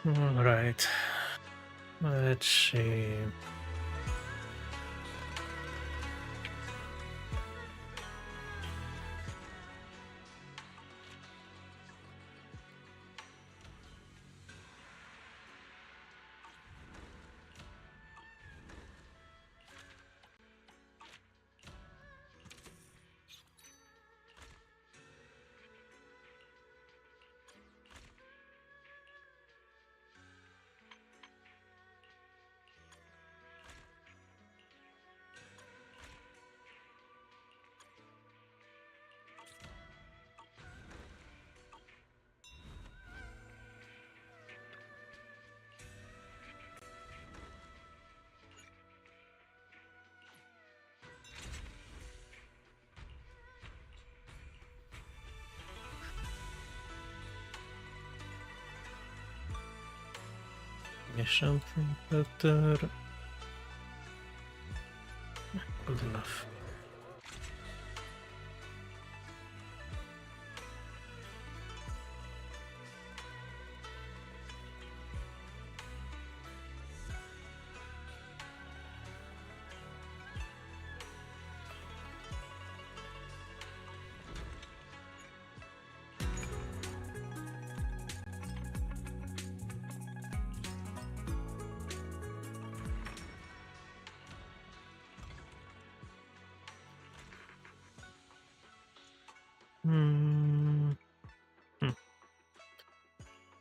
All right. Let's see. Something better. Good enough.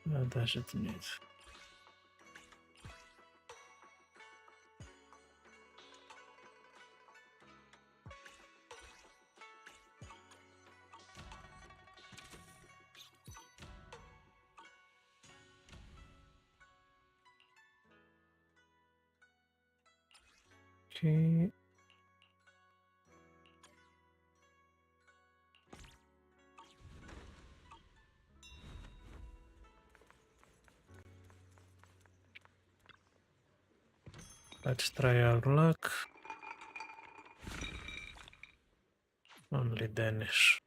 What does it need? Okay. Let's try our luck. Only Danish.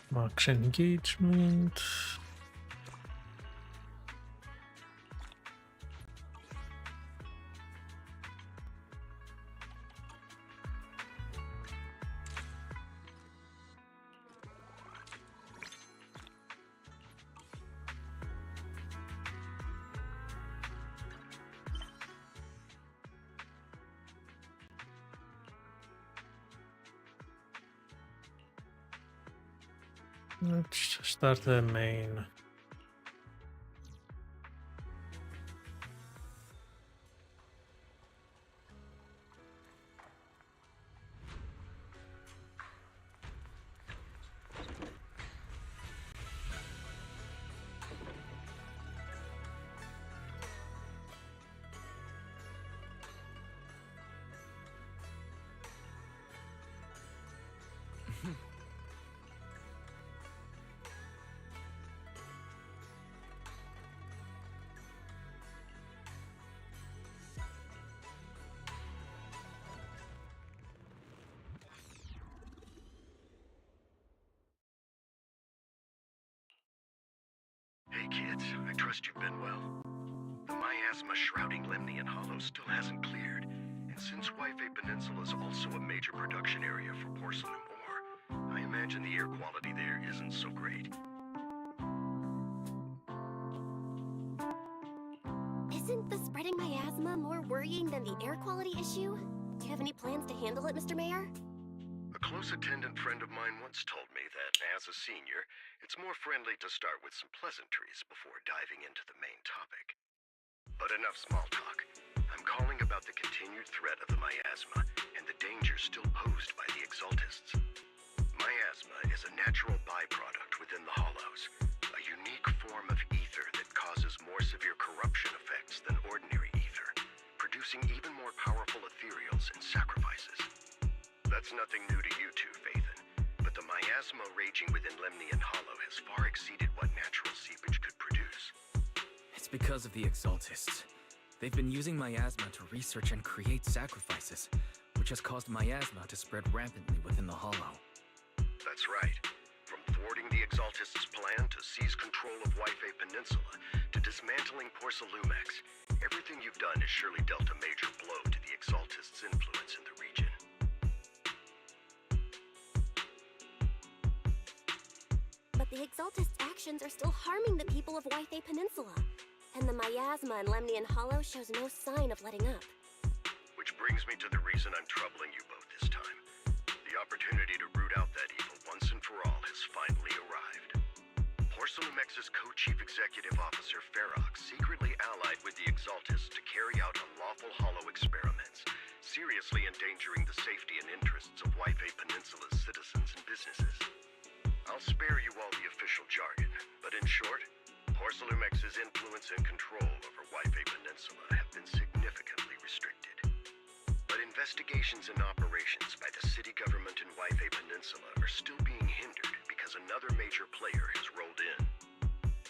Max engagement. Let's start the main. Hey kids, I trust you've been well. The miasma shrouding Lemnian Hollow still hasn't cleared, and Since Wi-Fi Peninsula is also a major production area for porcelain ore, I imagine the air quality there isn't so great. Isn't the spreading miasma more worrying than the air quality issue? Do you have any plans to handle it, Mr. Mayor? A close attendant friend of mine once told me that, as a senior, it's more friendly to start with some pleasantries before diving into the main topic. But enough small talk. I'm calling about the continued threat of the miasma and the danger still posed by the exaltists. Miasma is a natural byproduct within the hollows, a unique form of ether that causes more severe corruption effects than ordinary ether, producing even more powerful ethereals and sacrifices. That's nothing new to you two, Phaethon, but the miasma raging within Lemnian Hollow has far exceeded what natural seepage could produce. It's because of the exaltists. They've been using miasma to research and create sacrifices, which has caused miasma to spread rampantly within the hollow. That's right. From thwarting the exaltists' plan to seize control of Wi-Fi Peninsula to dismantling Porcelumex, everything you've done has surely dealt a major blow to the exaltists' influence in the region. But the Exaltists' actions are still harming the people of Wi-Fi Peninsula, and the miasma in Lemnian Hollow shows no sign of letting up. Which brings me to the reason I'm troubling you both this time. The opportunity to root out that evil once and for all has finally arrived. Porcelumex's co-chief executive officer Ferox secretly allied with the Exaltists to carry out unlawful hollow experiments, seriously endangering the safety and interests of Wi-Fi Peninsula's citizens and businesses. I'll spare you all the official jargon, but in short, Porcelumex's influence and control over Wi-Fi Peninsula have been significantly restricted. But investigations and operations by the city government in Wi-Fi Peninsula are still being hindered because another major player has rolled in.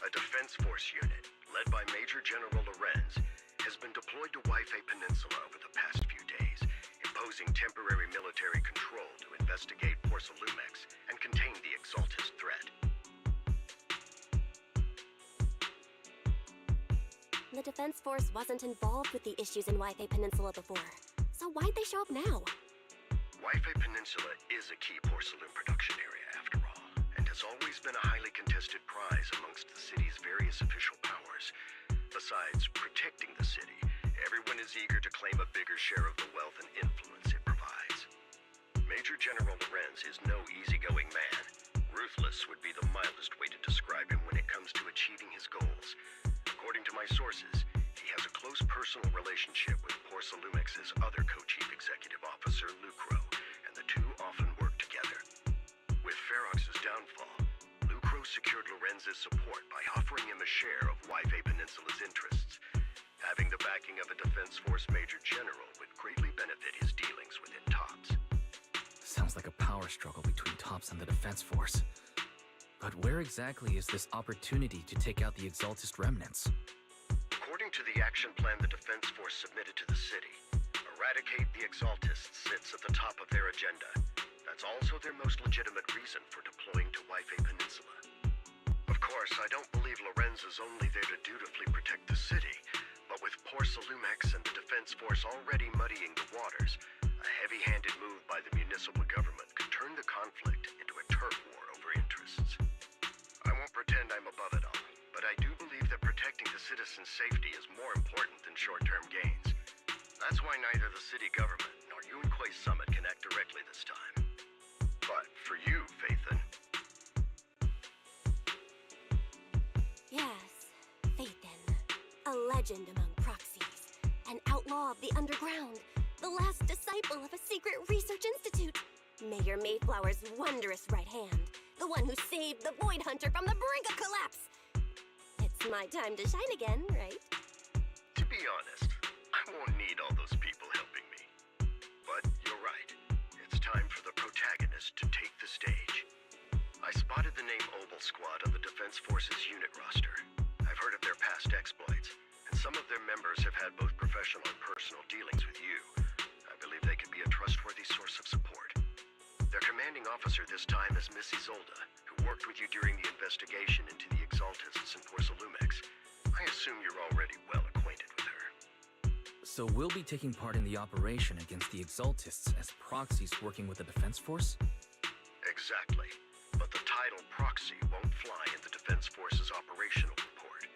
A defense force unit, led by Major General Lorenz, has been deployed to Wi-Fi Peninsula over the past few days, imposing temporary military control to investigate Porcelumex and contain the Exaltist threat. The Defense Force wasn't involved with the issues in Wi-Fi Peninsula before, so why'd they show up now? Wi-Fi Peninsula is a key porcelain production area, after all, and has always been a highly contested prize amongst the city's various official powers. Besides protecting the city, everyone is eager to claim a bigger share of the wealth and influence it provides. Major General Lorenz is no easygoing man. Ruthless would be the mildest way to describe him when it comes to achieving his goals. According to my sources, he has a close personal relationship with Porcelumex's other co-chief executive officer, Lucro, and the two often work together. With Ferox's downfall, Lucro secured Lorenz's support by offering him a share of Wi-Fi Peninsula's interests. Having the backing of a Defense Force Major General would greatly benefit his dealings within TOPS. Sounds like a power struggle between TOPS and the Defense Force. But where exactly is this opportunity to take out the Exaltist remnants? According to the action plan the Defense Force submitted to the city, eradicate the Exaltists sits at the top of their agenda. That's also their most legitimate reason for deploying to Wi-Fi Peninsula. Of course, I don't believe Lorenz is only there to dutifully protect the city, but with Porcelumex and the Defense Force already muddying the waters, a heavy-handed move by the municipal government could turn the conflict into a turf war over interests. I won't pretend I'm above it all, but I do believe that protecting the citizens' safety is more important than short-term gains. That's why neither the city government nor Yunquay Summit can act directly this time. But for you, Phaethon... Yes, Phaethon. A legend among proxies. An outlaw of the underground. The last disciple of a secret research institute. Mayor Mayflower's wondrous right hand. The one who saved the Void Hunter from the brink of collapse. It's my time to shine again, right? To be honest, I won't need all those people helping me. But you're right. It's time for the protagonist to take the stage. I spotted the name Obel Squad on the Defense Force's unit roster. I've heard of their past exploits, and some of their members have had both professional and personal dealings with you. I believe they could be a trustworthy source of support. Their commanding officer this time is Miss Isolda, who worked with you during the investigation into the Exaltists and Porcelumex. I assume you're already well acquainted with her. So we'll be taking part in the operation against the Exaltists as proxies working with the Defense Force? Exactly. But the title proxy won't fly in the Defense Force's operational report.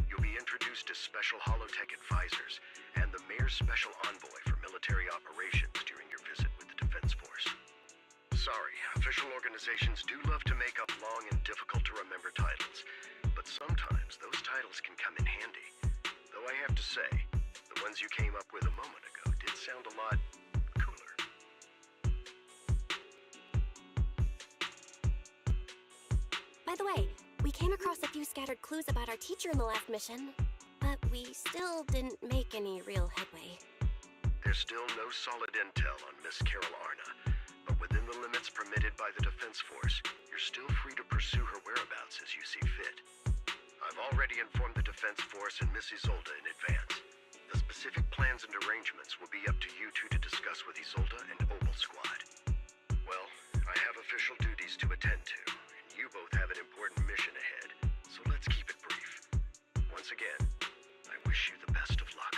You'll be introduced as Special Holotech Advisors and the Mayor's Special Envoy for Military Operations during your visit with the Defense Force. Sorry, official organizations do love to make up long and difficult-to-remember titles, but sometimes those titles can come in handy. Though I have to say, the ones you came up with a moment ago did sound a lot cooler. By the way, we came across a few scattered clues about our teacher in the last mission, but we still didn't make any real headway. There's still no solid intel on Miss Carol Arna, but within the limits permitted by the Defense Force, you're still free to pursue her whereabouts as you see fit. I've already informed the Defense Force and Miss Isolde in advance. The specific plans and arrangements will be up to you two to discuss with Isolde and Opal Squad. Well, I have official duties to attend to, and you both have an important mission ahead, so let's keep it brief. Once again, I wish you the best of luck.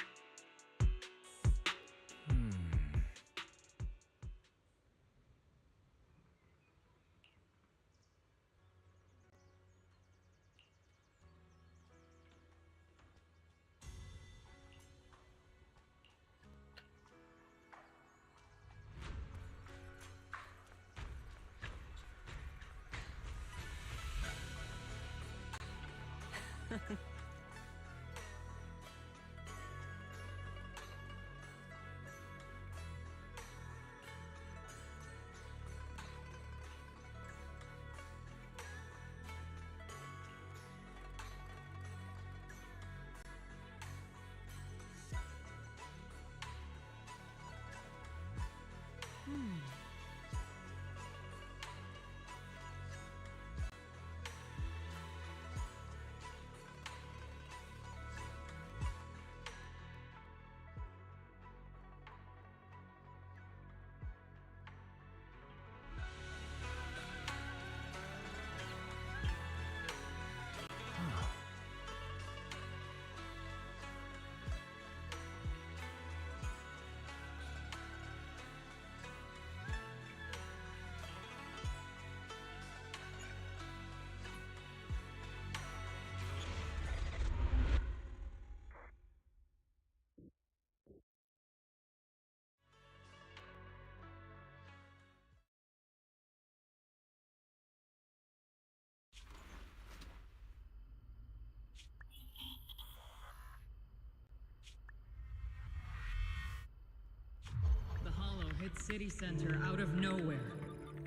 Hit City Center out of nowhere.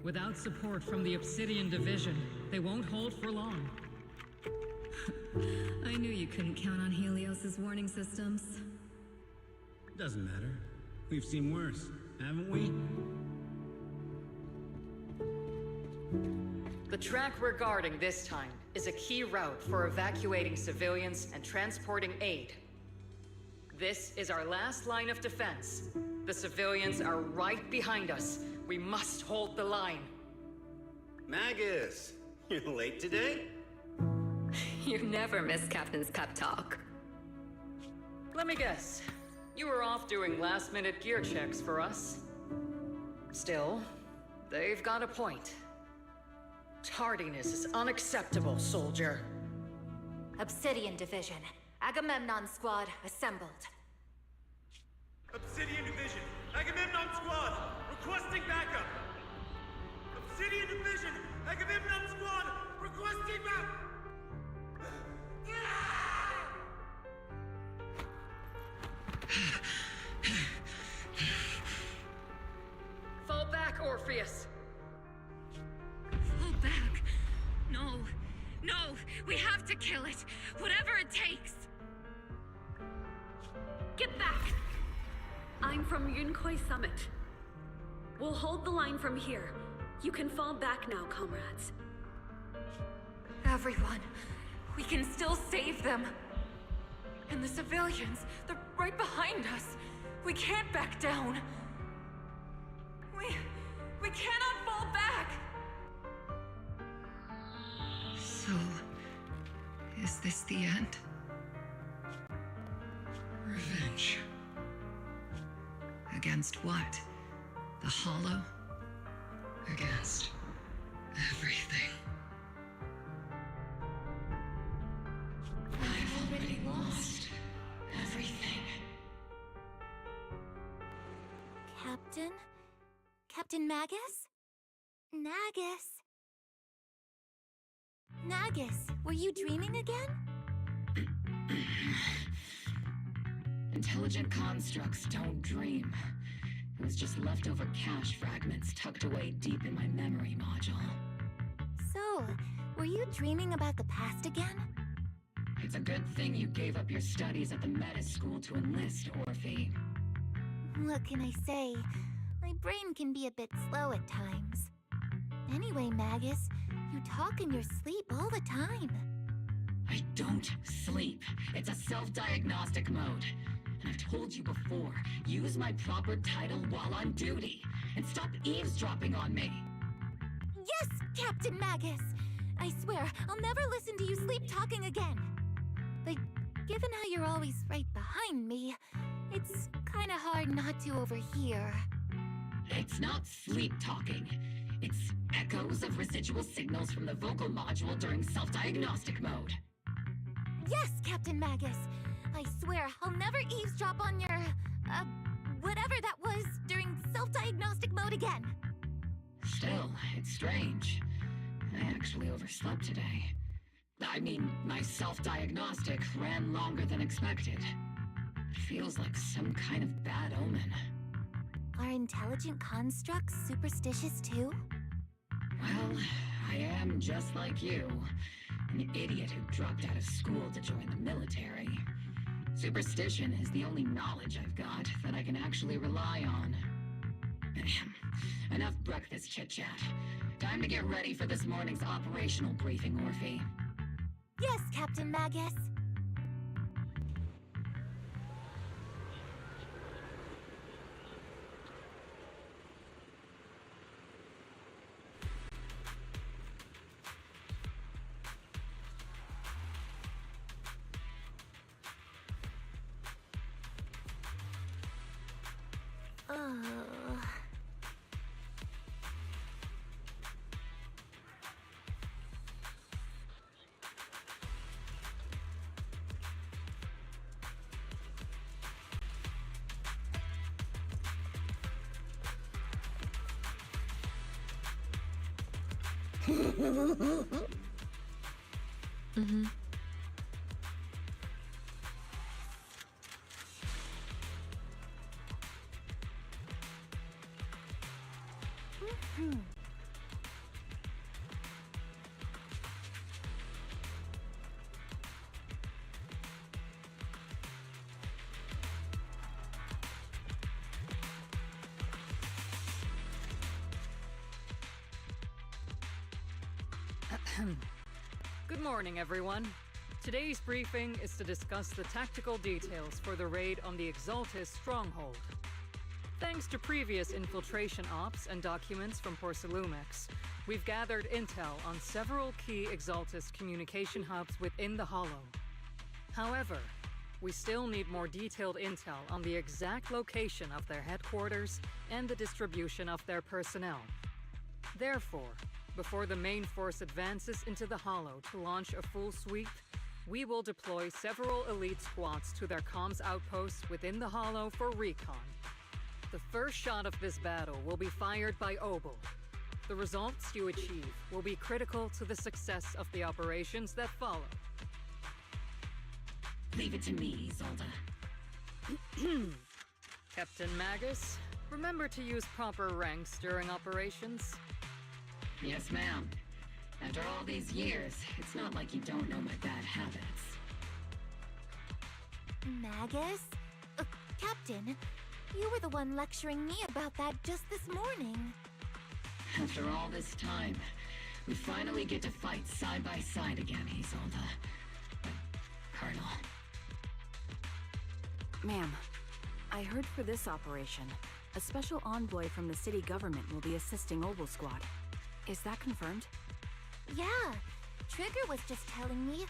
Without support from the Obsidian Division, they won't hold for long. I knew you couldn't count on Helios's warning systems. Doesn't matter. We've seen worse, haven't we? The track we're guarding this time is a key route for evacuating civilians and transporting aid. This is our last line of defense. The civilians are right behind us. We must hold the line. Magus, you're late today? You never miss Captain's pep talk. Let me guess. You were off doing last-minute gear checks for us. Still, they've got a point. Tardiness is unacceptable, soldier. Obsidian Division. Agamemnon Squad assembled. Obsidian Division, Agamemnon Squad, requesting backup! Obsidian Division, Agamemnon Squad, requesting backup! Fall back, Orpheus! Fall back. No. No. We have to kill it. Whatever it takes. Get back! I'm from Yunkoi Summit. We'll hold the line from here. You can fall back now, comrades. Everyone. We can still save them. And the civilians, they're right behind us. We can't back down. We cannot fall back! So, is this the end? Revenge. Against what? The Hollow? Against everything. I've already lost everything. Captain? Captain Magus? Nagus? Nagus, were you dreaming again? Intelligent constructs don't dream. It was just leftover cache fragments tucked away deep in my memory module. So, were you dreaming about the past again? It's a good thing you gave up your studies at the Meta School to enlist, Orphe. What can I say? My brain can be a bit slow at times. Anyway, Magus, you talk in your sleep all the time. I don't sleep. It's a self-diagnostic mode. And I've told you before, use my proper title while on duty, and stop eavesdropping on me. Yes, Captain Magus! I swear, I'll never listen to you sleep-talking again. But given how you're always right behind me, it's kinda hard not to overhear. It's not sleep-talking. It's echoes of residual signals from the vocal module during self-diagnostic mode. Yes, Captain Magus! I swear, I'll never eavesdrop on your, whatever that was during self-diagnostic mode again. Still, it's strange. I actually overslept today. I mean, my self-diagnostic ran longer than expected. It feels like some kind of bad omen. Are intelligent constructs superstitious too? Well, I am just like you. An idiot who dropped out of school to join the military. Superstition is the only knowledge I've got that I can actually rely on. Enough breakfast chit-chat. Time to get ready for this morning's operational briefing, Orphe. Yes, Captain Magus. Mm-hmm. Good morning, everyone. Today's briefing is to discuss the tactical details for the raid on the Exaltis stronghold. Thanks to previous infiltration ops and documents from Porcelumex, we've gathered intel on several key Exaltis communication hubs within the Hollow. However, we still need more detailed intel on the exact location of their headquarters and the distribution of their personnel. Therefore, before the main force advances into the Hollow to launch a full sweep, we will deploy several elite squads to their comms outposts within the Hollow for recon. The first shot of this battle will be fired by Obel. The results you achieve will be critical to the success of the operations that follow. Leave it to me, Isolde. Captain Magus, remember to use proper ranks during operations. Yes, ma'am. After all these years, it's not like you don't know my bad habits. Magus? Captain, you were the one lecturing me about that just this morning. After all this time, we finally get to fight side by side again, Isolde. Colonel. Ma'am, I heard for this operation, a special envoy from the city government will be assisting Obel Squad. Is that confirmed? Yeah, Trigger was just telling me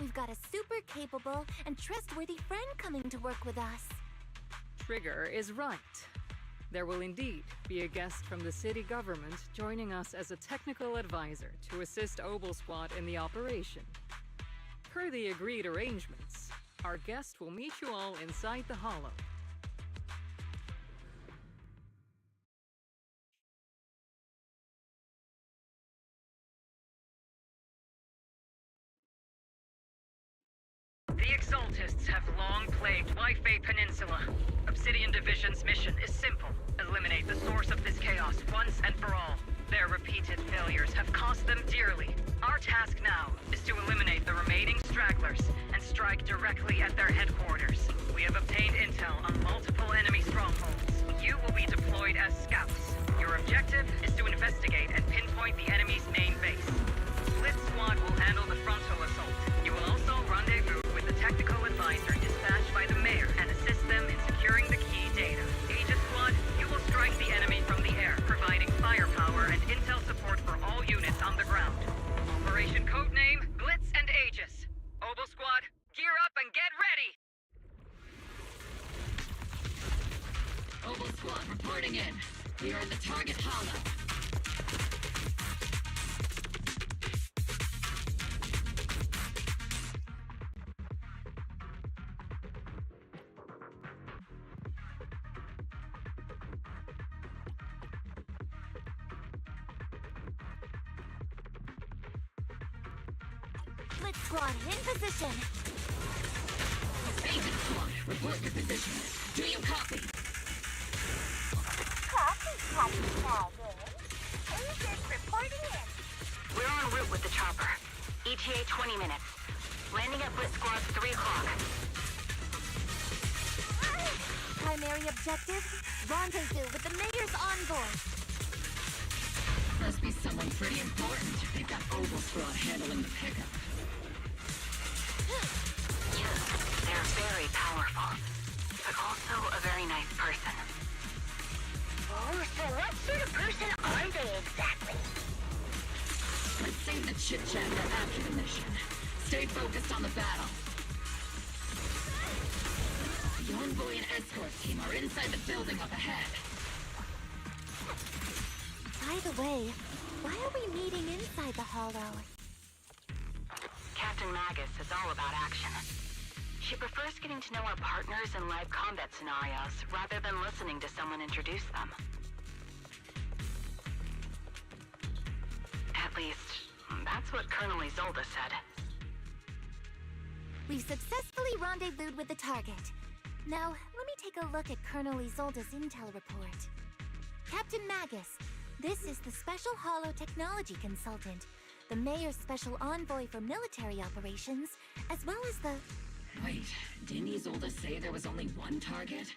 we've got a super capable and trustworthy friend coming to work with us. Trigger is right. There will indeed be a guest from the city government joining us as a technical advisor to assist Obel Squad in the operation. Per the agreed arrangements, our guest will meet you all inside the Hollow. The Exaltists have long plagued Wi-Fi Peninsula. Obsidian Division's mission is simple. Eliminate the source of this chaos once and for all. Their repeated failures have cost them dearly. Our task now is to eliminate the remaining stragglers and strike directly at their headquarters. We have obtained intel on multiple enemy strongholds. You will be deployed as scouts. Your objective is to investigate and pinpoint the enemy's main base. Blitz Squad will handle the frontal assault. You will also rendezvous with the technical advisor dispatched by the mayor and assist them in securing the key data. Aegis Squad, you will strike the enemy from the air, providing firepower and intel support for all units on the ground. Operation codename Blitz and Aegis. Obel Squad, gear up and get ready! Obel Squad reporting in. We are in the target hollow. Blitz Squad in position. Aegis Squad, report your position. Do you copy? Copy, Captain. Aegis reporting in. We're en route with the chopper. ETA 20 minutes. Landing at Blitz Squad 3 o'clock. Primary objective, rendezvous with the mayor's envoy. Must be someone pretty important. They've got Obel Squad handling the pickup. Yeah, they're very powerful, but also a very nice person. Oh, so what sort of person are they exactly? Let's save the chit-chat for after the mission. Stay focused on the battle. The envoy and escort team are inside the building up ahead. By the way, why are we meeting inside the hollow? Captain Magus is all about action. She prefers getting to know our partners in live combat scenarios rather than listening to someone introduce them. At least, that's what Colonel Isolde said. We've successfully rendezvoused with the target. Now, let me take a look at Colonel Isolde's intel report. Captain Magus, this is the Special Hollow Technology Consultant, the Mayor's Special Envoy for Military Operations, as well as the... Wait, didn't Isolde say there was only one target?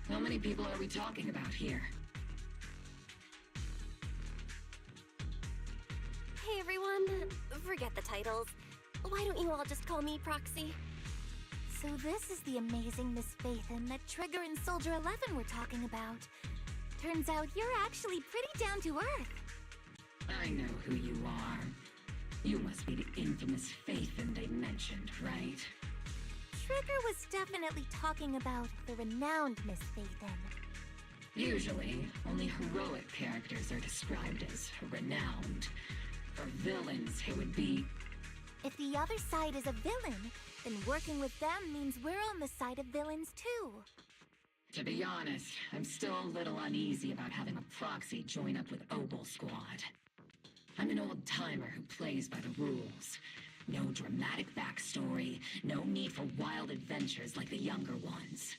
How many people are we talking about here? Hey everyone, forget the titles. Why don't you all just call me Proxy? So this is the amazing Miss Phaethon that Trigger and Soldier 11 were talking about. Turns out you're actually pretty down to earth. I know who you are. You must be the infamous Phaethon they mentioned, right? Trigger was definitely talking about the renowned Miss Phaethon. Usually, only heroic characters are described as renowned. For villains, it would be... If the other side is a villain, then working with them means we're on the side of villains too. To be honest, I'm still a little uneasy about having a proxy join up with Obel Squad. I'm an old-timer who plays by the rules. No dramatic backstory, no need for wild adventures like the younger ones.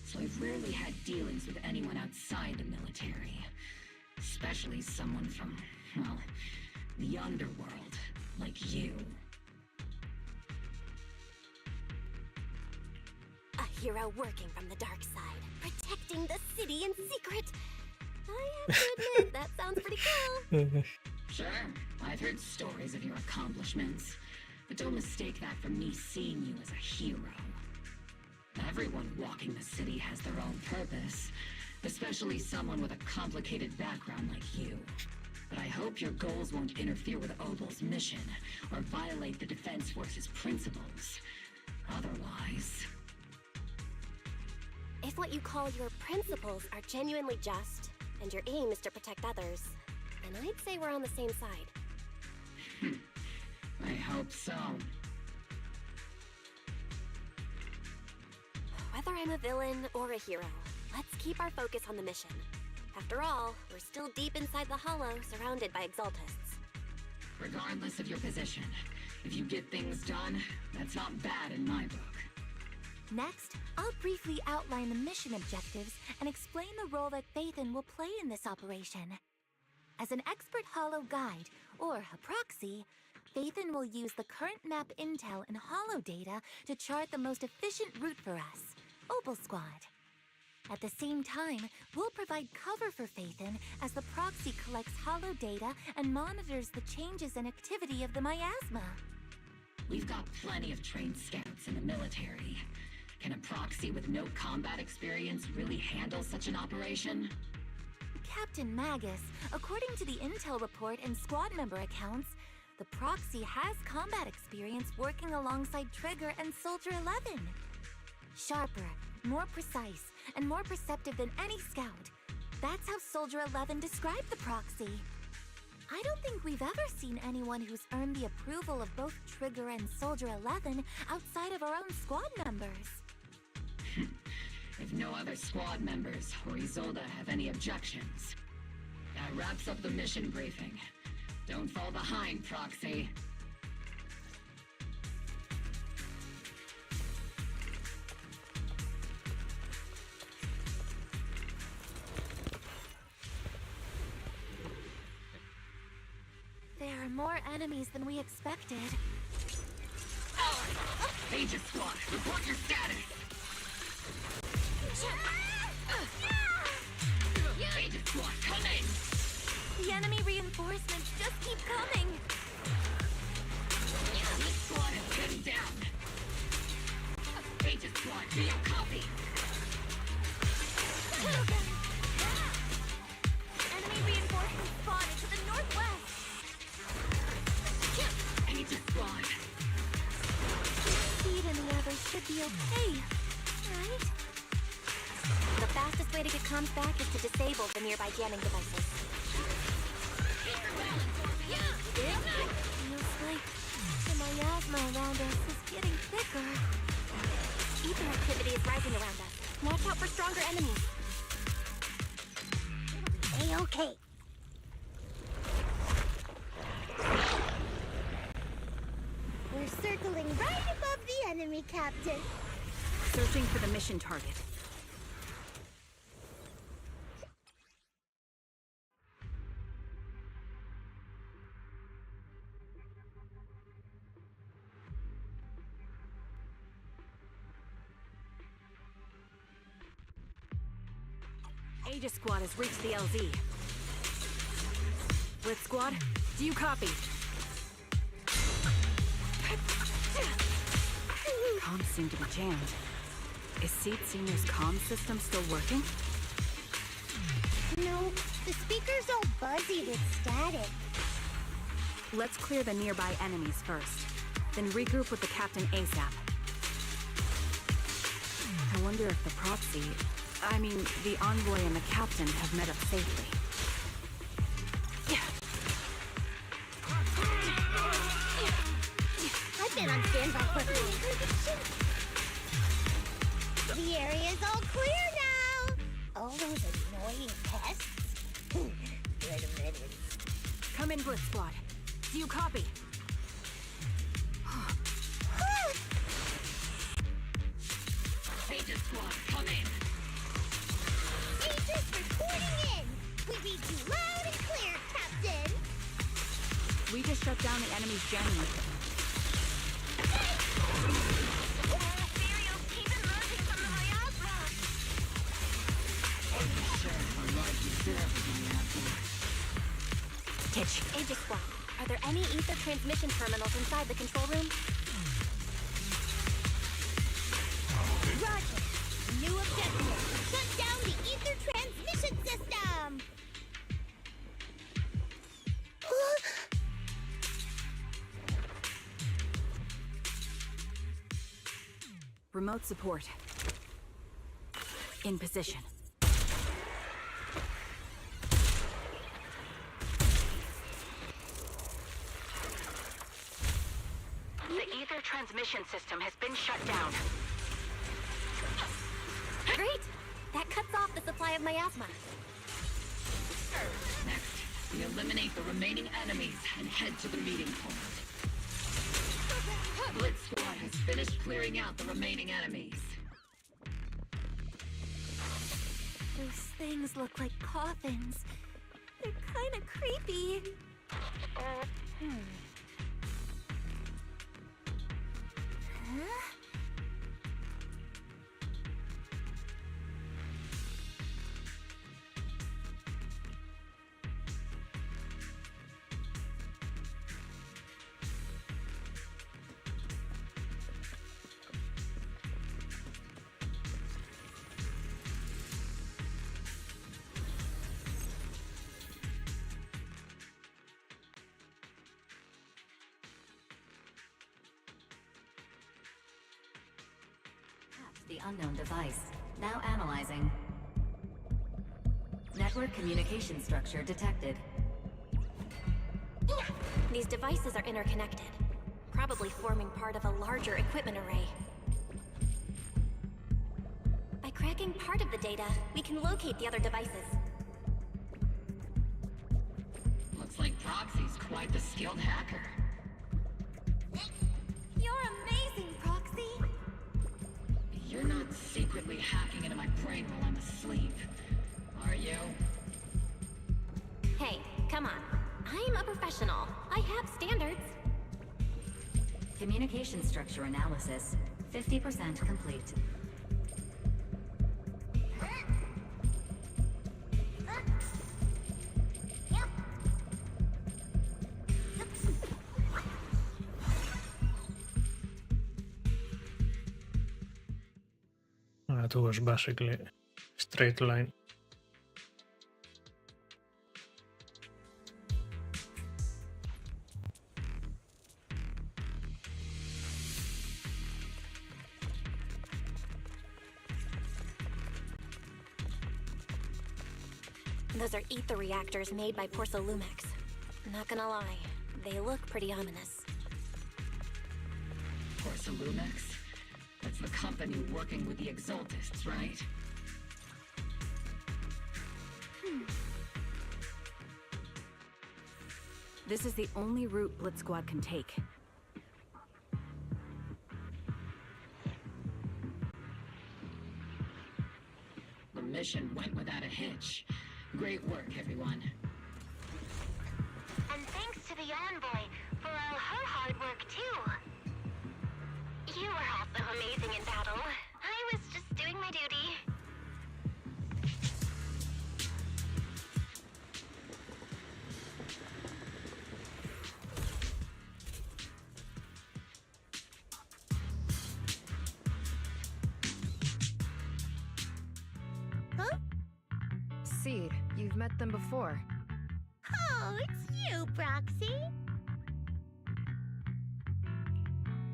So I've rarely had dealings with anyone outside the military. Especially someone from, well, the underworld, like you. A hero working from the dark side, protecting the city in secret. I have to admit, that sounds pretty cool. Sure, I've heard stories of your accomplishments, but don't mistake that for me seeing you as a hero. Everyone walking the city has their own purpose, especially someone with a complicated background like you. But I hope your goals won't interfere with Obel's mission, or violate the Defense Force's principles. Otherwise... If what you call your principles are genuinely just, and your aim is to protect others, then I'd say we're on the same side. I hope so. Whether I'm a villain or a hero, let's keep our focus on the mission. After all, we're still deep inside the Hollow, surrounded by Exaltists. Regardless of your position, if you get things done, that's not bad in my book. Next, I'll briefly outline the mission objectives and explain the role that Phaethon will play in this operation. As an expert Hollow guide, or a proxy, Phaethon will use the current map intel and Hollow data to chart the most efficient route for us, Opal Squad. At the same time, we'll provide cover for Phaethon as the proxy collects Hollow data and monitors the changes and activity of the miasma. We've got plenty of trained scouts in the military. Can a proxy with no combat experience really handle such an operation? Captain Magus, according to the intel report and squad member accounts, the proxy has combat experience working alongside Trigger and Soldier 11. Sharper, more precise, and more perceptive than any scout. That's how Soldier 11 described the proxy. I don't think we've ever seen anyone who's earned the approval of both Trigger and Soldier 11 outside of our own squad members. If no other squad members or Isolde have any objections, that wraps up the mission briefing. Don't fall behind, Proxy. There are more enemies than we expected. Aegis Squad, report your status! Aegis Squad, come in! The enemy reinforcements just keep coming! This squad is pinned down! Aegis Squad, do you copy? Enemy reinforcements spotted to the northwest! Aegis Squad! Speed and the others should be okay, right? The fastest way to get comms back is to disable the nearby jamming devices. Feels like the miasma around us is getting thicker. Ether activity is rising around us. Watch out for stronger enemies. A-okay. We're circling right above the enemy, Captain. Searching for the mission target. Aegis Squad has reached the LZ. Blitz Squad, do you copy? Comms seem to be jammed. Is Seed Senior's comm system still working? No, the speaker's all buzzy with static. Let's clear the nearby enemies first, then regroup with the Captain ASAP. I wonder if the proxy, the envoy and the Captain have met up safely. I've been on standby for The area's all clear now! All those annoying pests? Good riddance. Come in, Blitz Squad. Do you copy? Aegis Squad, come in! Aegis reporting in! We read you loud and clear, Captain! We just shut down the enemy's jamming equipment. Titch. Aegis Squad, are there any ether transmission terminals inside the control room? Roger! New objective! Shut down the ether transmission system! Remote support. In position. The ether transmission system has been shut down. Great! That cuts off the supply of miasma. Next, we eliminate the remaining enemies and head to the meeting point. Blitz Squad has finished clearing out the remaining enemies. Those things look like coffins. They're kind of creepy. Huh? The unknown device. Now analyzing. Network communication structure detected. These devices are interconnected, probably forming part of a larger equipment array. By cracking part of the data, we can locate the other devices. Looks like Proxy's quite the skilled hacker. You're amazing, Proxy! You're not secretly hacking into my brain while I'm asleep, are you? Hey, come on. I'm a professional. I have standards. Communication structure analysis. 50% complete. That was basically straight line. Those are ether reactors made by Porcelumex. Not gonna lie, they look pretty ominous. Porcelumex? That's the company working with the Exaltists, right? This is the only route Blitz Squad can take. The mission went without a hitch. Great work, everyone. And thanks to the envoy for all her hard work, too. You were also amazing in battle. I was just doing my duty. Huh? Seed, you've met them before. Oh, it's you, Proxy.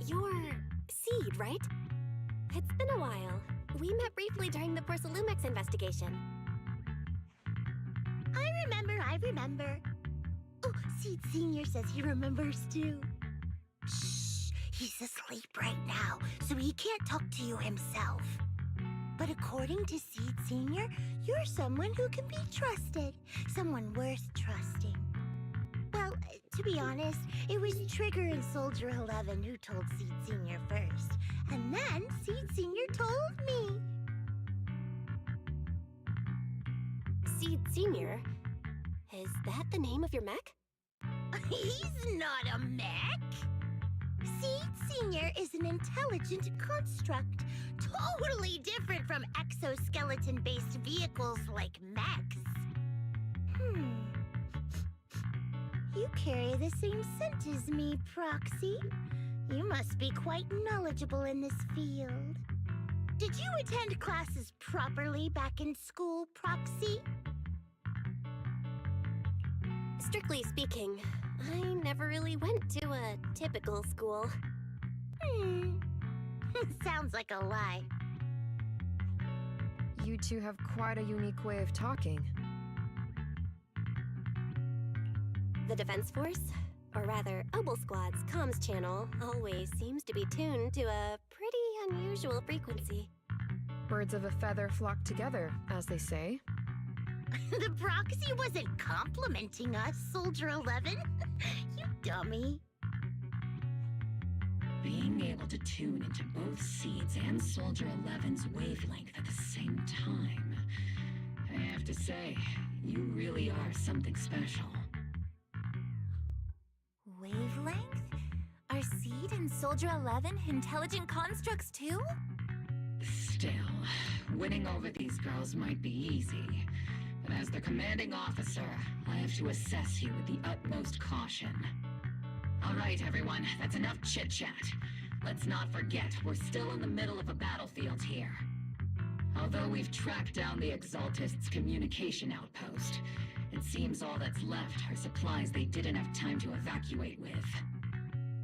You're Seed, right? It's been a while. We met briefly during the Porcelumex investigation. I remember. Oh, Seed Sr. says he remembers too. Shh, he's asleep right now, so he can't talk to you himself. But according to Seed Sr., you're someone who can be trusted. Someone worth trusting. Well, to be honest, it was Trigger and Soldier 11 who told Seed Sr. first. And then Seed Sr. told me. Seed Sr.? Is that the name of your mech? He's not a mech. Seed Sr. is an intelligent construct, totally different from exoskeleton-based vehicles like mechs. You carry the same scent as me, Proxy. You must be quite knowledgeable in this field. Did you attend classes properly back in school, Proxy? Strictly speaking, I never really went to a typical school. Sounds like a lie. You two have quite a unique way of talking. The Defense Force, or rather, Obel Squad's comms channel, always seems to be tuned to a pretty unusual frequency. Birds of a feather flock together, as they say. The proxy wasn't complimenting us, Soldier 11. You dummy. Being able to tune into both Seeds and Soldier 11's wavelength at the same time. I have to say, you really are something special. Wavelength? Are Seed and Soldier 11 intelligent constructs too? Still, winning over these girls might be easy. But as their commanding officer, I have to assess you with the utmost caution. All right, everyone, that's enough chit-chat. Let's not forget, we're still in the middle of a battlefield here. Although we've tracked down the Exaltists' communication outpost, it seems all that's left are supplies they didn't have time to evacuate with.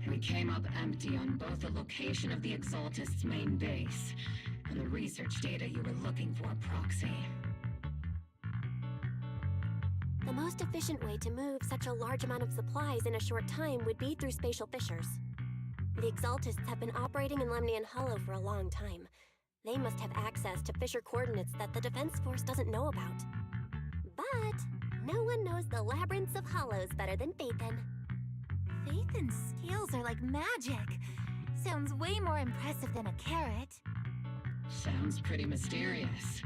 We came up empty on both the location of the Exaltists' main base and the research data you were looking for, Proxy. The most efficient way to move such a large amount of supplies in a short time would be through spatial fissures. The Exaltists have been operating in Lemnian Hollow for a long time. They must have access to fissure coordinates that the Defense Force doesn't know about. But no one knows the labyrinths of hollows better than Phaethon. Phaethon's scales are like magic. Sounds way more impressive than a carrot. Sounds pretty mysterious.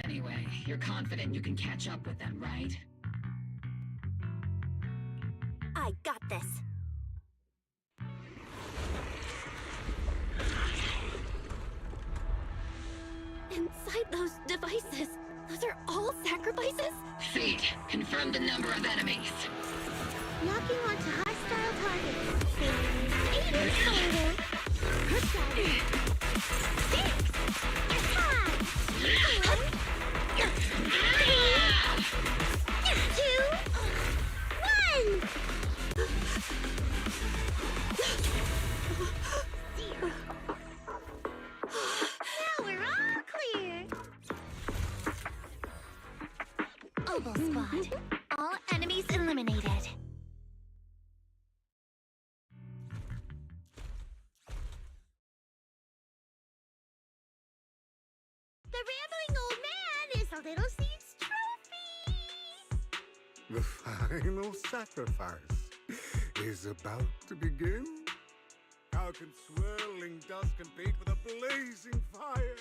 Anyway, you're confident you can catch up with them, right? I got this. Inside those devices, those are all sacrifices? Seed, confirm the number of enemies. Locking onto hostile targets. 8 in total. Hostile. 6. Attack! 1. 2. 1. Now we're all clear. Obel Squad. All enemies eliminated. The rambling old man is a little Seed's trophy. The final sacrifice is about to begin. How can swirling dust compete with a blazing fire?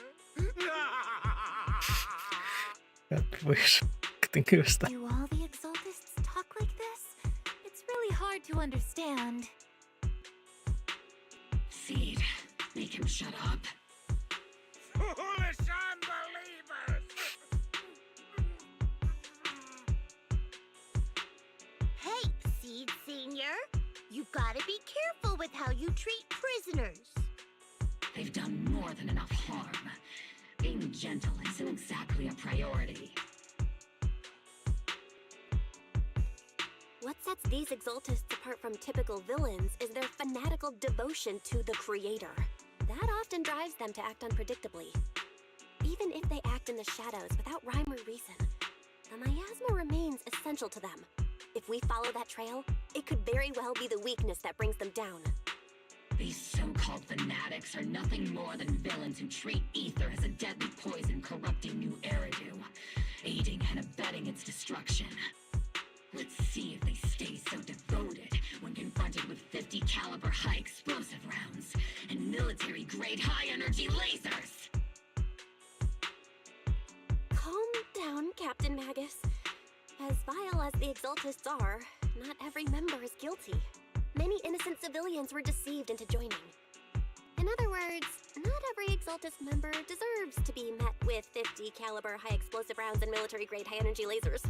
Do all the Exaltists talk like this? It's really hard to understand. Seed, make him shut up. Foolish unbelievers! Hey, Seed Senior. You gotta be careful with how you treat prisoners. They've done more than enough harm. Being gentle isn't exactly a priority. What sets these Exaltists apart from typical villains is their fanatical devotion to the Creator. That often drives them to act unpredictably. Even if they act in the shadows without rhyme or reason, the miasma remains essential to them. If we follow that trail, it could very well be the weakness that brings them down. These so-called fanatics are nothing more than villains who treat ether as a deadly poison corrupting new Eridu, aiding and abetting its destruction. Let's see if they stay so devoted when confronted with 50 caliber high explosive rounds and military-grade high-energy lasers! Calm down, Captain Magus. As vile as the Exaltists are, not every member is guilty. Many innocent civilians were deceived into joining. In other words, not every Exaltist member deserves to be met with 50 caliber high explosive rounds and military-grade high-energy lasers.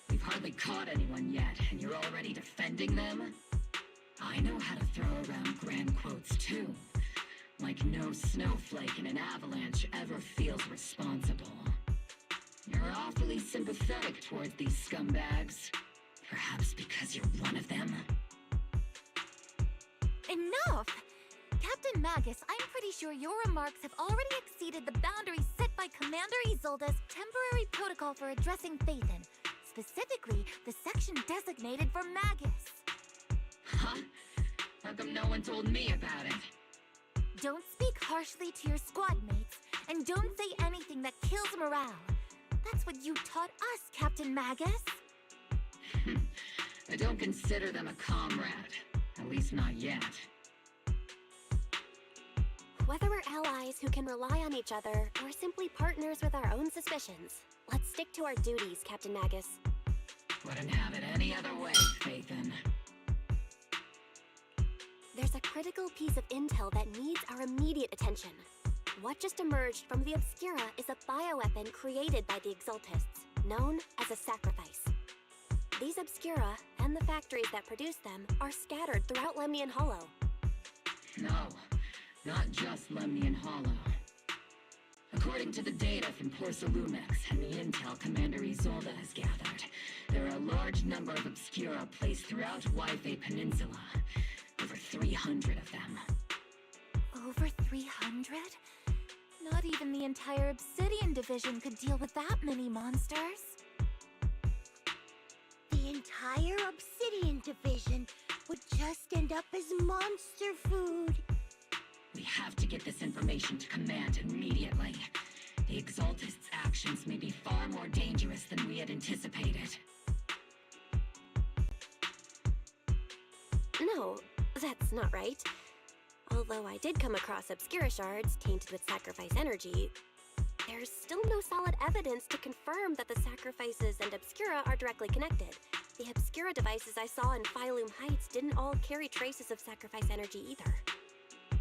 We've hardly caught anyone yet, and you're already defending them? I know how to throw around grand quotes too. Like no snowflake in an avalanche ever feels responsible. You're awfully sympathetic towards these scumbags. Perhaps because you're one of them? Enough! Captain Magus, I'm pretty sure your remarks have already exceeded the boundaries set by Commander Isolde's temporary protocol for addressing Phaethon, specifically the section designated for Magus. Huh? How come no one told me about it? Don't speak harshly to your squad mates, and don't say anything that kills morale. That's what you taught us, Captain Magus. I don't consider them a comrade. At least not yet. Whether we're allies who can rely on each other, or simply partners with our own suspicions, let's stick to our duties, Captain Magus. Wouldn't have it any other way, Phaethon. There's a critical piece of intel that needs our immediate attention. What just emerged from the Obscura is a bioweapon created by the Exaltists, known as a sacrifice. These Obscura, and the factories that produce them, are scattered throughout Lemnian Hollow. No, not just Lemnian Hollow. According to the data from Porcelumex and the intel Commander Isolde has gathered, there are a large number of Obscura placed throughout Yphae Peninsula. Over 300 of them. Over 300? Not even the entire Obsidian Division could deal with that many monsters. The entire Obsidian Division would just end up as monster food. We have to get this information to Command immediately. The Exaltists' actions may be far more dangerous than we had anticipated. No, that's not right. Although I did come across Obscura shards tainted with sacrifice energy, there's still no solid evidence to confirm that the sacrifices and Obscura are directly connected. The Obscura devices I saw in Phylum Heights didn't all carry traces of sacrifice energy either.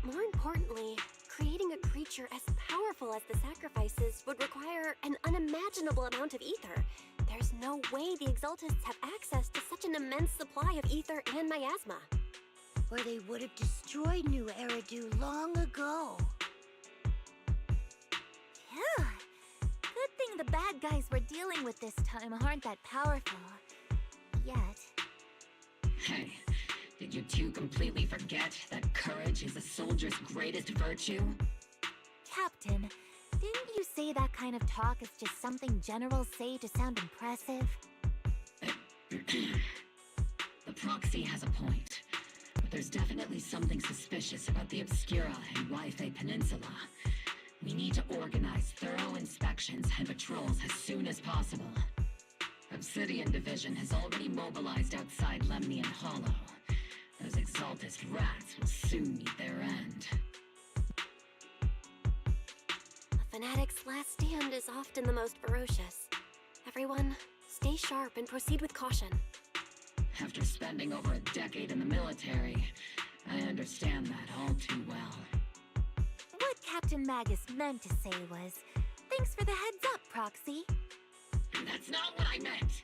More importantly, creating a creature as powerful as the sacrifices would require an unimaginable amount of ether. There's no way the Exaltists have access to such an immense supply of ether and miasma. Or they would have destroyed New Eridu long ago. Yeah. Good thing the bad guys we're dealing with this time aren't that powerful. Yet. Hey, did you two completely forget that courage is a soldier's greatest virtue? Captain, didn't you say that kind of talk is just something generals say to sound impressive? The proxy has a point. But there's definitely something suspicious about the Obscura and Yphae Peninsula. We need to organize thorough inspections and patrols as soon as possible. Obsidian Division has already mobilized outside Lemnian Hollow. Those Exaltist rats will soon meet their end. A fanatic's last stand is often the most ferocious. Everyone, stay sharp and proceed with caution. After spending over a decade in the military, I understand that all too well. What Captain Magus meant to say was, thanks for the heads up, Proxy. That's not what I meant!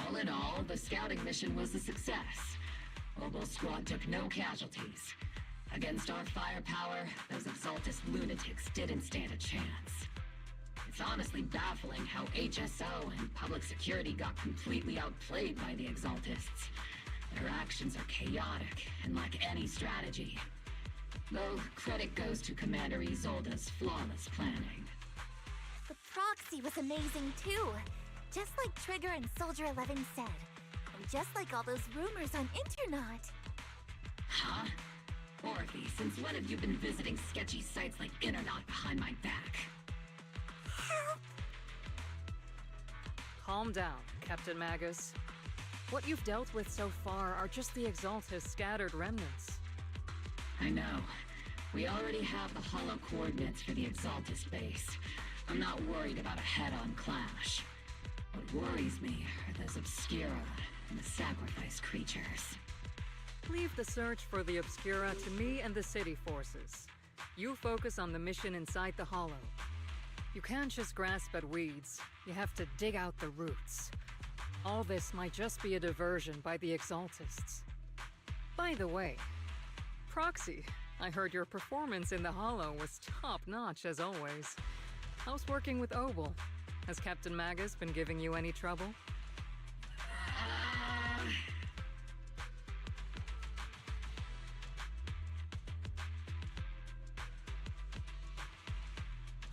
All in all, the scouting mission was a success. Oboe Squad took no casualties. Against our firepower, those Exaltist lunatics didn't stand a chance. It's honestly baffling how HSO and public security got completely outplayed by the Exaltists. Their actions are chaotic and lack any strategy. Though credit goes to Commander Isolde's flawless planning. The proxy was amazing too. Just like Trigger and Soldier 11 said. And just like all those rumors on Internet. Huh? Orphe, since when have you been visiting sketchy sites like Internet behind my back? Calm down, Captain Magus. What you've dealt with so far are just the Exaltus' scattered remnants. I know. We already have the hollow coordinates for the Exaltus base. I'm not worried about a head-on clash. What worries me are those Obscura and the sacrifice creatures. Leave the search for the Obscura to me and the city forces. You focus on the mission inside the Hollow. You can't just grasp at weeds. You have to dig out the roots. All this might just be a diversion by the Exaltists. By the way, Proxy, I heard your performance in the Hollow was top-notch as always. How's working with Obel? Has Captain Magus been giving you any trouble?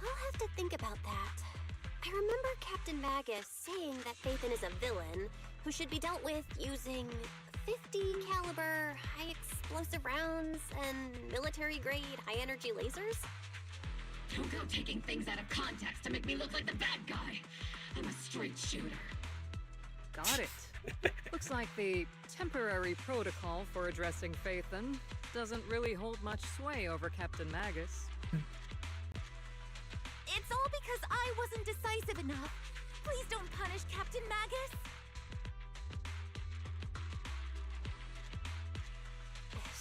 I'll have to think about that. I remember Captain Magus saying that Phaethon is a villain who should be dealt with using 50 caliber, high explosive rounds and military-grade high-energy lasers? Don't go taking things out of context to make me look like the bad guy. I'm a straight shooter. Got it. Looks like the temporary protocol for addressing Phaethon doesn't really hold much sway over Captain Magus. It's all because I wasn't decisive enough. Please don't punish Captain Magus.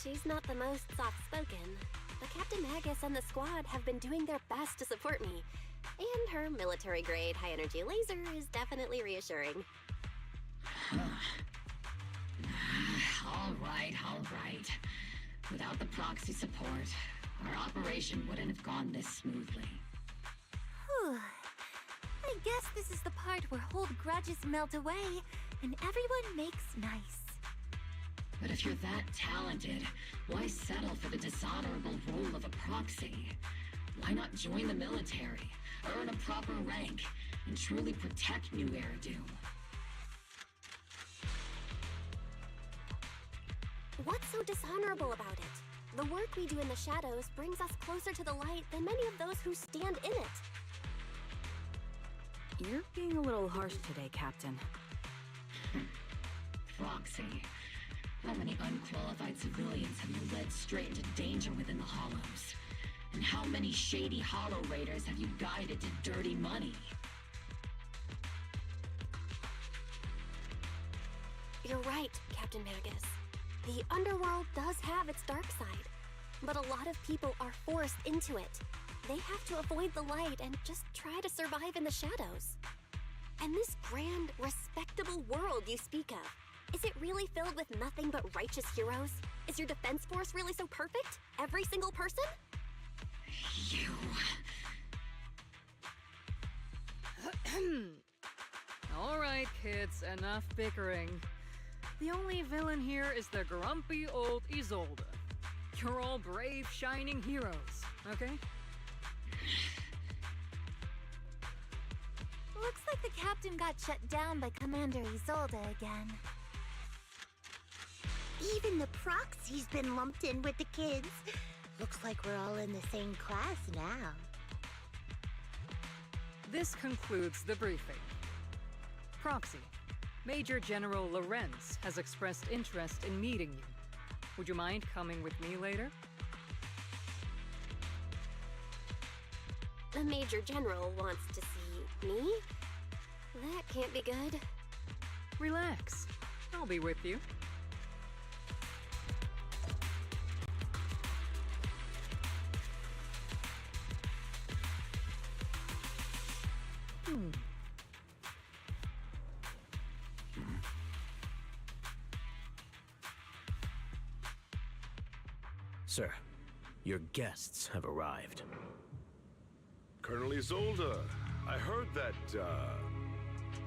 She's not the most soft-spoken, but Captain Magus and the squad have been doing their best to support me. And her military-grade high-energy laser is definitely reassuring. All right. Without the proxy support, our operation wouldn't have gone this smoothly. Whew. I guess this is the part where old grudges melt away and everyone makes nice. But if you're that talented, why settle for the dishonorable role of a proxy? Why not join the military, earn a proper rank, and truly protect New Eridu? What's so dishonorable about it? The work we do in the shadows brings us closer to the light than many of those who stand in it. You're being a little harsh today, Captain. Proxy. How many unqualified civilians have you led straight into danger within the Hollows? And how many shady Hollow Raiders have you guided to dirty money? You're right, Captain Magus. The underworld does have its dark side, but a lot of people are forced into it. They have to avoid the light and just try to survive in the shadows. And this grand, respectable world you speak of, is it really filled with nothing but righteous heroes? Is your defense force really so perfect? Every single person? You... All right, kids, enough bickering. The only villain here is the grumpy old Isolde. You're all brave, shining heroes, okay? Looks like the captain got shut down by Commander Isolde again. Even the proxy's been lumped in with the kids. Looks like we're all in the same class now. This concludes the briefing. Proxy, Major General Lorenz has expressed interest in meeting you. Would you mind coming with me later? The Major General wants to see me? That can't be good. Relax. I'll be with you. Sir, your guests have arrived. Colonel Isolde, I heard that,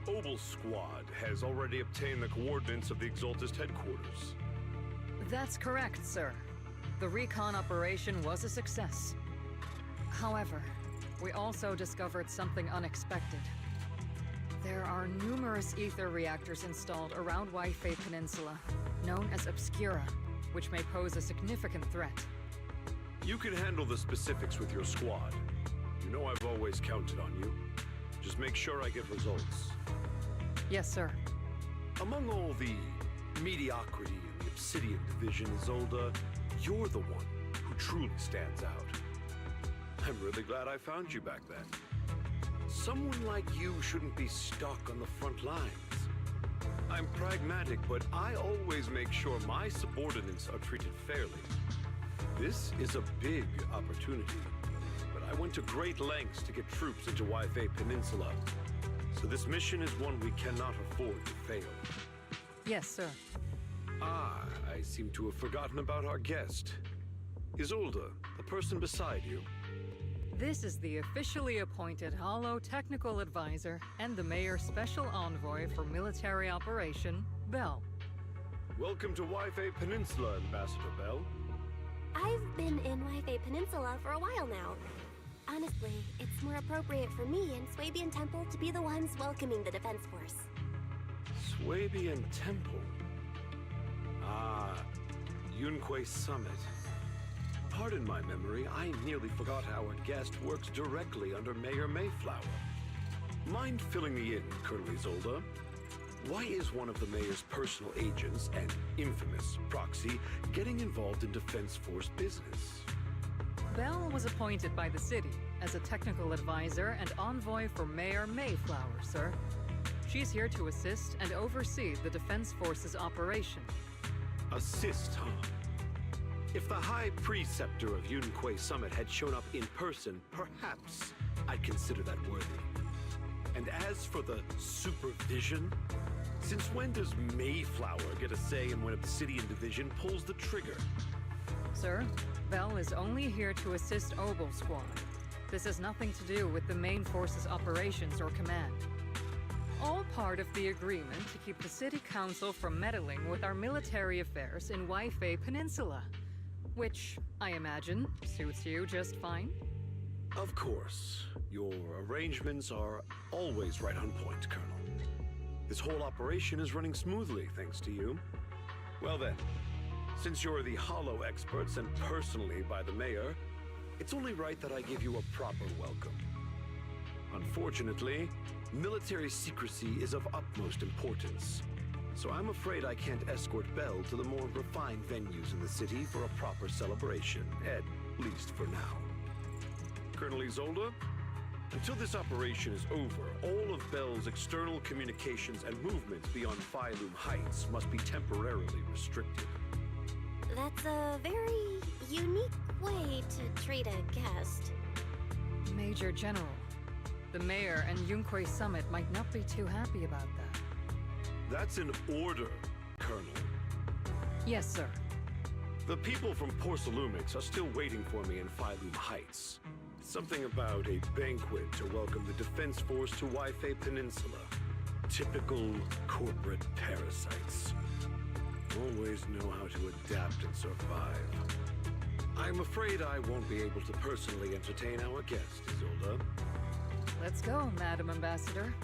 Obel Squad has already obtained the coordinates of the Exaltist headquarters. That's correct, sir. The recon operation was a success. However, we also discovered something unexpected. There are numerous ether reactors installed around Waifei Peninsula, known as Obscura, which may pose a significant threat. You can handle the specifics with your squad. You know I've always counted on you. Just make sure I get results. Yes, sir. Among all the mediocrity in the Obsidian Division, Isolde, you're the one who truly stands out. I'm really glad I found you back then. Someone like you shouldn't be stuck on the front lines. I'm pragmatic, but I always make sure my subordinates are treated fairly. This is a big opportunity, but I went to great lengths to get troops into Wi-Fi Peninsula. So this mission is one we cannot afford to fail. Yes, sir. Ah, I seem to have forgotten about our guest. Isolde, the person beside you. This is the officially appointed Hollow Technical Advisor and the Mayor's Special Envoy for Military Operation, Bell. Welcome to Wi-Fi Peninsula, Ambassador Bell. I've been in Wi-Fi Peninsula for a while now. Honestly, it's more appropriate for me and Swabian Temple to be the ones welcoming the Defense Force. Swabian Temple? Ah, Yunque Summit. Pardon my memory, I nearly forgot our guest works directly under Mayor Mayflower. Mind filling me in, Colonel Isolde? Why is one of the Mayor's personal agents, an infamous proxy, getting involved in Defense Force business? Bell was appointed by the city as a technical advisor and envoy for Mayor Mayflower, sir. She's here to assist and oversee the Defense Force's operation. Assist, huh? If the High Preceptor of Yunque Summit had shown up in person, perhaps I'd consider that worthy. And as for the supervision, since when does Mayflower get a say in when Obsidian Division pulls the trigger? Sir, Bell is only here to assist Obel Squad. This has nothing to do with the main force's operations or command. All part of the agreement to keep the City Council from meddling with our military affairs in Wi-Fi Peninsula. Which, I imagine, suits you just fine? Of course. Your arrangements are always right on point, Colonel. This whole operation is running smoothly, thanks to you. Well then, since you're the Hollow experts and personally by the Mayor, it's only right that I give you a proper welcome. Unfortunately, military secrecy is of utmost importance. So I'm afraid I can't escort Bell to the more refined venues in the city for a proper celebration, at least for now. Colonel Isolde, until this operation is over, all of Bell's external communications and movements beyond Phylum Heights must be temporarily restricted. That's a very unique way to treat a guest. Major General, the Mayor and Yunque Summit might not be too happy about that. That's an order, Colonel. Yes, sir. The people from Porcelumix are still waiting for me in Phylum Heights. Something about a banquet to welcome the Defense Force to Wi-Fi Peninsula. Typical corporate parasites. Always know how to adapt and survive. I'm afraid I won't be able to personally entertain our guest, Isolde. Let's go, Madam Ambassador.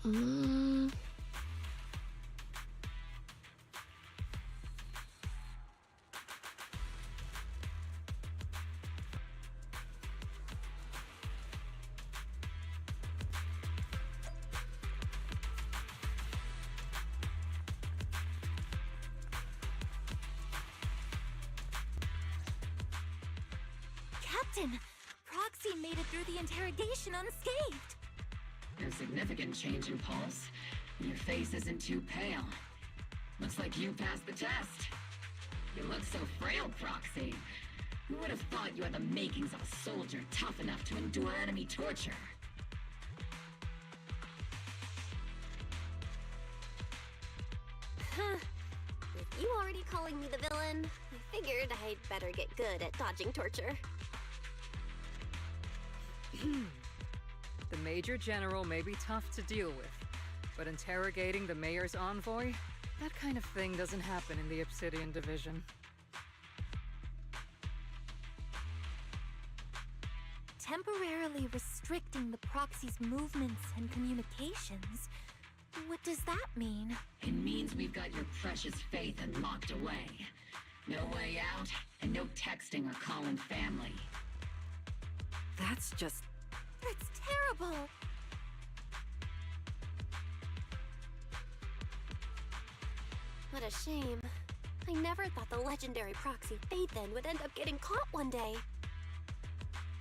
Captain, Proxy made it through the interrogation unscathed. No significant change in pulse. Your face isn't too pale. Looks like you passed the test. You look so frail, Proxy. Who would have thought you had the makings of a soldier tough enough to endure enemy torture? With you already calling me the villain, I figured I'd better get good at dodging torture. The Major General may be tough to deal with, but interrogating the Mayor's envoy? That kind of thing doesn't happen in the Obsidian Division. Temporarily restricting the Proxy's movements and communications? What does that mean? It means we've got your precious Phaethon locked away. No way out, and no texting or calling family. That's just... That's terrible! What a shame. I never thought the legendary proxy Phaethon would end up getting caught one day.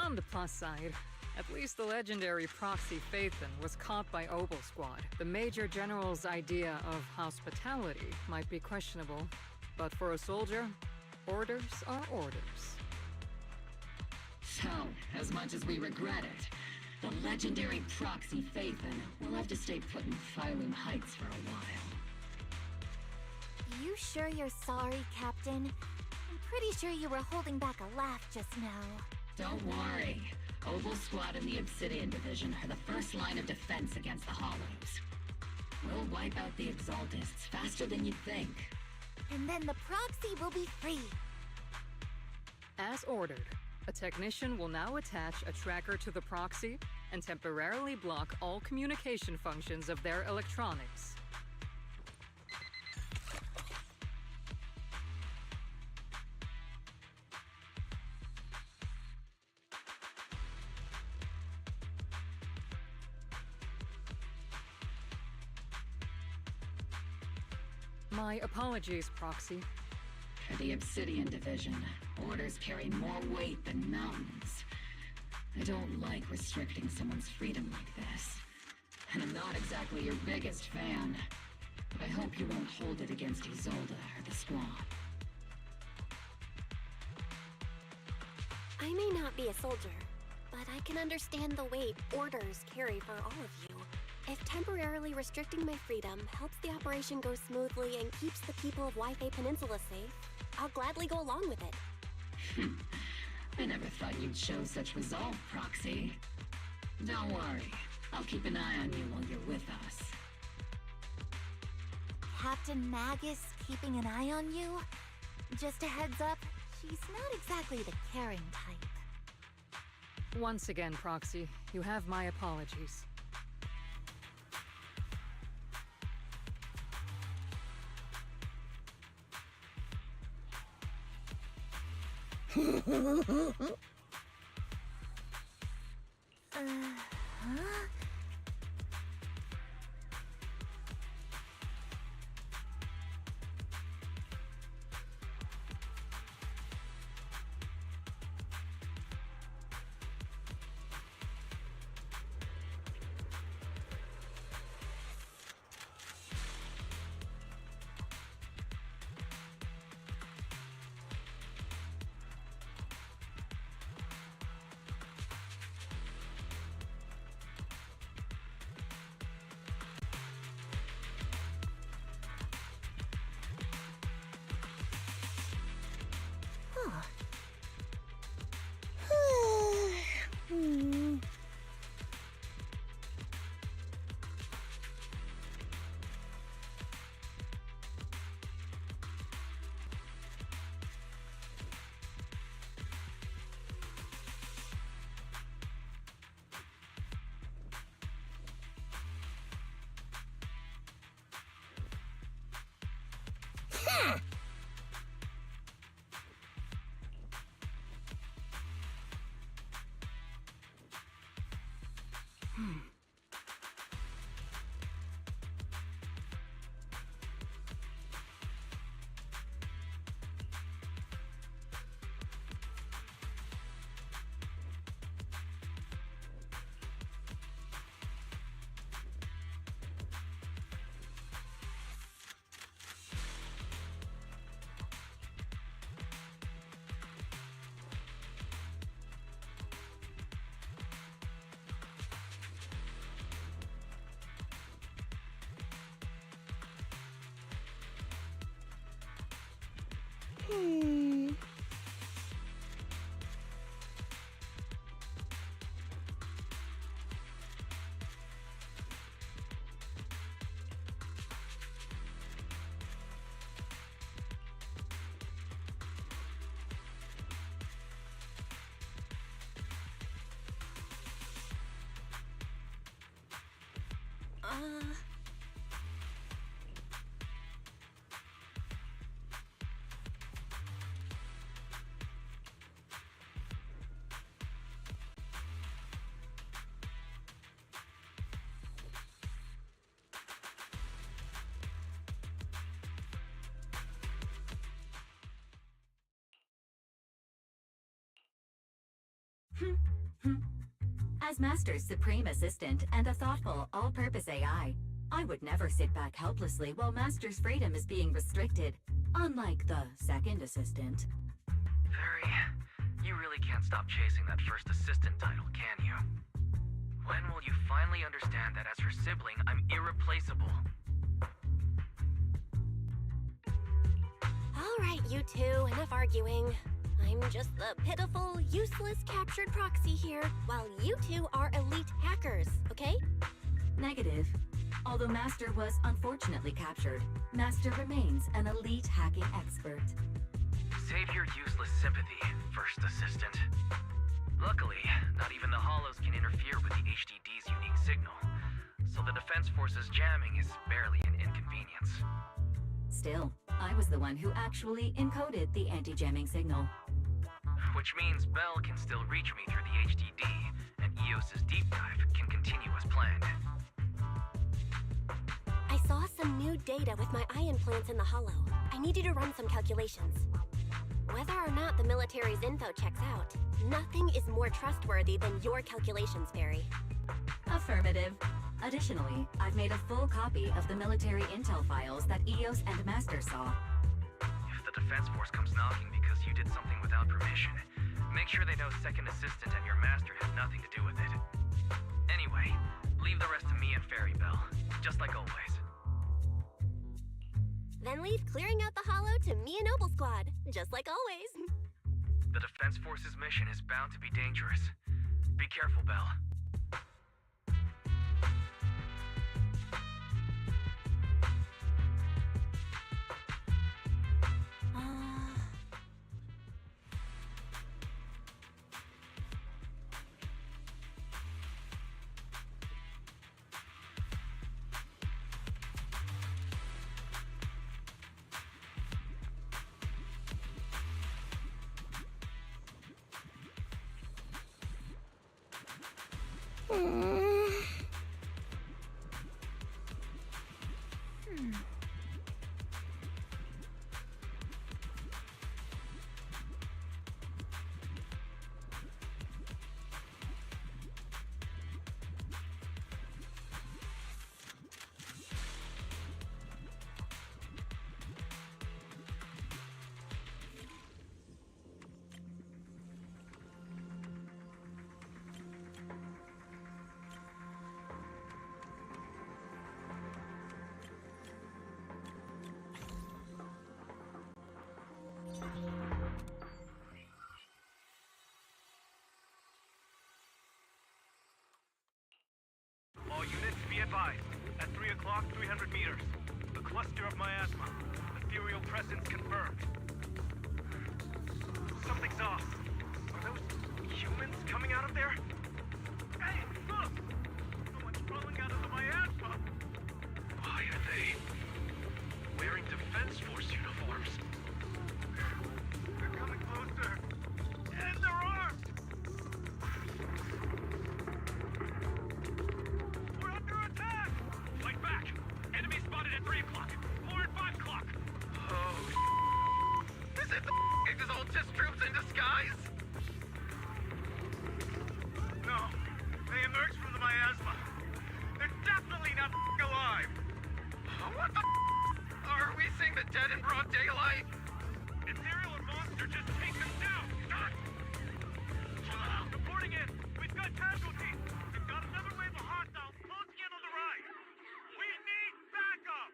On the plus side, at least the legendary proxy Phaethon was caught by Obel Squad. The Major General's idea of hospitality might be questionable, but for a soldier, orders are orders. So, as much as we regret it, the legendary proxy Phaethon will have to stay put in Phylum Heights for a while. You sure you're sorry, Captain? I'm pretty sure you were holding back a laugh just now. Don't worry. Obel Squad and the Obsidian Division are the first line of defense against the Hollows. We'll wipe out the Exaltists faster than you'd think. And then the proxy will be free. As ordered, a technician will now attach a tracker to the proxy and temporarily block all communication functions of their electronics. My apologies, Proxy. For the Obsidian Division, orders carry more weight than mountains. I don't like restricting someone's freedom like this. And I'm not exactly your biggest fan. But I hope you won't hold it against Isolde or the Squad. I may not be a soldier, but I can understand the weight orders carry for all of you. If temporarily restricting my freedom helps the operation go smoothly and keeps the people of Wi-Fi Peninsula safe, I'll gladly go along with it. I never thought you'd show such resolve, Proxy. Don't worry. I'll keep an eye on you while you're with us. Captain Magus keeping an eye on you? Just a heads up, she's not exactly the caring type. Once again, Proxy, you have my apologies. Huh? As Master's supreme assistant and a thoughtful, all-purpose AI, I would never sit back helplessly while Master's freedom is being restricted, unlike the second assistant. Fairy, you really can't stop chasing that first assistant title, can you? When will you finally understand that as her sibling, I'm irreplaceable? All right, you two, enough arguing. I'm just the pitiful, useless captured proxy here, while you two are elite hackers, okay? Negative. Although Master was unfortunately captured, Master remains an elite hacking expert. Save your useless sympathy, first assistant. Luckily, not even the Hollows can interfere with the HDD's unique signal, so the Defense Force's jamming is barely an inconvenience. Still, I was the one who actually encoded the anti-jamming signal. Which means Bell can still reach me through the HDD, and EOS's deep dive can continue as planned. I saw some new data with my eye implants in the Hollow. I need you to run some calculations. Whether or not the military's info checks out, nothing is more trustworthy than your calculations, Fairy. Affirmative. Additionally, I've made a full copy of the military intel files that EOS and Master saw. If the Defense Force comes knocking because you did something without permission, make sure they know Second Assistant and your Master had nothing to do with it. Anyway, leave the rest to me and Fairy Bell, just like always. Then leave clearing out the Hollow to me and Noble Squad, just like always. The Defense Force's mission is bound to be dangerous. Be careful, Bell. All units, be advised. At 3 o'clock, 300 meters. The cluster of miasma. Ethereal presence confirmed. Something's off. Are those humans coming out of there? Hey, look! Someone's crawling out of the miasma! Why are they wearing Defense Force uniforms? They're coming closer. And they're armed! We're under attack! Fight back! Enemy spotted at 3 o'clock. More at 5 o'clock. Oh, is it the Exaltis troops in disguise? No, they emerged from the miasma. They're definitely not alive. What the Are we seeing the dead in broad daylight? Ethereal or monster, just take them down! Reporting in. We've got casualties. We've got another wave of hostiles closing in on the right. We need backup!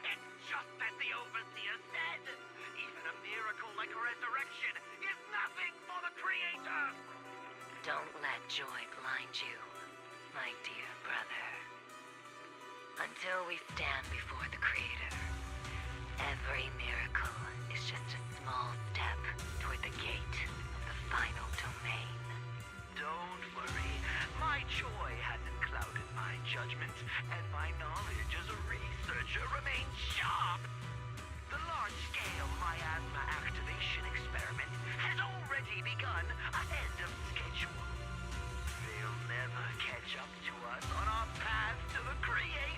It's just as the Overseer said. Even a miracle like resurrection is nothing for the Creator. Don't let joy blind you, my dear brother. Until we stand before the Creator, every miracle is just a small step toward the gate of the final domain. Don't worry. My joy hasn't clouded my judgment, and my knowledge as a researcher remains sharp. The large-scale miasma activation experiment has already begun ahead of schedule. They'll never catch up to us on our path to the Creator.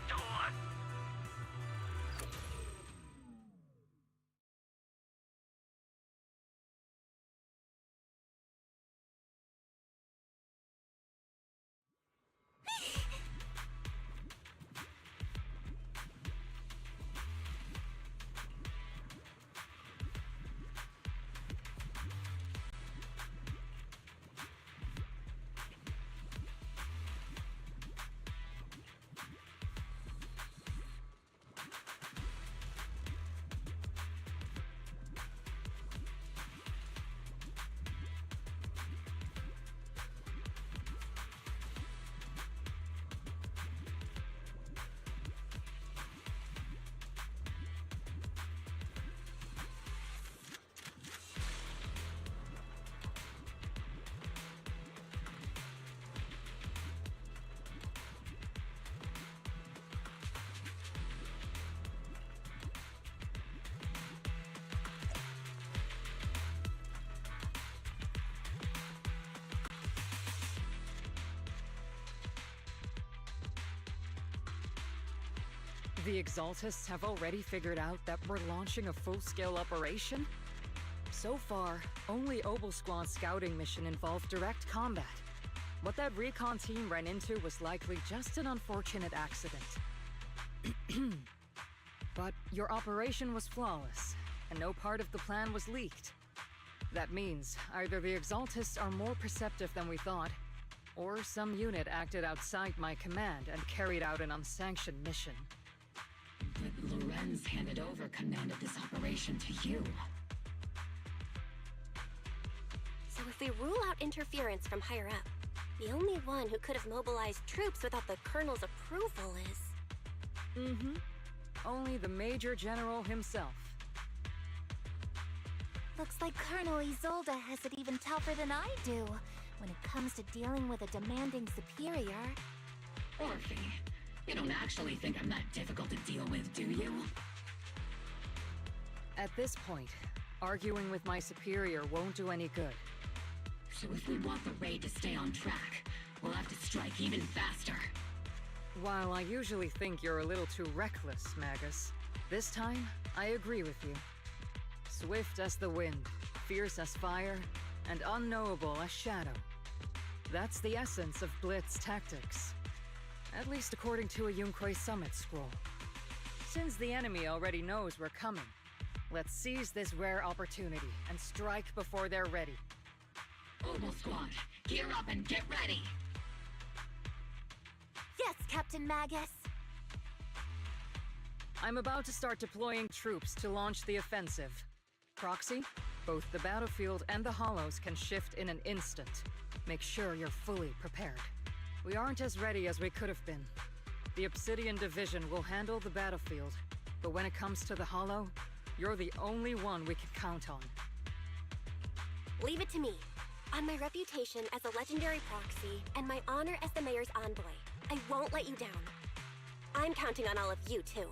The Exaltists have already figured out that we're launching a full-scale operation? So far, only Obel Squad's scouting mission involved direct combat. What that recon team ran into was likely just an unfortunate accident. But your operation was flawless, and no part of the plan was leaked. That means either the Exaltists are more perceptive than we thought, or some unit acted outside my command and carried out an unsanctioned mission. But Lorenz handed over command of this operation to you. So if we rule out interference from higher up, the only one who could have mobilized troops without the Colonel's approval is... Only the Major General himself. Looks like Colonel Isolde has it even tougher than I do when it comes to dealing with a demanding superior. Orphe, you don't actually think I'm that difficult to deal with, do you? At this point, arguing with my superior won't do any good. So if we want the raid to stay on track, we'll have to strike even faster. While I usually think you're a little too reckless, Magus, this time, I agree with you. Swift as the wind, fierce as fire, and unknowable as shadow. That's the essence of Blitz tactics. At least according to a Yunquay Summit scroll. Since the enemy already knows we're coming, let's seize this rare opportunity and strike before they're ready. Obel Squad, gear up and get ready! Yes, Captain Magus! I'm about to start deploying troops to launch the offensive. Proxy, both the battlefield and the Hollows can shift in an instant. Make sure you're fully prepared. We aren't as ready as we could have been. The Obsidian Division will handle the battlefield, but when it comes to the Hollow, you're the only one we can count on. Leave it to me. On my reputation as a legendary proxy and my honor as the Mayor's envoy, I won't let you down. I'm counting on all of you, too.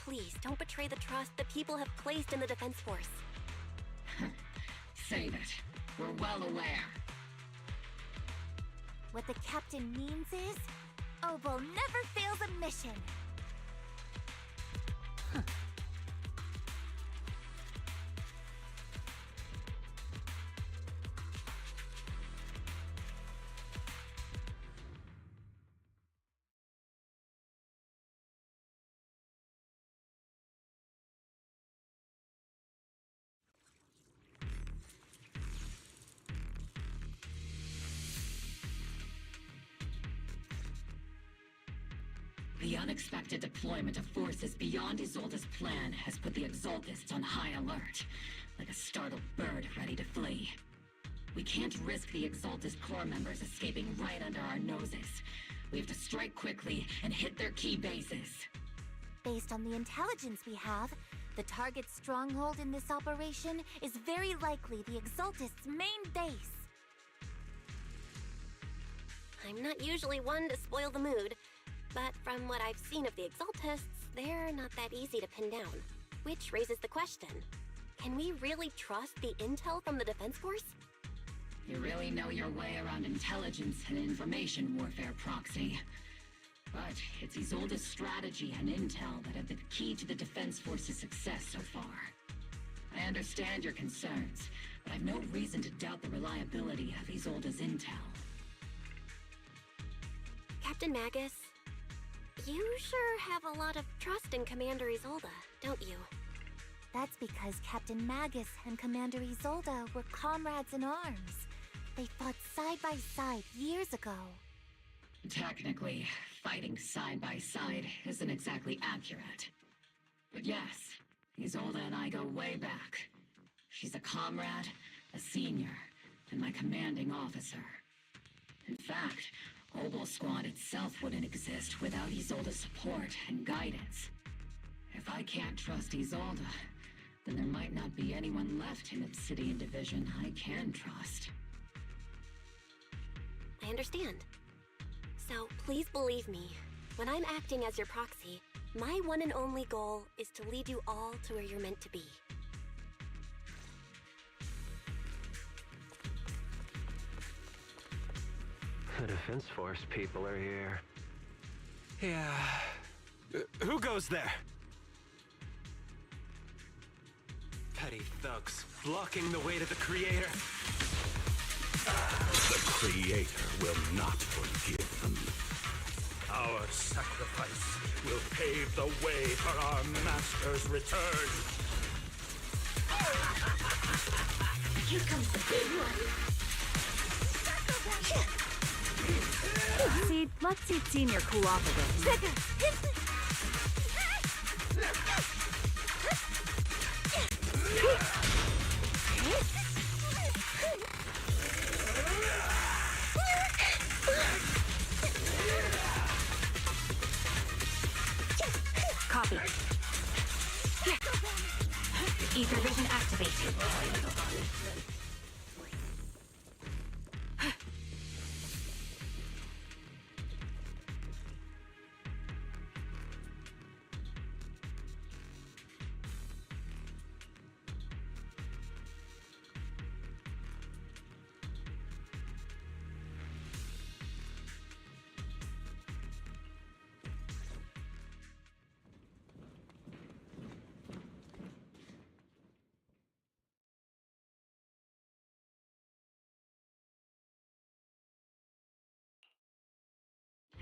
Please, don't betray the trust the people have placed in the Defense Force. Save it. We're well aware. What the Captain means is, Obel never fails a mission. The unexpected deployment of forces beyond Isolde's plan has put the Exaltists on high alert, like a startled bird ready to flee. We can't risk the Exaltist corps members escaping right under our noses. We have to strike quickly and hit their key bases. Based on the intelligence we have, the target's stronghold in this operation is very likely the Exaltist's main base. I'm not usually one to spoil the mood, but from what I've seen of the Exaltists, they're not that easy to pin down. Which raises the question, can we really trust the intel from the Defense Force? You really know your way around intelligence and information warfare, Proxy. But it's Isolde's strategy and intel that have been key to the Defense Force's success so far. I understand your concerns, but I've no reason to doubt the reliability of Isolde's intel. Captain Magus, you sure have a lot of trust in Commander Isolde, don't you? That's because Captain Magus and Commander Isolde were comrades in arms. They fought side by side years ago. Technically, fighting side by side isn't exactly accurate. But yes, Isolde and I go way back. She's a comrade, a senior, and my commanding officer. In fact, Obel Squad itself wouldn't exist without Isolde's support and guidance. If I can't trust Isolde, then there might not be anyone left in Obsidian Division I can trust. I understand. So please believe me, when I'm acting as your proxy, my one and only goal is to lead you all to where you're meant to be. The Defense Force people are here. Yeah. Who goes there? Petty thugs, blocking the way to the Creator. The Creator will not forgive them. Our sacrifice will pave the way for our master's return. Here comes the big one. See, let's see Senior cool off a bit. Copy. Ether vision activated.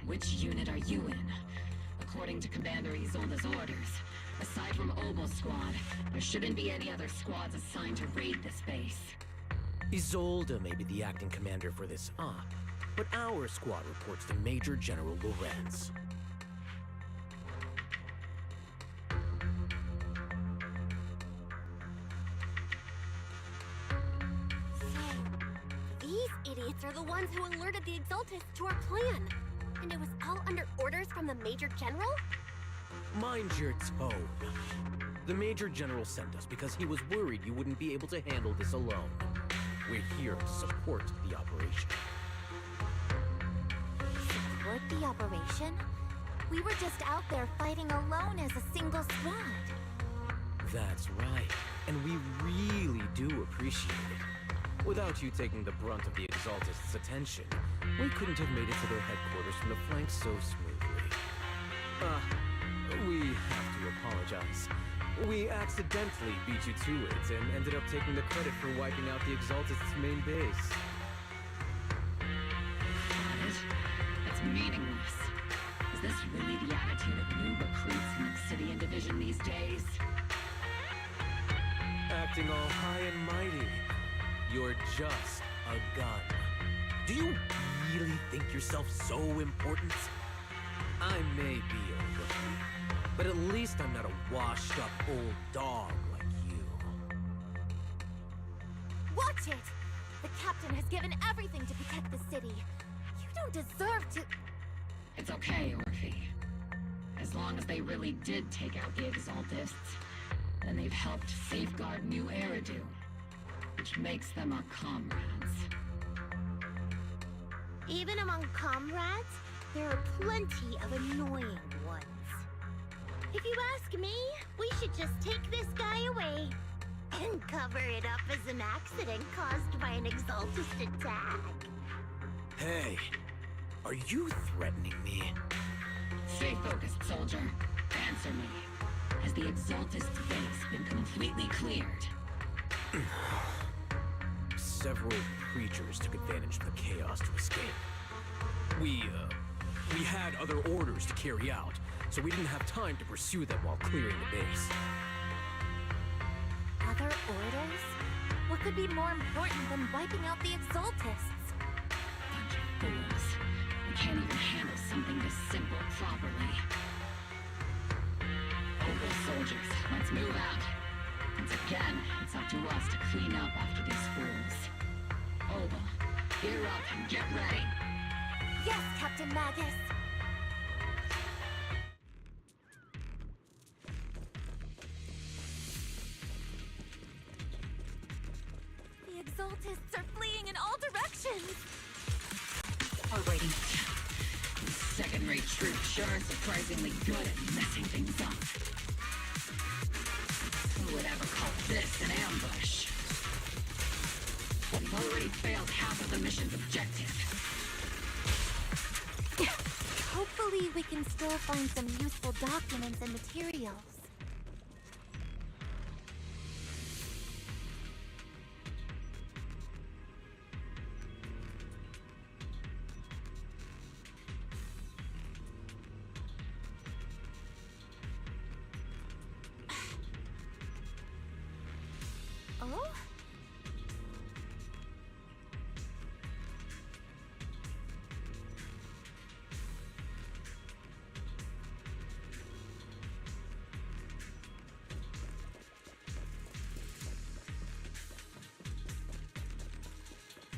Which unit are you in? According to Commander Isolde's orders, aside from Obel Squad, there shouldn't be any other squads assigned to raid this base. Isolde may be the acting commander for this op, but our squad reports to Major General Lorenz. These idiots are the ones who alerted the Exaltists to our plan. And it was all under orders from the Major General? Mind your tone. The Major General sent us because he was worried you wouldn't be able to handle this alone. We're here to support the operation. Support the operation? We were just out there fighting alone as a single squad. That's right, and we really do appreciate it. Without you taking the brunt of the Exaltists' attention, we couldn't have made it to their headquarters from the flank so smoothly. We have to apologize. We accidentally beat you to it and ended up taking the credit for wiping out the Exaltists' main base. That's meaningless. Is this really the attitude of new recruits in Obsidian Division these days? Acting all high and mighty. You're just a gun. Do you really think yourself so important? I may be a rookie, but at least I'm not a washed-up old dog like you. Watch it! The captain has given everything to protect the city. You don't deserve to... It's okay, Orphe. As long as they really did take out the Exaltists, then they've helped safeguard New Eridu, which makes them our comrades. Even among comrades, there are plenty of annoying ones. If you ask me, we should just take this guy away and cover it up as an accident caused by an Exaltist attack. Hey, are you threatening me? Stay focused, soldier. Answer me. Has the Exaltist base been completely cleared? Several creatures took advantage of the chaos to escape. We had other orders to carry out, so we didn't have time to pursue them while clearing the base. Other orders? What could be more important than wiping out the Exaltists? Bunch of fools. We can't even handle something this simple properly. Opal soldiers, let's move out. Once again, it's up to us to clean up after these fools. Opal, gear up and get ready. Yes, Captain Magus! The Exaltists are fleeing in all directions! Alrighty. These second-rate troops sure are surprisingly good at messing things up. Who would ever call this an ambush? We've already failed half of the mission's objective. Hopefully we can still find some useful documents and materials. Oh?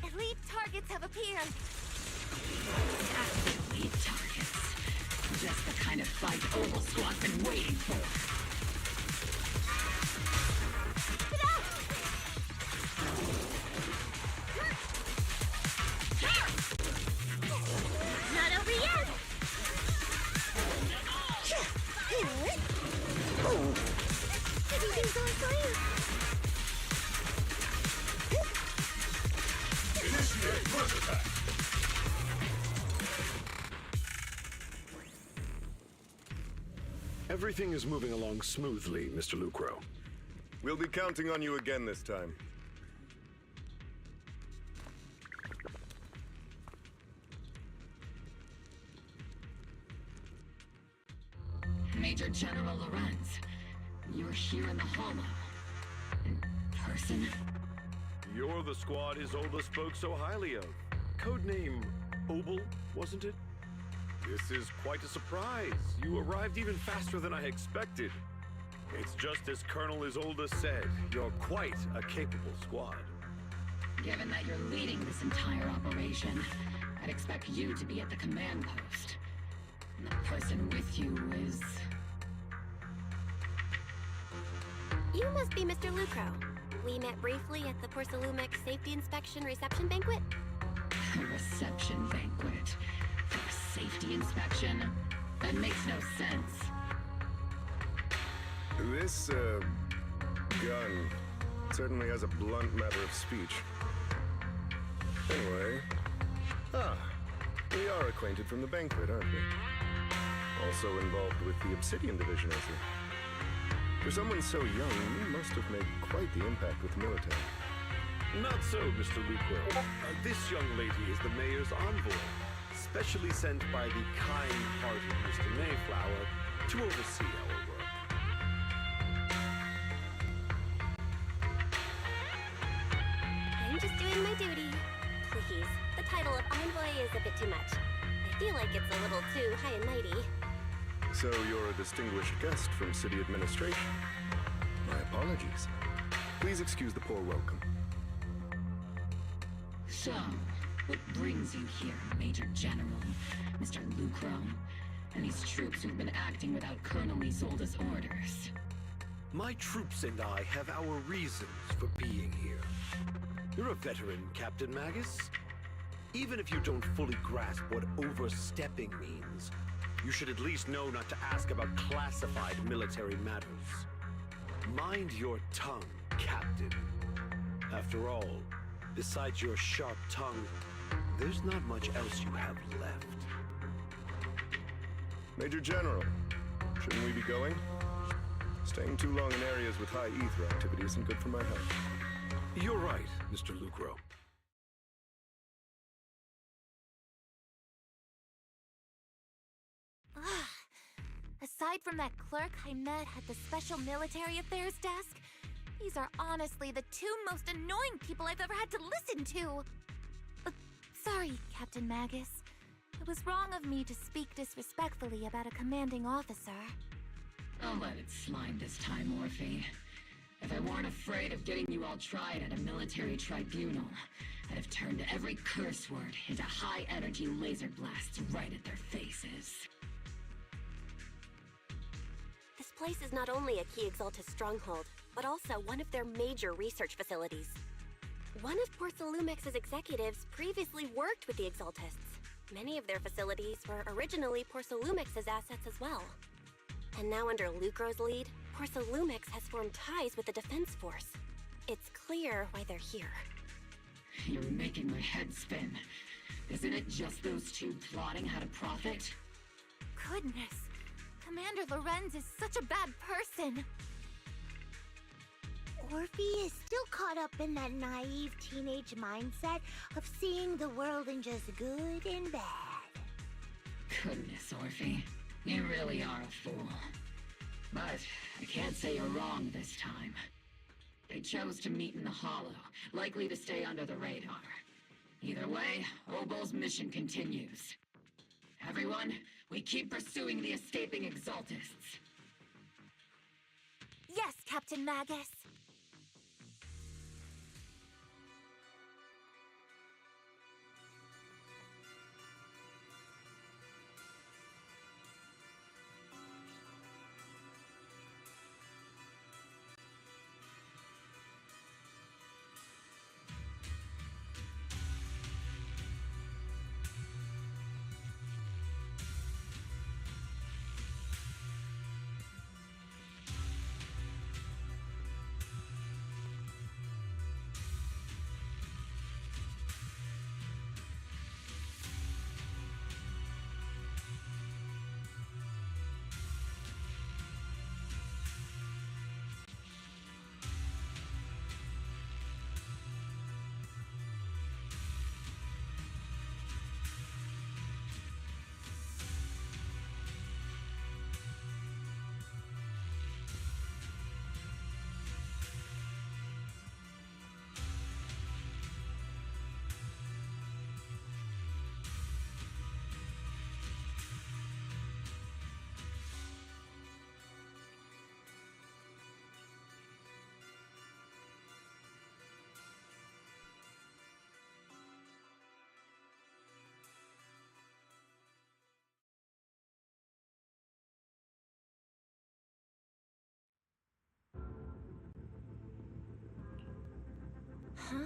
Elite targets have appeared. Elite targets. Just the kind of fight Opal Squad's been waiting for. Not over yet! Everything's going fine. Initiate rush attack! Everything is moving along smoothly, Mr. Lucro. We'll be counting on you again this time. Major General Lorenz, you're here in the Hollow. In person? You're the squad Isolde spoke so highly of. Codename Obel, wasn't it? This is quite a surprise. You arrived even faster than I expected. It's just as Colonel Isolde said, you're quite a capable squad. Given that you're leading this entire operation, I'd expect you to be at the command post. And the person with you is... You must be Mr. Lucro. We met briefly at the Porcelumic Safety Inspection Reception Banquet. A reception banquet for a safety inspection? That makes no sense. This, gun certainly has a blunt matter of speech. Anyway... we are acquainted from the banquet, aren't we? Also involved with the Obsidian Division, I see. For someone so young, you must have made quite the impact with the military. Not so, Mr. Lucro. This young lady is the mayor's envoy, specially sent by the kind-hearted Mr. Mayflower to oversee our work. I'm just doing my duty. Please, the title of envoy is a bit too much. I feel like it's a little too high and mighty. So you're a distinguished guest from city administration. My apologies. Please excuse the poor welcome. So, What brings you here, Major General? Mr. Lucro? And these troops who've been acting without Colonel Isolde's orders? My troops and I have our reasons for being here. You're a veteran, Captain Magus. Even if you don't fully grasp what overstepping means, you should at least know not to ask about classified military matters. Mind your tongue, Captain. After all, besides your sharp tongue, there's not much else you have left. Major General, shouldn't we be going? Staying too long in areas with high ether activity isn't good for my health. You're right, Mr. Lucro. Aside from that clerk I met at the Special Military Affairs desk, these are honestly the two most annoying people I've ever had to listen to. Sorry, Captain Magus. It was wrong of me to speak disrespectfully about a commanding officer. I'll let it slide this time, Orphe. If I weren't afraid of getting you all tried at a military tribunal, I'd have turned every curse word into high-energy laser blasts right at their faces. This place is not only a key Exaltus stronghold, but also one of their major research facilities. One of Porcelumex's executives previously worked with the Exaltists. Many of their facilities were originally Porcelumex's assets as well. And now under Lucro's lead, Porcelumex has formed ties with the Defense Force. It's clear why they're here. You're making my head spin. Isn't it just those two plotting how to profit? Goodness, Commander Lorenz is such a bad person. Orphe is still caught up in that naive teenage mindset of seeing the world in just good and bad. Goodness, Orphe. You really are a fool. But I can't say you're wrong this time. They chose to meet in the Hollow, likely to stay under the radar. Either way, Obol's mission continues. Everyone, we keep pursuing the escaping Exaltists. Yes, Captain Magus. Huh?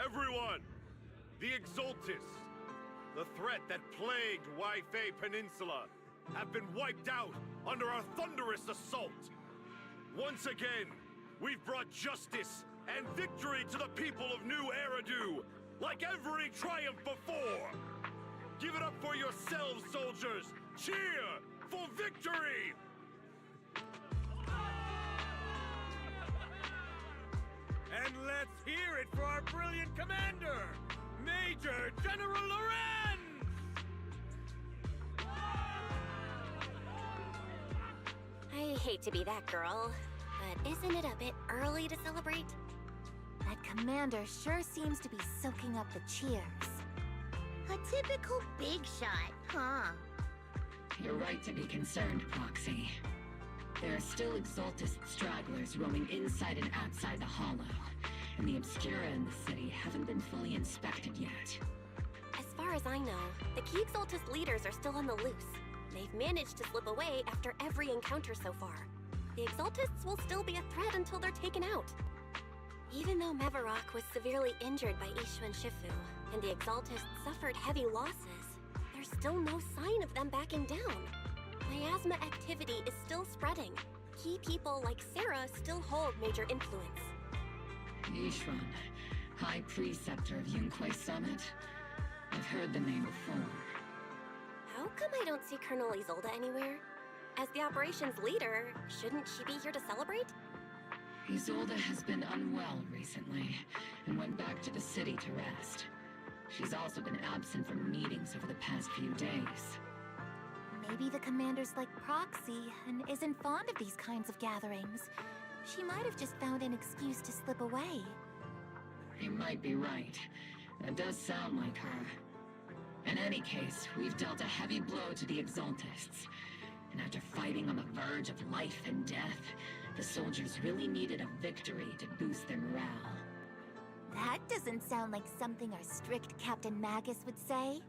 Everyone! The Exaltists, the threat that plagued Waifei Peninsula, have been wiped out under our thunderous assault. Once again, we've brought justice and victory to the people of New Eridu, like every triumph before. Give it up for yourselves, soldiers! Cheer for victory! And let's hear it for our brilliant commander, Major General Lorenz! I hate to be that girl, but isn't it a bit early to celebrate? That commander sure seems to be soaking up the cheers. A typical big shot, huh? You're right to be concerned, Proxy. There are still Exaltist stragglers roaming inside and outside the Hollow, and the Obscura in the city haven't been fully inspected yet. As far as I know, the key Exaltist leaders are still on the loose. They've managed to slip away after every encounter so far. The Exaltists will still be a threat until they're taken out. Even though Mevarok was severely injured by Ishu and Shifu, and the Exaltists suffered heavy losses, there's still no sign of them backing down. Miasma activity is still spreading. Key people like Sarah still hold major influence. Yishuan, High Preceptor of Yunquay Summit? I've heard the name before. How come I don't see Colonel Isolde anywhere? As the operations leader, shouldn't she be here to celebrate? Isolde has been unwell recently, and went back to the city to rest. She's also been absent from meetings over the past few days. Maybe the commander's like Proxy and isn't fond of these kinds of gatherings. She might have just found an excuse to slip away. You might be right. That does sound like her. In any case, we've dealt a heavy blow to the Exaltists. And after fighting on the verge of life and death, the soldiers really needed a victory to boost their morale. That doesn't sound like something our strict Captain Magus would say.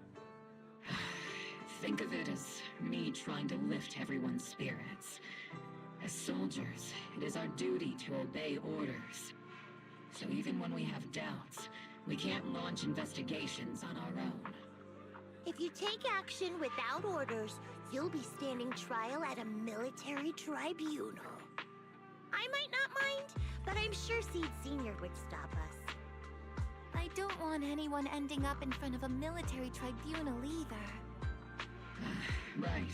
Think of it as me trying to lift everyone's spirits. As soldiers, it is our duty to obey orders. So even when we have doubts, we can't launch investigations on our own. If you take action without orders, you'll be standing trial at a military tribunal. I might not mind, but I'm sure Seed Sr. would stop us. I don't want anyone ending up in front of a military tribunal either. Right.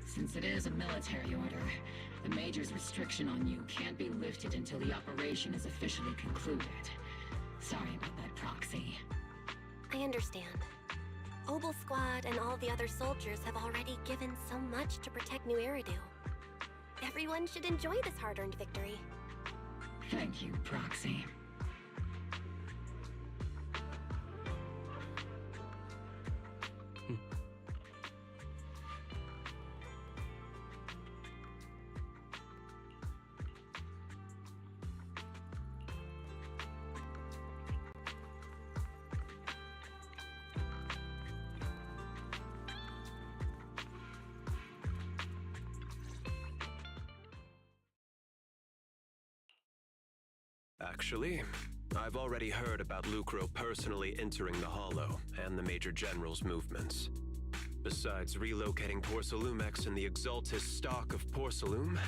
Since it is a military order, the Major's restriction on you can't be lifted until the operation is officially concluded. Sorry about that, Proxy. I understand. Obel Squad and all the other soldiers have already given so much to protect New Eridu. Everyone should enjoy this hard-earned victory. Thank you, Proxy. Actually, I've already heard about Lucro personally entering the Hollow and the Major General's movements. Besides relocating Porcelumex and the Exaltist stock of Porcelume,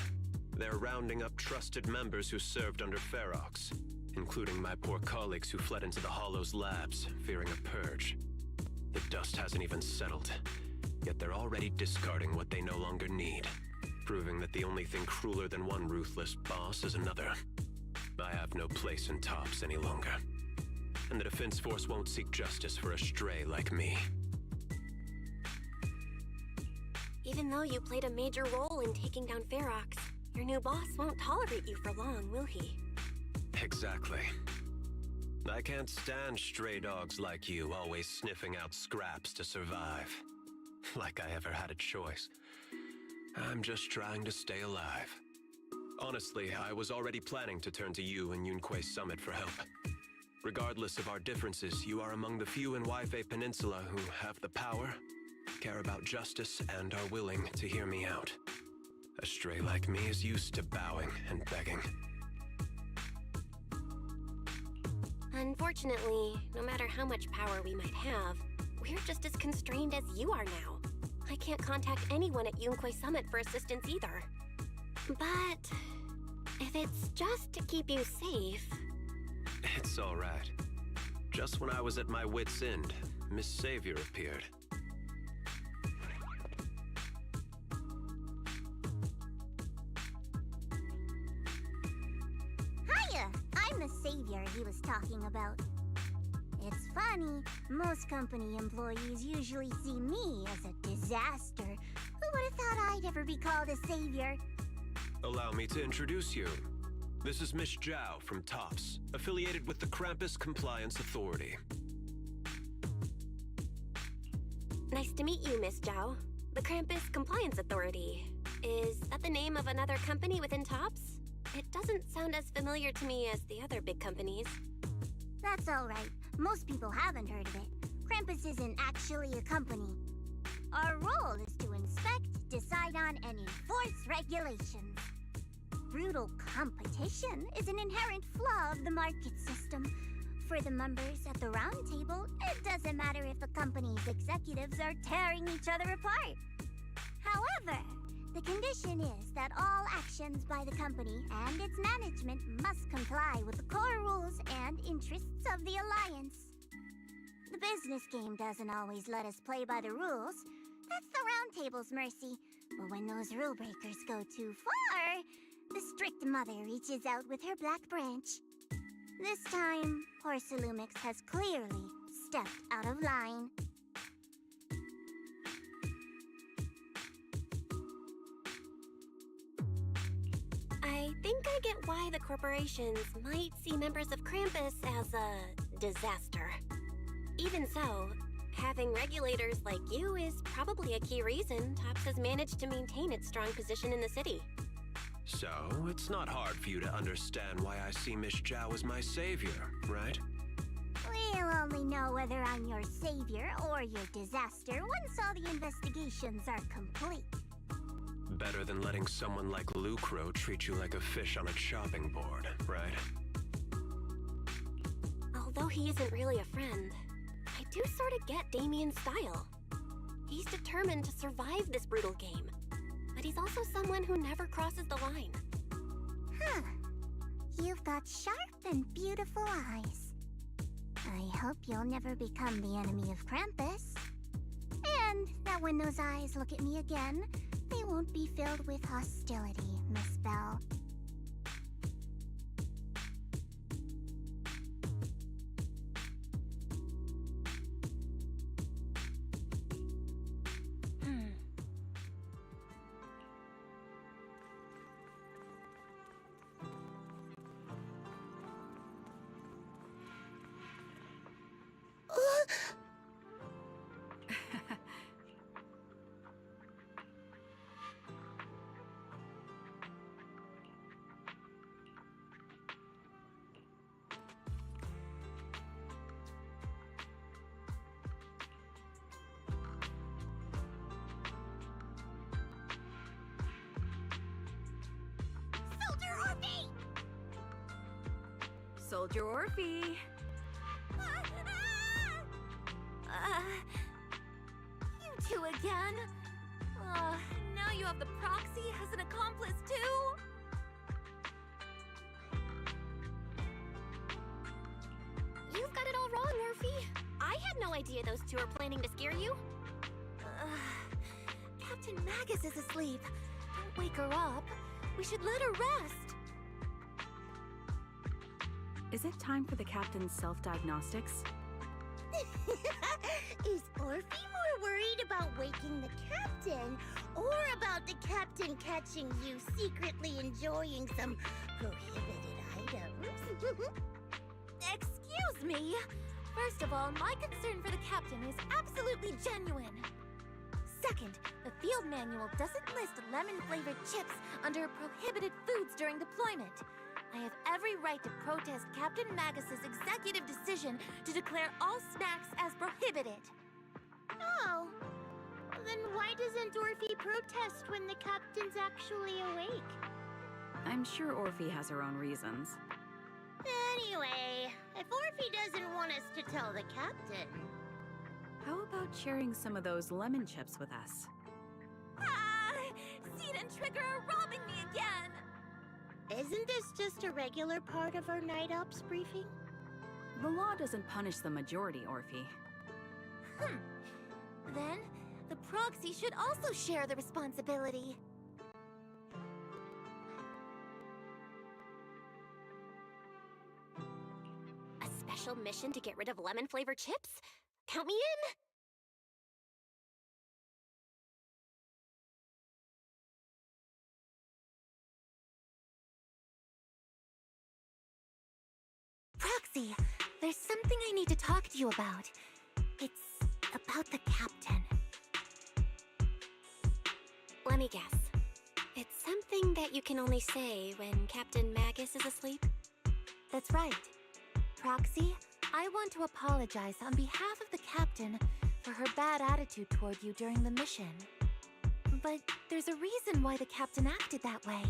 they're rounding up trusted members who served under Ferox, including my poor colleagues who fled into the Hollow's labs, fearing a purge. The dust hasn't even settled, yet they're already discarding what they no longer need, proving that the only thing crueler than one ruthless boss is another. I have no place in Tops any longer, and the Defense Force won't seek justice for a stray like me. Even though you played a major role in taking down Ferox, your new boss won't tolerate you for long, will he? Exactly. I can't stand stray dogs like you always sniffing out scraps to survive. Like I ever had a choice. I'm just trying to stay alive. Honestly, I was already planning to turn to you and Yunquay Summit for help. Regardless of our differences, you are among the few in Waifei Peninsula who have the power, care about justice, and are willing to hear me out. A stray like me is used to bowing and begging. A Unfortunately, no matter how much power we might have, we're just as constrained as you are now. I can't contact anyone at Yunquay Summit for assistance either. But if it's just to keep you safe... It's all right. Just when I was at my wit's end, Miss Savior appeared. Hiya! I'm the savior he was talking about. It's funny, most company employees usually see me as a disaster. Who would have thought I'd ever be called a savior? Allow me to introduce you. This is Miss Zhao from TOPS, affiliated with the Krampus Compliance Authority. Nice to meet you, Miss Zhao. The Krampus Compliance Authority. Is that the name of another company within TOPS? It doesn't sound as familiar to me as the other big companies. That's alright. Most people haven't heard of it. Krampus isn't actually a company. Our role is to inspect, decide on, and enforce regulations. Brutal competition is an inherent flaw of the market system. For the members at the round table, it doesn't matter if the company's executives are tearing each other apart. However, the condition is that all actions by the company and its management must comply with the core rules and interests of the Alliance. The business game doesn't always let us play by the rules. That's the round table's mercy. But when those rule breakers go too far, the strict mother reaches out with her black branch. This time, Porcelumix has clearly stepped out of line. I think I get why the corporations might see members of Krampus as a disaster. Even so, having regulators like you is probably a key reason TOPS has managed to maintain its strong position in the city. So, it's not hard for you to understand why I see Miss Zhao as my savior, right? We'll only know whether I'm your savior or your disaster once all the investigations are complete. Better than letting someone like Lucro treat you like a fish on a chopping board, right? Although he isn't really a friend, I do sort of get Damien's style. He's determined to survive this brutal game, but he's also someone who never crosses the line. Huh. You've got sharp and beautiful eyes. I hope you'll never become the enemy of Krampus. And that when those eyes look at me again, they won't be filled with hostility, Miss Bell. Soldier Orphe! You two again? Now you have the proxy as an accomplice too? You've got it all wrong, Orphe. I had no idea those two are planning to scare you. Captain Magus is asleep. Don't wake her up. We should let her rest. Is it time for the captain's self-diagnostics? Is Orphe more worried about waking the captain, or about the captain catching you secretly enjoying some prohibited items? Excuse me! First of all, my concern for the captain is absolutely genuine. Second, the field manual doesn't list lemon-flavored chips under prohibited foods during deployment. I have every right to protest Captain Magus's executive decision to declare all snacks as prohibited. Oh. Then why doesn't Orphe protest when the captain's actually awake? I'm sure Orphe has her own reasons. Anyway, if Orphe doesn't want us to tell the captain... How about sharing some of those lemon chips with us? Ah! Seed and Trigger are robbing me again! Isn't this just a regular part of our night ops briefing? The law doesn't punish the majority, Orphe. Then, the proxy should also share the responsibility. A special mission to get rid of lemon-flavored chips? Count me in! Proxy, there's something I need to talk to you about. It's about the captain. Let me guess. It's something that you can only say when Captain Magus is asleep? That's right. Proxy, I want to apologize on behalf of the captain for her bad attitude toward you during the mission. But there's a reason why the captain acted that way.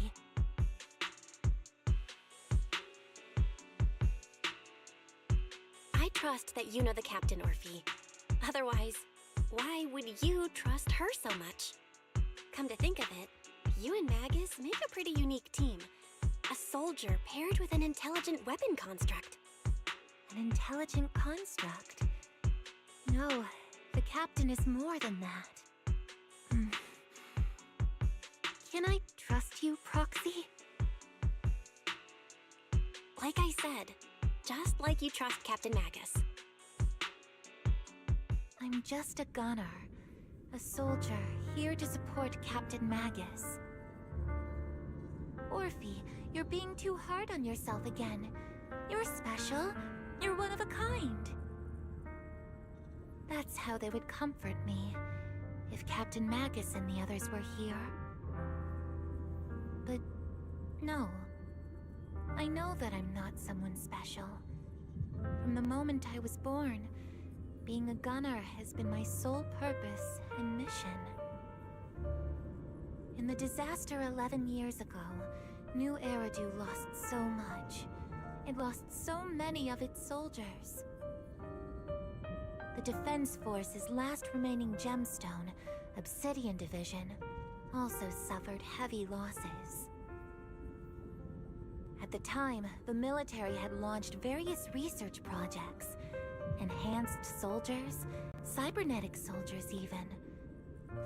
I trust that you know the captain, Orphe. Otherwise, why would you trust her so much? Come to think of it, you and Magus make a pretty unique team. A soldier paired with an intelligent weapon construct. An intelligent construct? No, the captain is more than that. Can I trust you, Proxy? Like I said, just like you trust Captain Magus. I'm just a gunner. A soldier, here to support Captain Magus. Orphe, you're being too hard on yourself again. You're special. You're one of a kind. That's how they would comfort me, if Captain Magus and the others were here. But no. I know that I'm not someone special. From the moment I was born, being a gunner has been my sole purpose and mission. In the disaster 11 years ago, New Eridu lost so much. It lost so many of its soldiers. The Defense Force's last remaining gemstone, Obsidian Division, also suffered heavy losses. At the time, the military had launched various research projects. Enhanced soldiers, cybernetic soldiers even.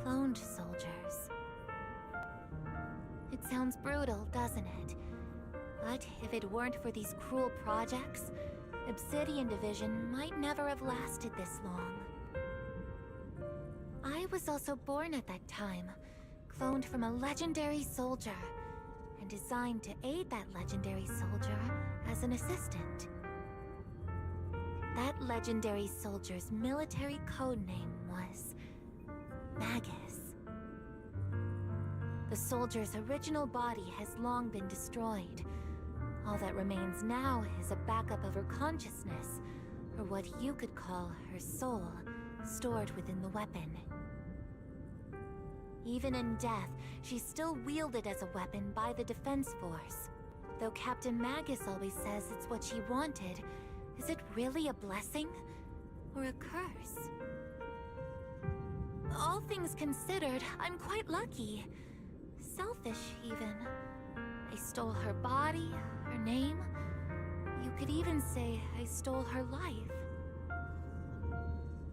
Cloned soldiers. It sounds brutal, doesn't it? But if it weren't for these cruel projects, Obsidian Division might never have lasted this long. I was also born at that time, cloned from a legendary soldier, and designed to aid that legendary soldier as an assistant. That legendary soldier's military codename was Magus. The soldier's original body has long been destroyed. All that remains now is a backup of her consciousness, or what you could call her soul, stored within the weapon. Even in death, she's still wielded as a weapon by the Defense Force. Though Captain Magus always says it's what she wanted, is it really a blessing? Or a curse? All things considered, I'm quite lucky. Selfish, even. I stole her body, her name. You could even say I stole her life.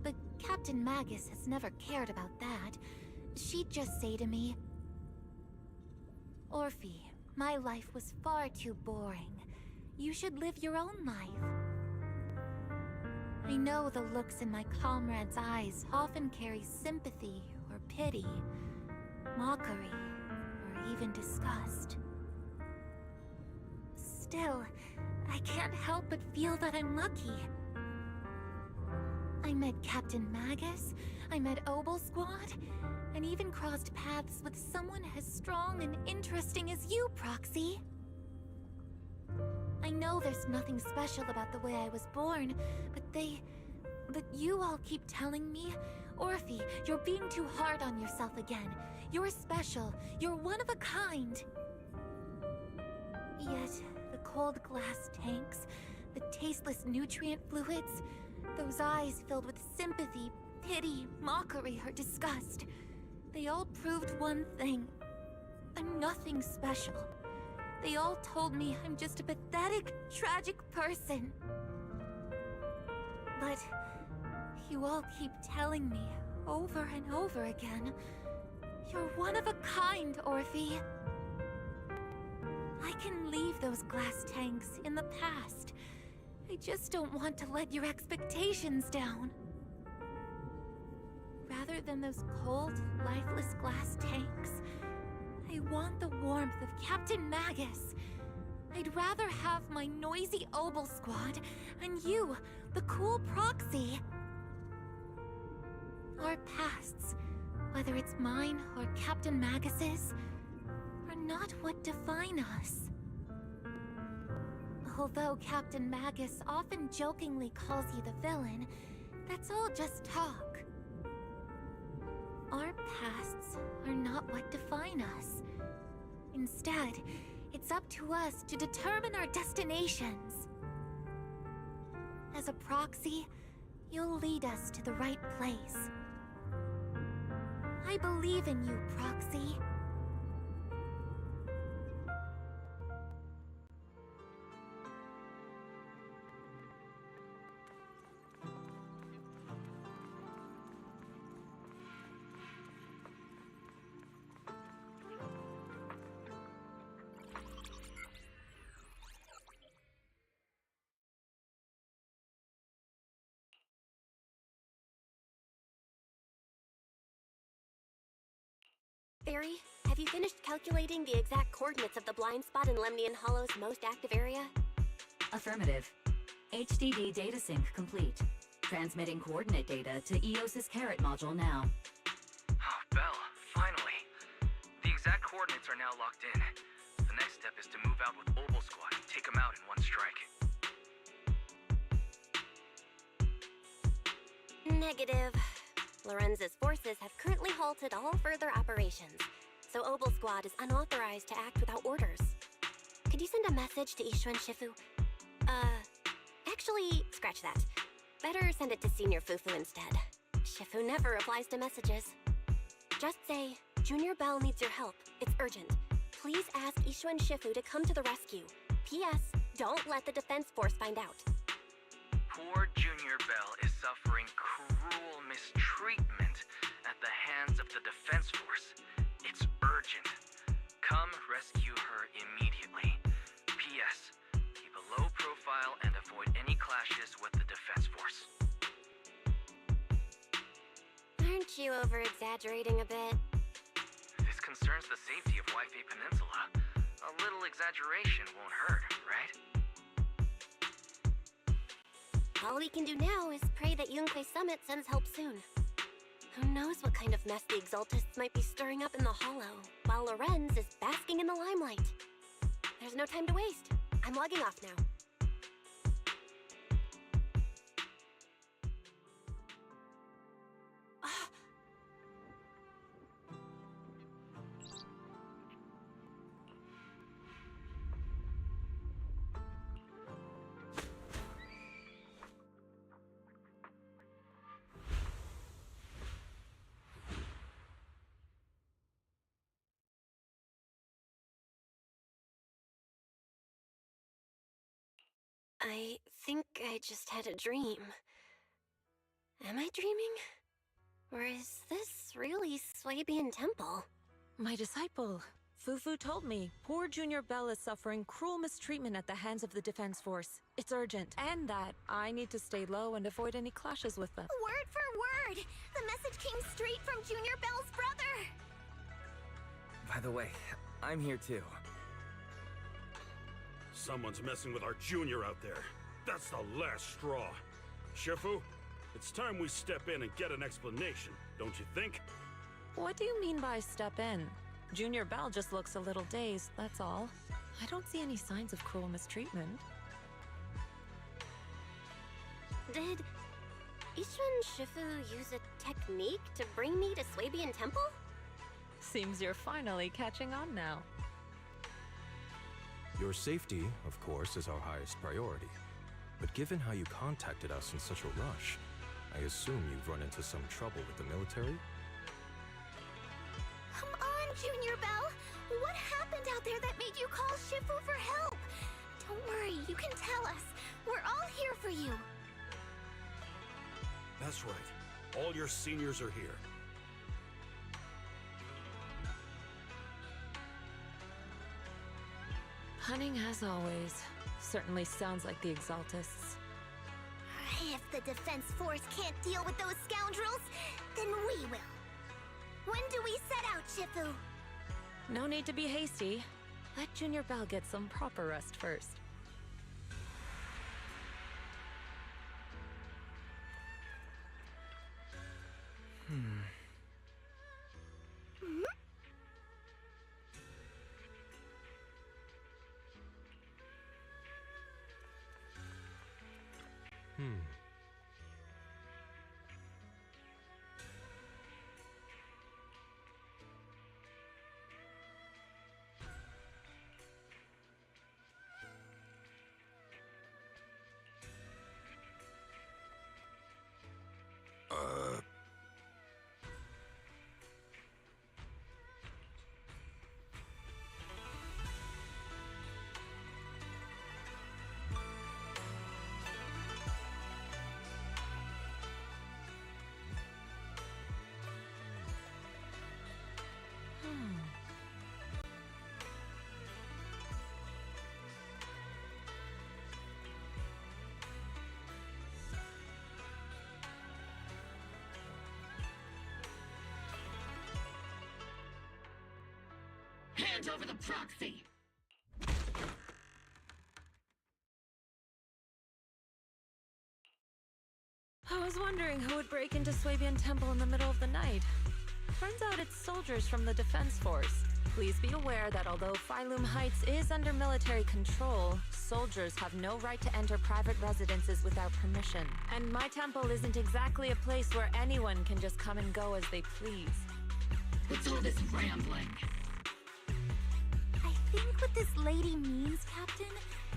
But Captain Magus has never cared about that. She'd just say to me, Orphe, my life was far too boring. You should live your own life. I know the looks in my comrades' eyes often carry sympathy or pity, mockery, or even disgust. Still, I can't help but feel that I'm lucky. I met Captain Magus, I met Obel Squad, and even crossed paths with someone as strong and interesting as you, Proxy. I know there's nothing special about the way I was born, but you all keep telling me, Orphe, you're being too hard on yourself again. You're special. You're one of a kind. Yet, the cold glass tanks, the tasteless nutrient fluids, those eyes filled with sympathy, pity, mockery, or disgust. They all proved one thing. I'm nothing special. They all told me I'm just a pathetic, tragic person. But you all keep telling me over and over again, you're one of a kind, Orphe. I can leave those glass tanks in the past. I just don't want to let your expectations down. Rather than those cold, lifeless glass tanks, I want the warmth of Captain Magus. I'd rather have my noisy Obel squad and you, the cool proxy. Our pasts, whether it's mine or Captain Magus's, are not what define us. Although Captain Magus often jokingly calls you the villain, that's all just talk. Our pasts are not what define us. Instead, it's up to us to determine our destinations. As a proxy, you'll lead us to the right place. I believe in you, Proxy. Barry, have you finished calculating the exact coordinates of the blind spot in Lemnian Hollow's most active area? Affirmative. HDD data sync complete. Transmitting coordinate data to EOS's Carrot module now. Oh, Belle, finally. The exact coordinates are now locked in. The next step is to move out with Obel Squad and take them out in one strike. Negative. Lorenz's forces have currently halted all further operations, so Obel Squad is unauthorized to act without orders. Could you send a message to Ishuan Shifu? Actually, scratch that. Better send it to Senior Fufu instead. Shifu never replies to messages. Just say, Junior Bell needs your help. It's urgent. Please ask Ishuan Shifu to come to the rescue. P.S. Don't let the defense force find out. Poor Junior Bell is suffering cruel mistreatment at the hands of the defense force. It's urgent. Come rescue her immediately. P.S. Keep a low profile and avoid any clashes with the defense force. Aren't you over-exaggerating a bit? This concerns the safety of Wi-Fi Peninsula. A little exaggeration won't hurt, right? All we can do now is pray that Yunque Summit sends help soon. Who knows what kind of mess the Exaltists might be stirring up in the Hollow, while Lorenz is basking in the limelight. There's no time to waste. I'm logging off now. I think I just had a dream. Am I dreaming? Or is this really Swabian Temple? My disciple, Fufu told me poor Junior Bell is suffering cruel mistreatment at the hands of the defense force. It's urgent, and that I need to stay low and avoid any clashes with them. Word for word! The message came straight from Junior Bell's brother! By the way, I'm here too. Someone's messing with our junior out there. That's the last straw. Shifu, it's time we step in and get an explanation, don't you think? What do you mean by step in? Junior Bell just looks a little dazed, that's all. I don't see any signs of cruel mistreatment. Did Ishuan Shifu use a technique to bring me to Swabian Temple? Seems you're finally catching on now. Your safety, of course, is our highest priority. But given how you contacted us in such a rush, I assume you've run into some trouble with the military? Come on, Junior Bell! What happened out there that made you call Shifu for help? Don't worry, you can tell us. We're all here for you. That's right. All your seniors are here. Hunting as always. Certainly sounds like the Exaltists. If the Defense Force can't deal with those scoundrels, then we will. When do we set out, Shifu? No need to be hasty. Let Junior Bell get some proper rest first. Hand over the proxy! I was wondering who would break into Swabian Temple in the middle of the night. Turns out it's soldiers from the Defense Force. Please be aware that although Phylum Heights is under military control, soldiers have no right to enter private residences without permission. And my temple isn't exactly a place where anyone can just come and go as they please. What's all this rambling? I think what this lady means, Captain,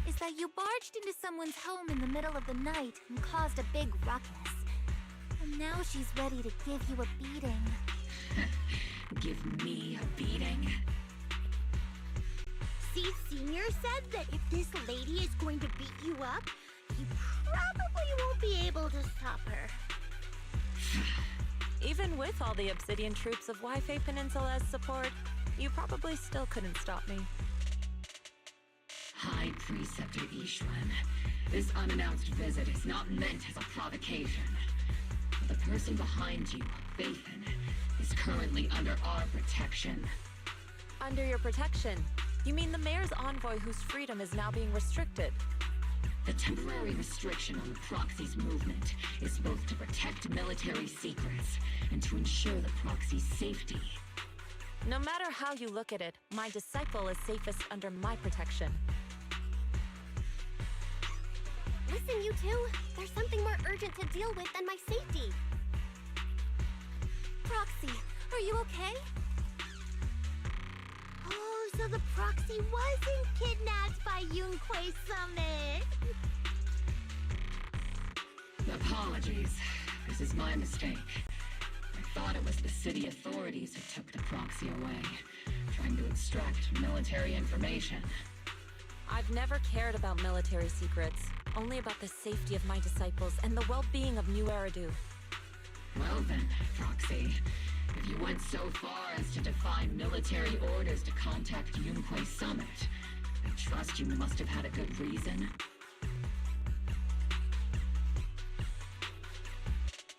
is that you barged into someone's home in the middle of the night and caused a big ruckus. And now she's ready to give you a beating. Give me a beating? See, Senior said that if this lady is going to beat you up, you probably won't be able to stop her. Even with all the Obsidian troops of Wi-Fi Peninsula as support, you probably still couldn't stop me. High Preceptor Ishwan, this unannounced visit is not meant as a provocation. The person behind you, Bathan, is currently under our protection. Under your protection? You mean the mayor's envoy whose freedom is now being restricted? The temporary restriction on the Proxy's movement is both to protect military secrets and to ensure the Proxy's safety. No matter how you look at it, my disciple is safest under my protection. Listen, you two. There's something more urgent to deal with than my safety. Proxy, are you okay? Oh, so the Proxy wasn't kidnapped by Yunquei Summit. Apologies. This is my mistake. I thought it was the city authorities who took the Proxy away, trying to extract military information. I've never cared about military secrets, only about the safety of my disciples and the well-being of New Eridu. Well then, Proxy, if you went so far as to defy military orders to contact Yunquei Summit, I trust you must have had a good reason.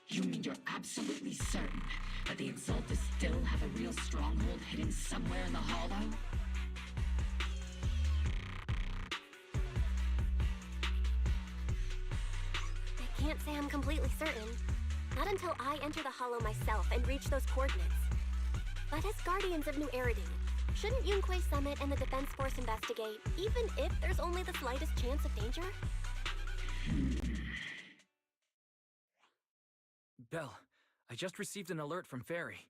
You mean you're absolutely certain that the Exaltists still have a real stronghold hidden somewhere in the Hollow? I can't say I'm completely certain. Not until I enter the Hollow myself and reach those coordinates. But as Guardians of New Eridu, shouldn't Yunquei Summit and the Defense Force investigate, even if there's only the slightest chance of danger? Belle, I just received an alert from Fairy.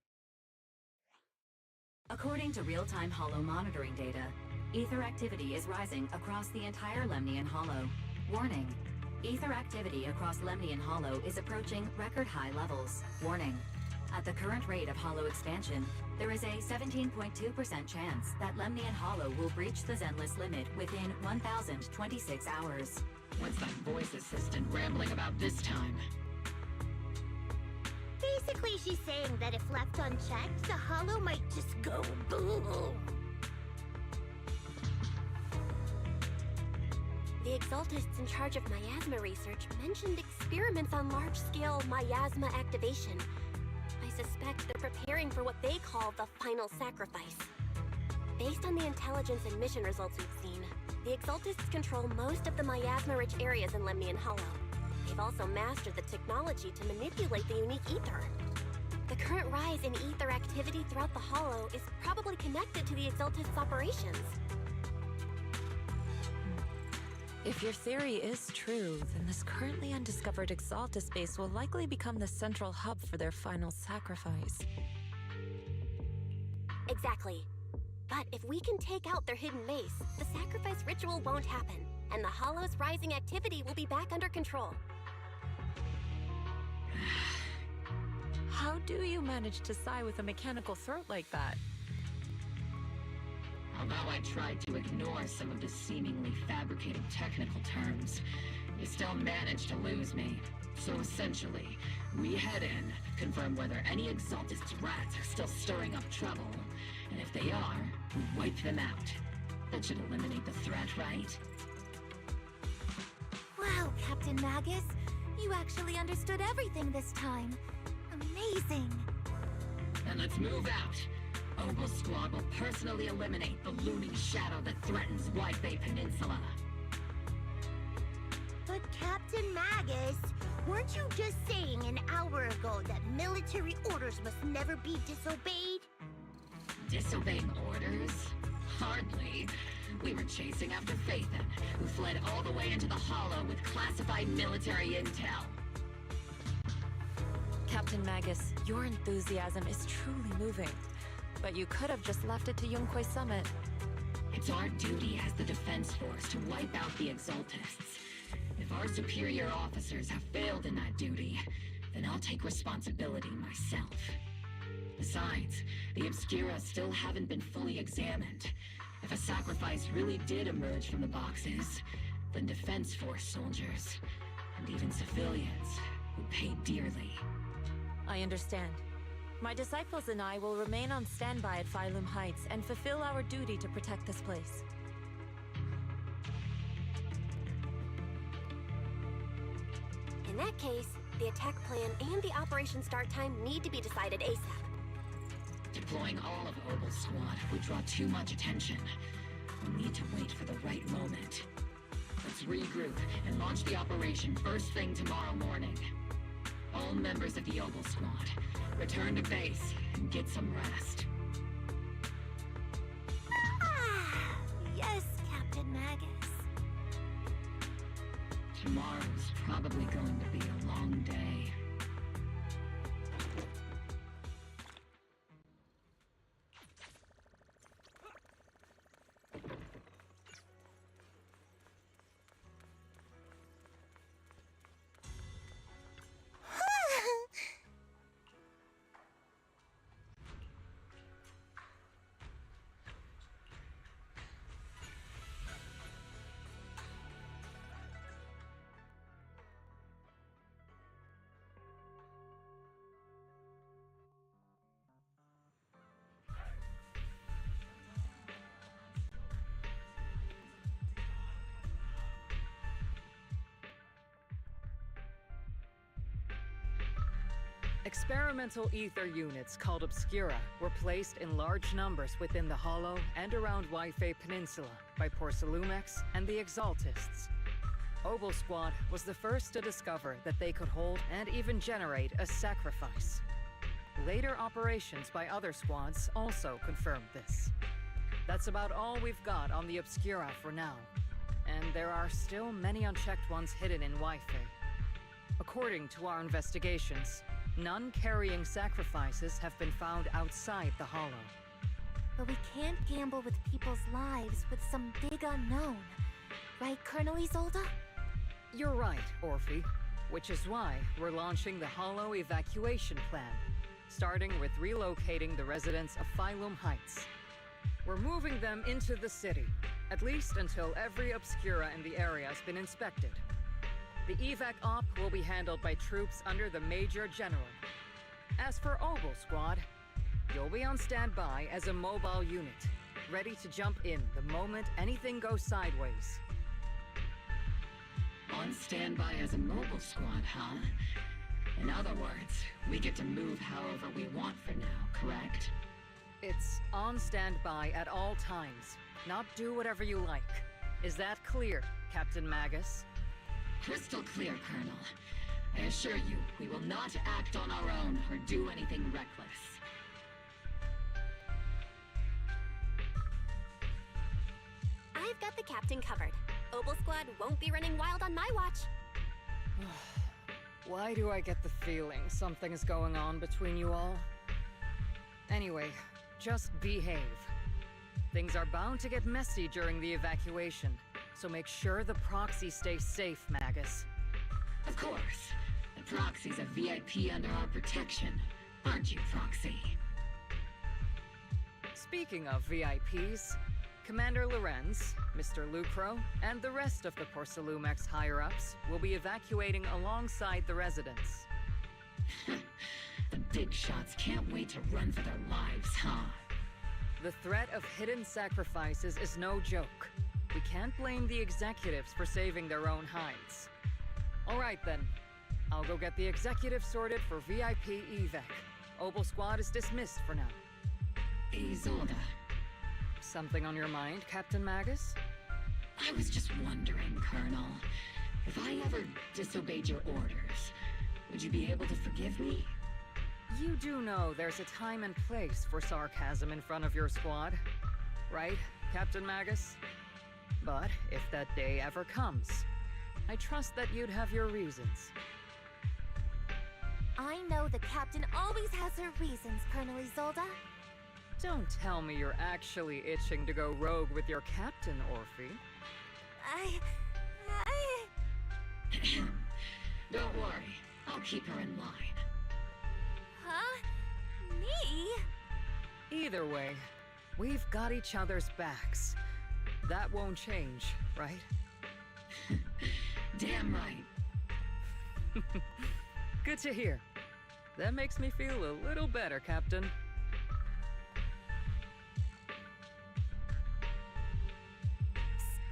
According to real-time Hollow monitoring data, Ether activity is rising across the entire Lemnian Hollow. Warning. Ether activity across Lemnian Hollow is approaching record-high levels. Warning. At the current rate of Hollow expansion, there is a 17.2% chance that Lemnian Hollow will breach the Zenless limit within 1,026 hours. What's that voice assistant rambling about this time? Basically, she's saying that if left unchecked, the Hollow might just go boom. The Exaltists in charge of miasma research mentioned experiments on large-scale miasma activation. I suspect they're preparing for what they call the final sacrifice. Based on the intelligence and mission results we've seen, the Exaltists control most of the miasma-rich areas in Lemnian Hollow. They've also mastered the technology to manipulate the unique ether. The current rise in ether activity throughout the Hollow is probably connected to the Exaltists' operations. If your theory is true, then this currently undiscovered Exaltist base will likely become the central hub for their final sacrifice. Exactly. But if we can take out their hidden base, the sacrifice ritual won't happen, and the Hollow's rising activity will be back under control. How do you manage to sigh with a mechanical throat like that? Although I tried to ignore some of the seemingly fabricated technical terms, you still managed to lose me. So essentially, we head in, confirm whether any Exaltist rats are still stirring up trouble, and if they are, we wipe them out. That should eliminate the threat, right? Wow, Captain Magus. You actually understood everything this time. Amazing. Then let's move out. Ogle Squad will personally eliminate the looming shadow that threatens White Bay Peninsula. But Captain Magus, weren't you just saying an hour ago that military orders must never be disobeyed? Disobeying orders? Hardly. We were chasing after Phaethon, who fled all the way into the Hollow with classified military intel. Captain Magus, your enthusiasm is truly moving. But you could have just left it to Yunque Summit. It's our duty as the Defense Force to wipe out the Exaltists. If our superior officers have failed in that duty, then I'll take responsibility myself. Besides, the Obscura still haven't been fully examined. If a sacrifice really did emerge from the boxes, then Defense Force soldiers, and even civilians, would pay dearly. I understand. My disciples and I will remain on standby at Phylum Heights and fulfill our duty to protect this place. In that case, the attack plan and the operation start time need to be decided ASAP. Deploying all of Ogle's squad would draw too much attention. We'll need to wait for the right moment. Let's regroup and launch the operation first thing tomorrow morning. All members of the Ogle squad, return to base and get some rest. Yes, Captain Magus. Tomorrow's probably going to be a long day. Experimental ether units called Obscura were placed in large numbers within the Hollow and around Waifei Peninsula by Porcelumex and the Exaltists. Ogle Squad was the first to discover that they could hold and even generate a sacrifice. Later operations by other squads also confirmed this. That's about all we've got on the Obscura for now, and there are still many unchecked ones hidden in Waifei. According to our investigations, none carrying sacrifices have been found outside the Hollow. But we can't gamble with people's lives with some big unknown. Right, Colonel Isolde? You're right, Orphe. Which is why we're launching the Hollow Evacuation Plan, starting with relocating the residents of Phylum Heights. We're moving them into the city, at least until every obscura in the area has been inspected. The evac op will be handled by troops under the Major General. As for Obel Squad, you'll be on standby as a mobile unit, ready to jump in the moment anything goes sideways. On standby as a mobile squad, huh? In other words, we get to move however we want for now, correct? It's on standby at all times, not do whatever you like. Is that clear, Captain Magus? Crystal clear, Colonel. I assure you, we will not act on our own or do anything reckless. I've got the captain covered. Obel Squad won't be running wild on my watch. Why do I get the feeling something's going on between you all? Anyway, just behave. Things are bound to get messy during the evacuation, so make sure the proxy stays safe, Magus. Of course. The proxy's a VIP under our protection, aren't you, Proxy? Speaking of VIPs, Commander Lorenz, Mr. Lucro, and the rest of the Porcelumex higher-ups will be evacuating alongside the residents. The big shots can't wait to run for their lives, huh? The threat of hidden sacrifices is no joke. We can't blame the executives for saving their own hides. All right then. I'll go get the executives sorted for VIP evac. Obel Squad is dismissed for now. Isolde. Something on your mind, Captain Magus? I was just wondering, Colonel. If I ever disobeyed your orders, would you be able to forgive me? You do know there's a time and place for sarcasm in front of your squad, right, Captain Magus? But if that day ever comes, I trust that you'd have your reasons. I know the captain always has her reasons, Colonel Isolde. Don't tell me you're actually itching to go rogue with your captain, Orphe. Don't worry, I'll keep her in line. Huh? Me? Either way, we've got each other's backs. That won't change, right? Damn right. Good to hear. That makes me feel a little better, Captain.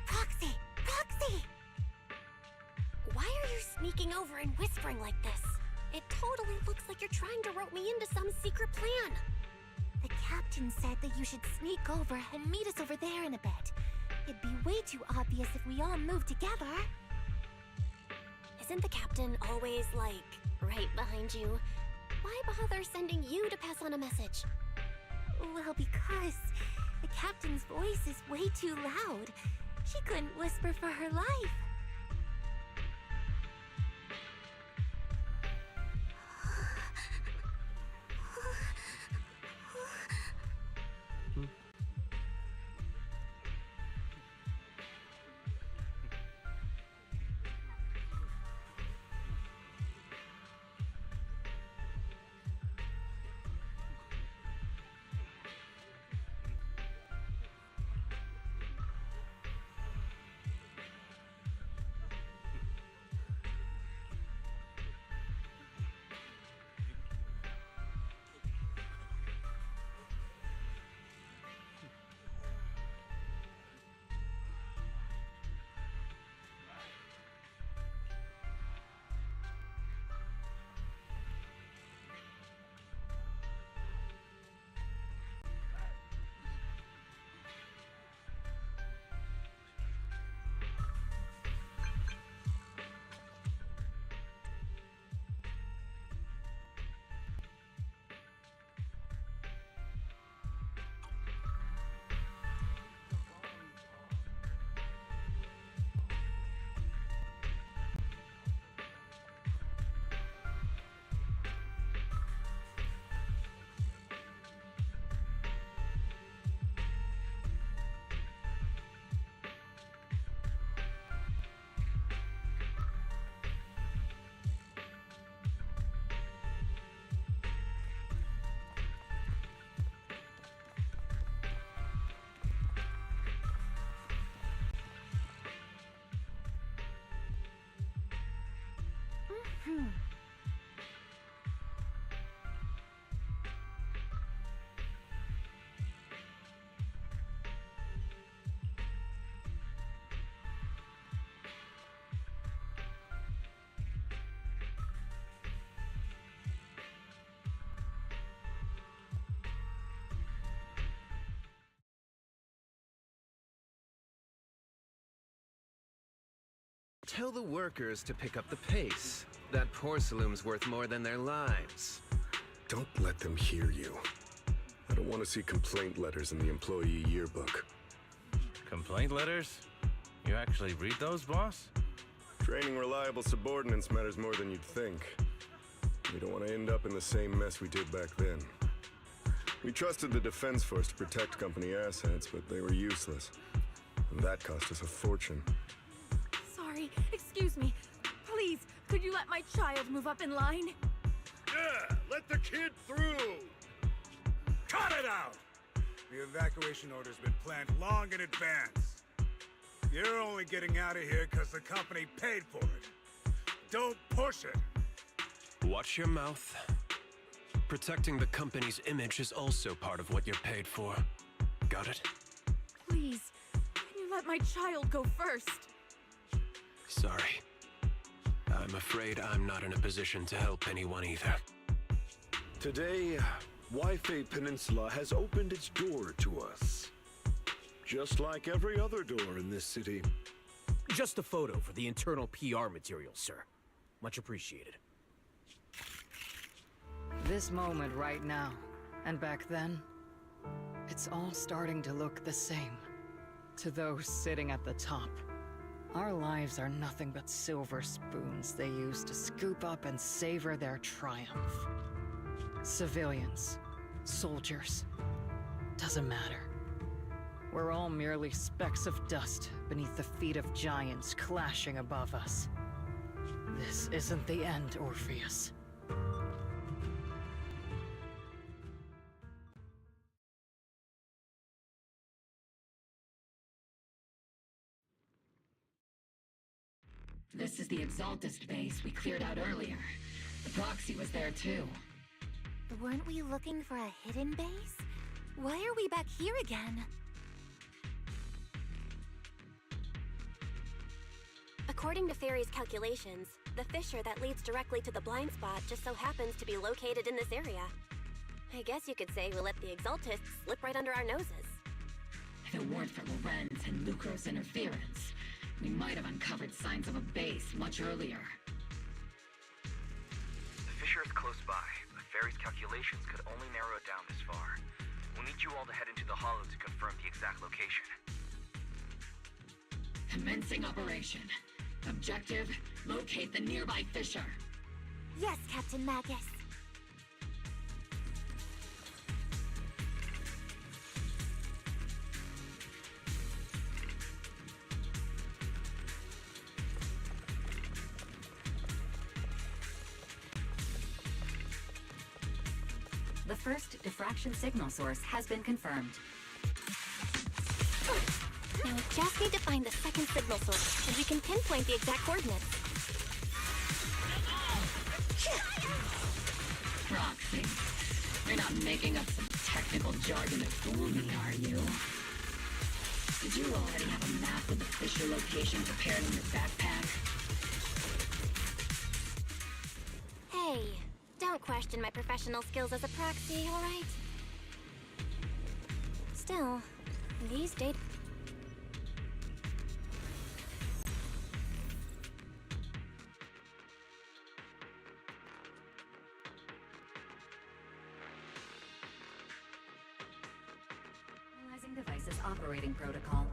Proxy! Proxy! Why are you sneaking over and whispering like this? It totally looks like you're trying to rope me into some secret plan. The captain said that you should sneak over and meet us over there in a bit. It'd be way too obvious if we all moved together. Isn't the captain always, like, right behind you? Why bother sending you to pass on a message? Well, because the captain's voice is way too loud. She couldn't whisper for her life. Tell the workers to pick up the pace. That porcelain's worth more than their lives. Don't let them hear you. I don't want to see complaint letters in the employee yearbook. Complaint letters? You actually read those, boss? Training reliable subordinates matters more than you'd think. We don't want to end up in the same mess we did back then. We trusted the Defense Force to protect company assets, but they were useless. And that cost us a fortune. Sorry, excuse me. Please, could you let my child move up in line? Yeah, let the kid through! Cut it out! The evacuation order's been planned long in advance. You're only getting out of here because the company paid for it. Don't push it! Watch your mouth. Protecting the company's image is also part of what you're paid for. Got it? Please, can you let my child go first? Sorry. I'm afraid I'm not in a position to help anyone either. Today, Wi-Fi Peninsula has opened its door to us. Just like every other door in this city. Just a photo for the internal PR material, sir. Much appreciated. This moment right now, and back then, it's all starting to look the same. To those sitting at the top, our lives are nothing but silver spoons they use to scoop up and savor their triumph. Civilians, soldiers, doesn't matter. We're all merely specks of dust beneath the feet of giants clashing above us. This isn't the end, Orpheus. This is the Exaltist base we cleared out earlier. The proxy was there too. Weren't we looking for a hidden base? Why are we back here again? According to Fairy's calculations, the fissure that leads directly to the blind spot just so happens to be located in this area. I guess you could say we let the Exaltists slip right under our noses. If it weren't for Lorenz and Lucro's interference, we might have uncovered signs of a base much earlier. The fissure is close by, but Fairy's calculations could only narrow it down this far. We'll need you all to head into the hollow to confirm the exact location. Commencing operation. Objective, locate the nearby fissure. Yes, Captain Magus. The first diffraction signal source has been confirmed. Now we just need to find the second signal source, and we can pinpoint the exact coordinates. Proxy. You're not making up some technical jargon to fool me, are you? Did you already have a map with the fissure location prepared in your backpack? Hey, don't question my professional skills as a proxy, alright? Still, these data... Analyzing devices operating protocol.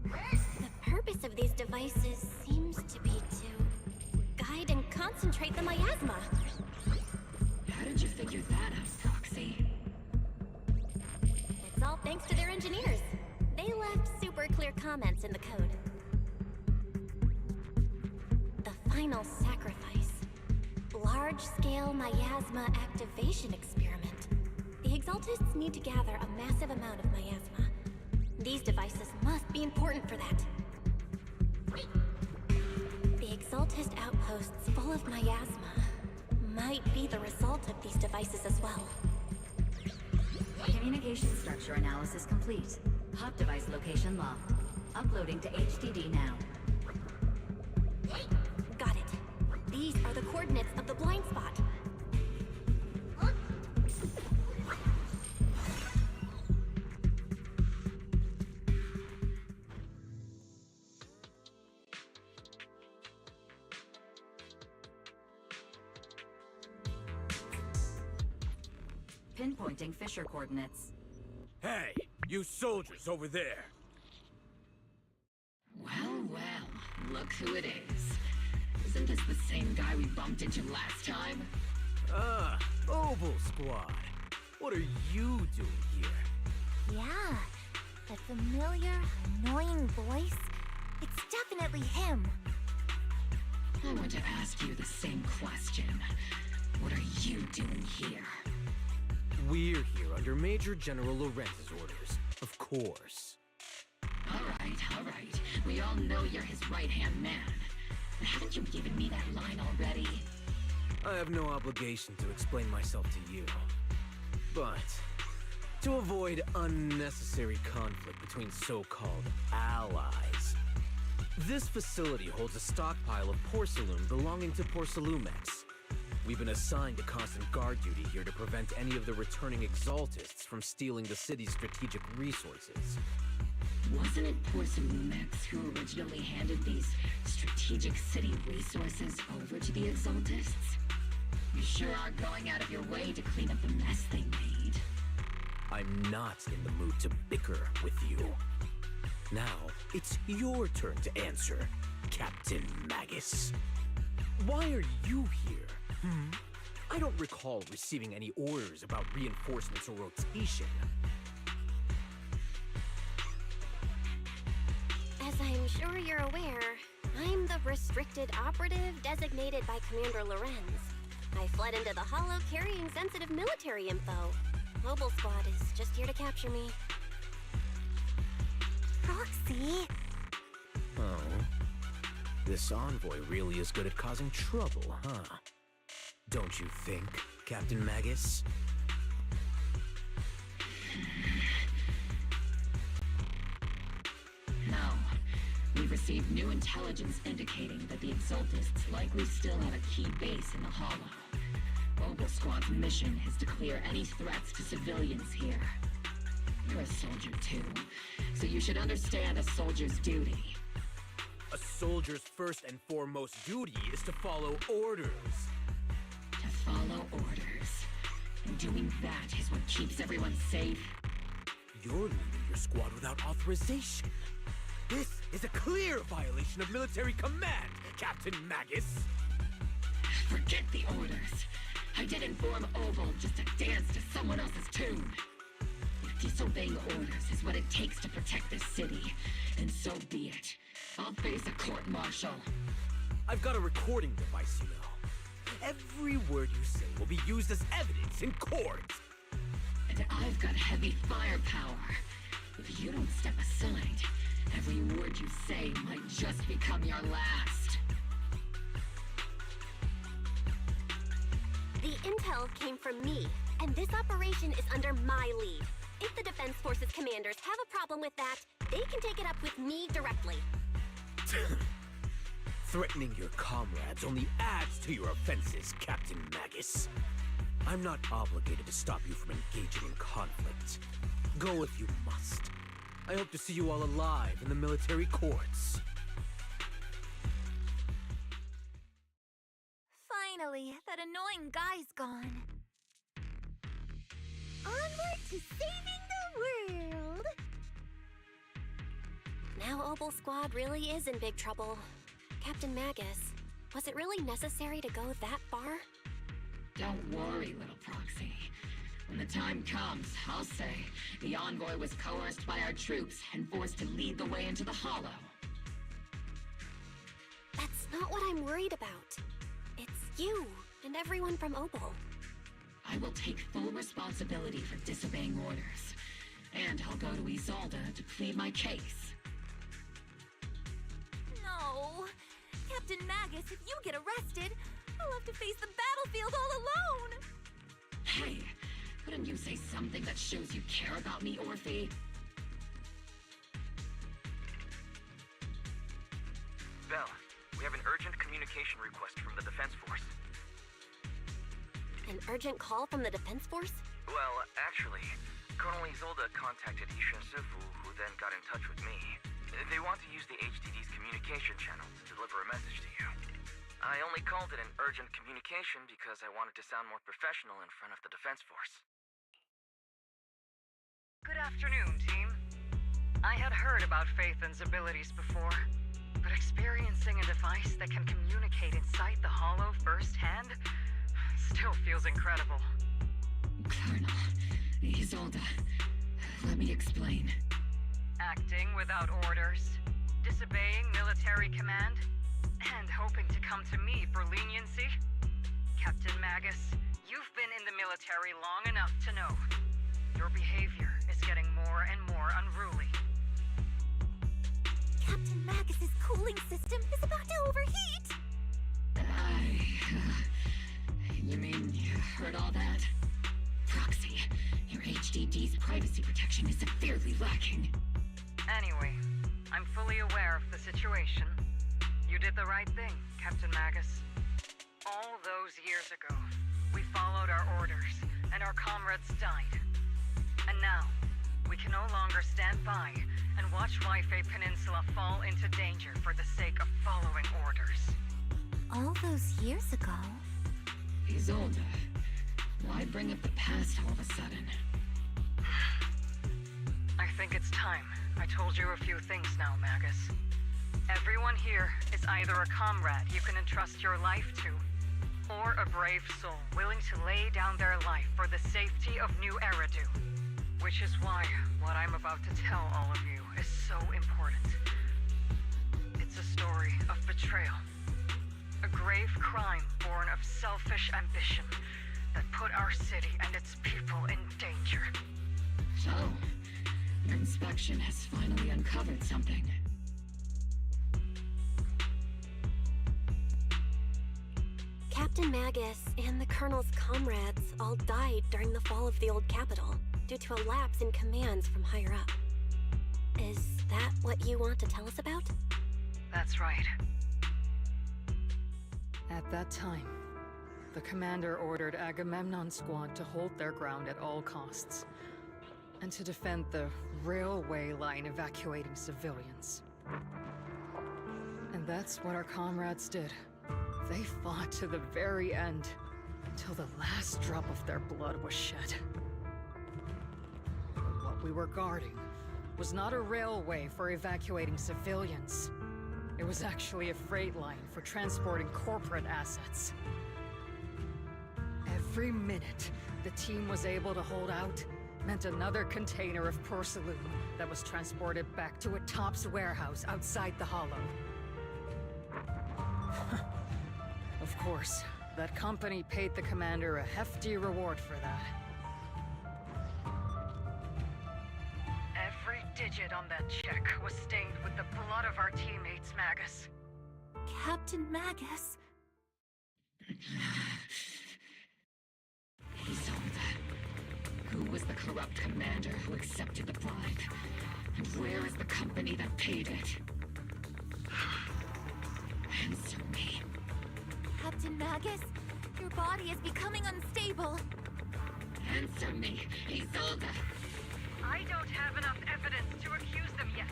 The purpose of these devices seems to be to guide and concentrate the miasma. How did you figure that out, Proxy? It's all thanks to their engineers. They left super clear comments in the code. The final sacrifice. Large-scale miasma activation experiment. The Exaltists need to gather a massive amount of miasma. These devices must be important for that. The Exaltist outposts full of miasma might be the result of these devices as well. Communication structure analysis complete. Hop device location locked. Uploading to HDD now. Got it. These are the coordinates of the blind spot. pinpointing fissure coordinates. Hey, you soldiers over there! Well, well, look who it is. Isn't this the same guy we bumped into last time? Ah, Mobile Squad. What are you doing here? Yeah, that familiar, annoying voice. It's definitely him. I want to ask you the same question. What are you doing here? We're here under Major General Lorenz's orders, of course. All right. We all know you're his right-hand man. Haven't you given me that line already? I have no obligation to explain myself to you. But, to avoid unnecessary conflict between so-called allies, this facility holds a stockpile of porcelain belonging to Porcelumex. We've been assigned to constant guard duty here to prevent any of the returning Exaltists from stealing the city's strategic resources. Wasn't it Porcelumex who originally handed these strategic city resources over to the Exaltists? You sure are going out of your way to clean up the mess they made. I'm not in the mood to bicker with you. Now, it's your turn to answer, Captain Magus. Why are you here? I don't recall receiving any orders about reinforcements or rotation. As I'm sure you're aware, I'm the restricted operative designated by Commander Lorenz. I fled into the Hollow carrying sensitive military info. Mobile Squad is just here to capture me. Roxy? Oh. This envoy really is good at causing trouble, huh? Don't you think, Captain Magus? No. We've received new intelligence indicating that the Exaltists likely still have a key base in the Hollow. Mobile Squad's mission is to clear any threats to civilians here. You're a soldier too, so you should understand a soldier's duty. A soldier's first and foremost duty is to follow orders. To follow orders. And doing that is what keeps everyone safe. You're leading your squad without authorization. This is a clear violation of military command, Captain Magus. Forget the orders. I didn't form Oval just to dance to someone else's tune. If disobeying orders is what it takes to protect this city, then so be it. I'll face a court-martial. I've got a recording device, you know. Every word you say will be used as evidence in court. And I've got heavy firepower. If you don't step aside, every word you say might just become your last. The intel came from me, and this operation is under my lead. If the Defense Forces commanders have a problem with that, they can take it up with me directly. Threatening your comrades only adds to your offenses, Captain Magus. I'm not obligated to stop you from engaging in conflict. Go if you must. I hope to see you all alive in the military courts. Finally, that annoying guy's gone. Onward to saving the world! Now Obel Squad really is in big trouble. Captain Magus, was it really necessary to go that far? Don't worry, little proxy. When the time comes, I'll say the envoy was coerced by our troops and forced to lead the way into the Hollow. That's not what I'm worried about. It's you and everyone from Obel. I will take full responsibility for disobeying orders. And I'll go to Isolda to plead my case. No! Captain Magus, if you get arrested, I'll have to face the battlefield all alone! Hey, couldn't you say something that shows you care about me, Orphe? Belle, we have an urgent communication request from the Defense Force. An urgent call from the Defense Force? Well, actually, Colonel Isolda contacted Isha Sifu, who then got in touch with me. They want to use the HDD's communication channel to deliver a message to you. I only called it an urgent communication because I wanted to sound more professional in front of the Defense Force. afternoon, team. I had heard about Phaethon's abilities before, but experiencing a device that can communicate inside the Hollow firsthand still feels incredible. Colonel, Isolde, let me explain. Acting without orders, disobeying military command, and hoping to come to me for leniency? Captain Magus, you've been in the military long enough to know. Your behavior is getting more and more unruly. Captain Magus's cooling system is about to overheat! You mean you heard all that? Proxy, your HDD's privacy protection is severely lacking. Anyway, I'm fully aware of the situation. You did the right thing, Captain Magus. All those years ago, we followed our orders, and our comrades died. And now, we can no longer stand by and watch Wi-Fi Peninsula fall into danger for the sake of following orders. All those years ago? Isolde, why bring up the past all of a sudden? I think it's time I told you a few things now, Magus. Everyone here is either a comrade you can entrust your life to, or a brave soul willing to lay down their life for the safety of New Eridu. Which is why what I'm about to tell all of you is so important. It's a story of betrayal. A grave crime born of selfish ambition that put our city and its people in danger. So, your inspection has finally uncovered something. Captain Magus and the Colonel's comrades all died during the fall of the old capital due to a lapse in commands from higher up. Is that what you want to tell us about? That's right. At that time, the commander ordered Agamemnon's squad to hold their ground at all costs, and to defend the railway line evacuating civilians. And that's what our comrades did. They fought to the very end, until the last drop of their blood was shed. But what we were guarding was not a railway for evacuating civilians. It was actually a freight line for transporting corporate assets. Every minute the team was able to hold out meant another container of porcelain that was transported back to a Topps warehouse outside the Hollow. Of course, that company paid the commander a hefty reward for that. Every digit on that check was stained with the blood of our teammates, Magus. Captain Magus? Isolde, who was the corrupt commander who accepted the bribe? And where is the company that paid it? Answer me. Captain Magus, your body is becoming unstable. Answer me, Isolde. I don't have enough evidence to accuse them yet.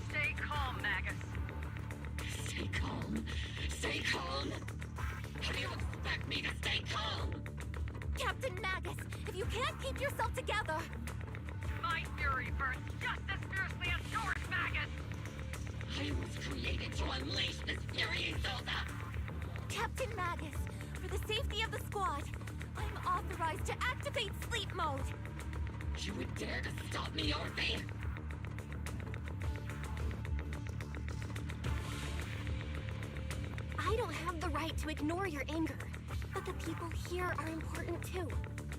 Stay calm, Magus. Stay calm? Stay calm? How do you expect me to stay calm? Captain Magus, if you can't keep yourself together... My fury burns just as fiercely as yours, Magus! I was created to unleash this fury, Isolde! Captain Magus, for the safety of the squad, I'm authorized to activate sleep mode. You would dare to stop me, Orphe? I don't have the right to ignore your anger, but the people here are important too.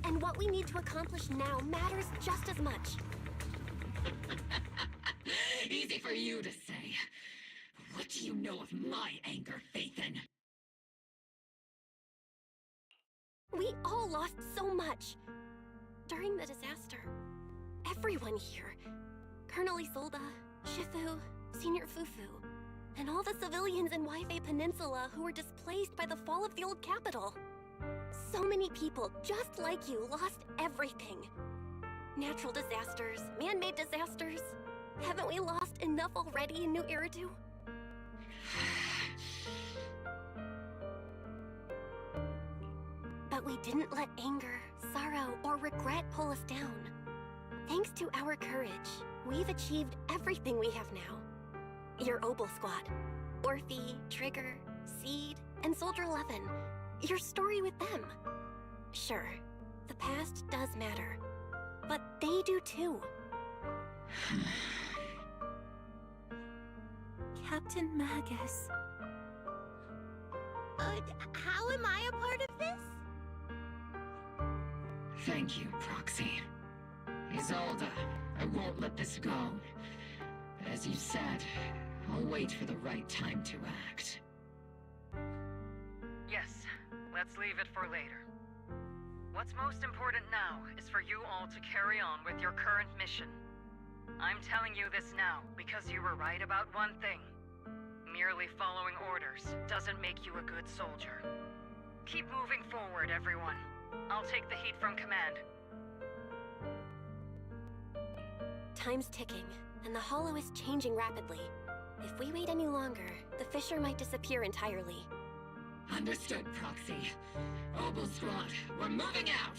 And what we need to accomplish now matters just as much. Easy for you to say. What do you know of my anger, Phaethon? We all lost so much. During the disaster, everyone here, Colonel Isolde, Shifu, Senior Fufu, and all the civilians in Wi-Fi Peninsula who were displaced by the fall of the old capital. So many people, just like you, lost everything. Natural disasters, man-made disasters. Haven't we lost enough already in New Eridu? But we didn't let anger, sorrow, or regret pull us down. Thanks to our courage, we've achieved everything we have now. Your Obel Squad, Orphe, Trigger, Seed, and Soldier 11. Your story with them. Sure, the past does matter, but they do too. Captain Magus. How am I a part of this? Thank you, Proxy. Isolde, I won't let this go. As you said, I'll wait for the right time to act. Yes, let's leave it for later. What's most important now is for you all to carry on with your current mission. I'm telling you this now because you were right about one thing. Merely following orders doesn't make you a good soldier. Keep moving forward, everyone. I'll take the heat from command. Time's ticking, and the Hollow is changing rapidly. If we wait any longer, the Fisher might disappear entirely. Understood, Proxy. Obel Squad, we're moving out!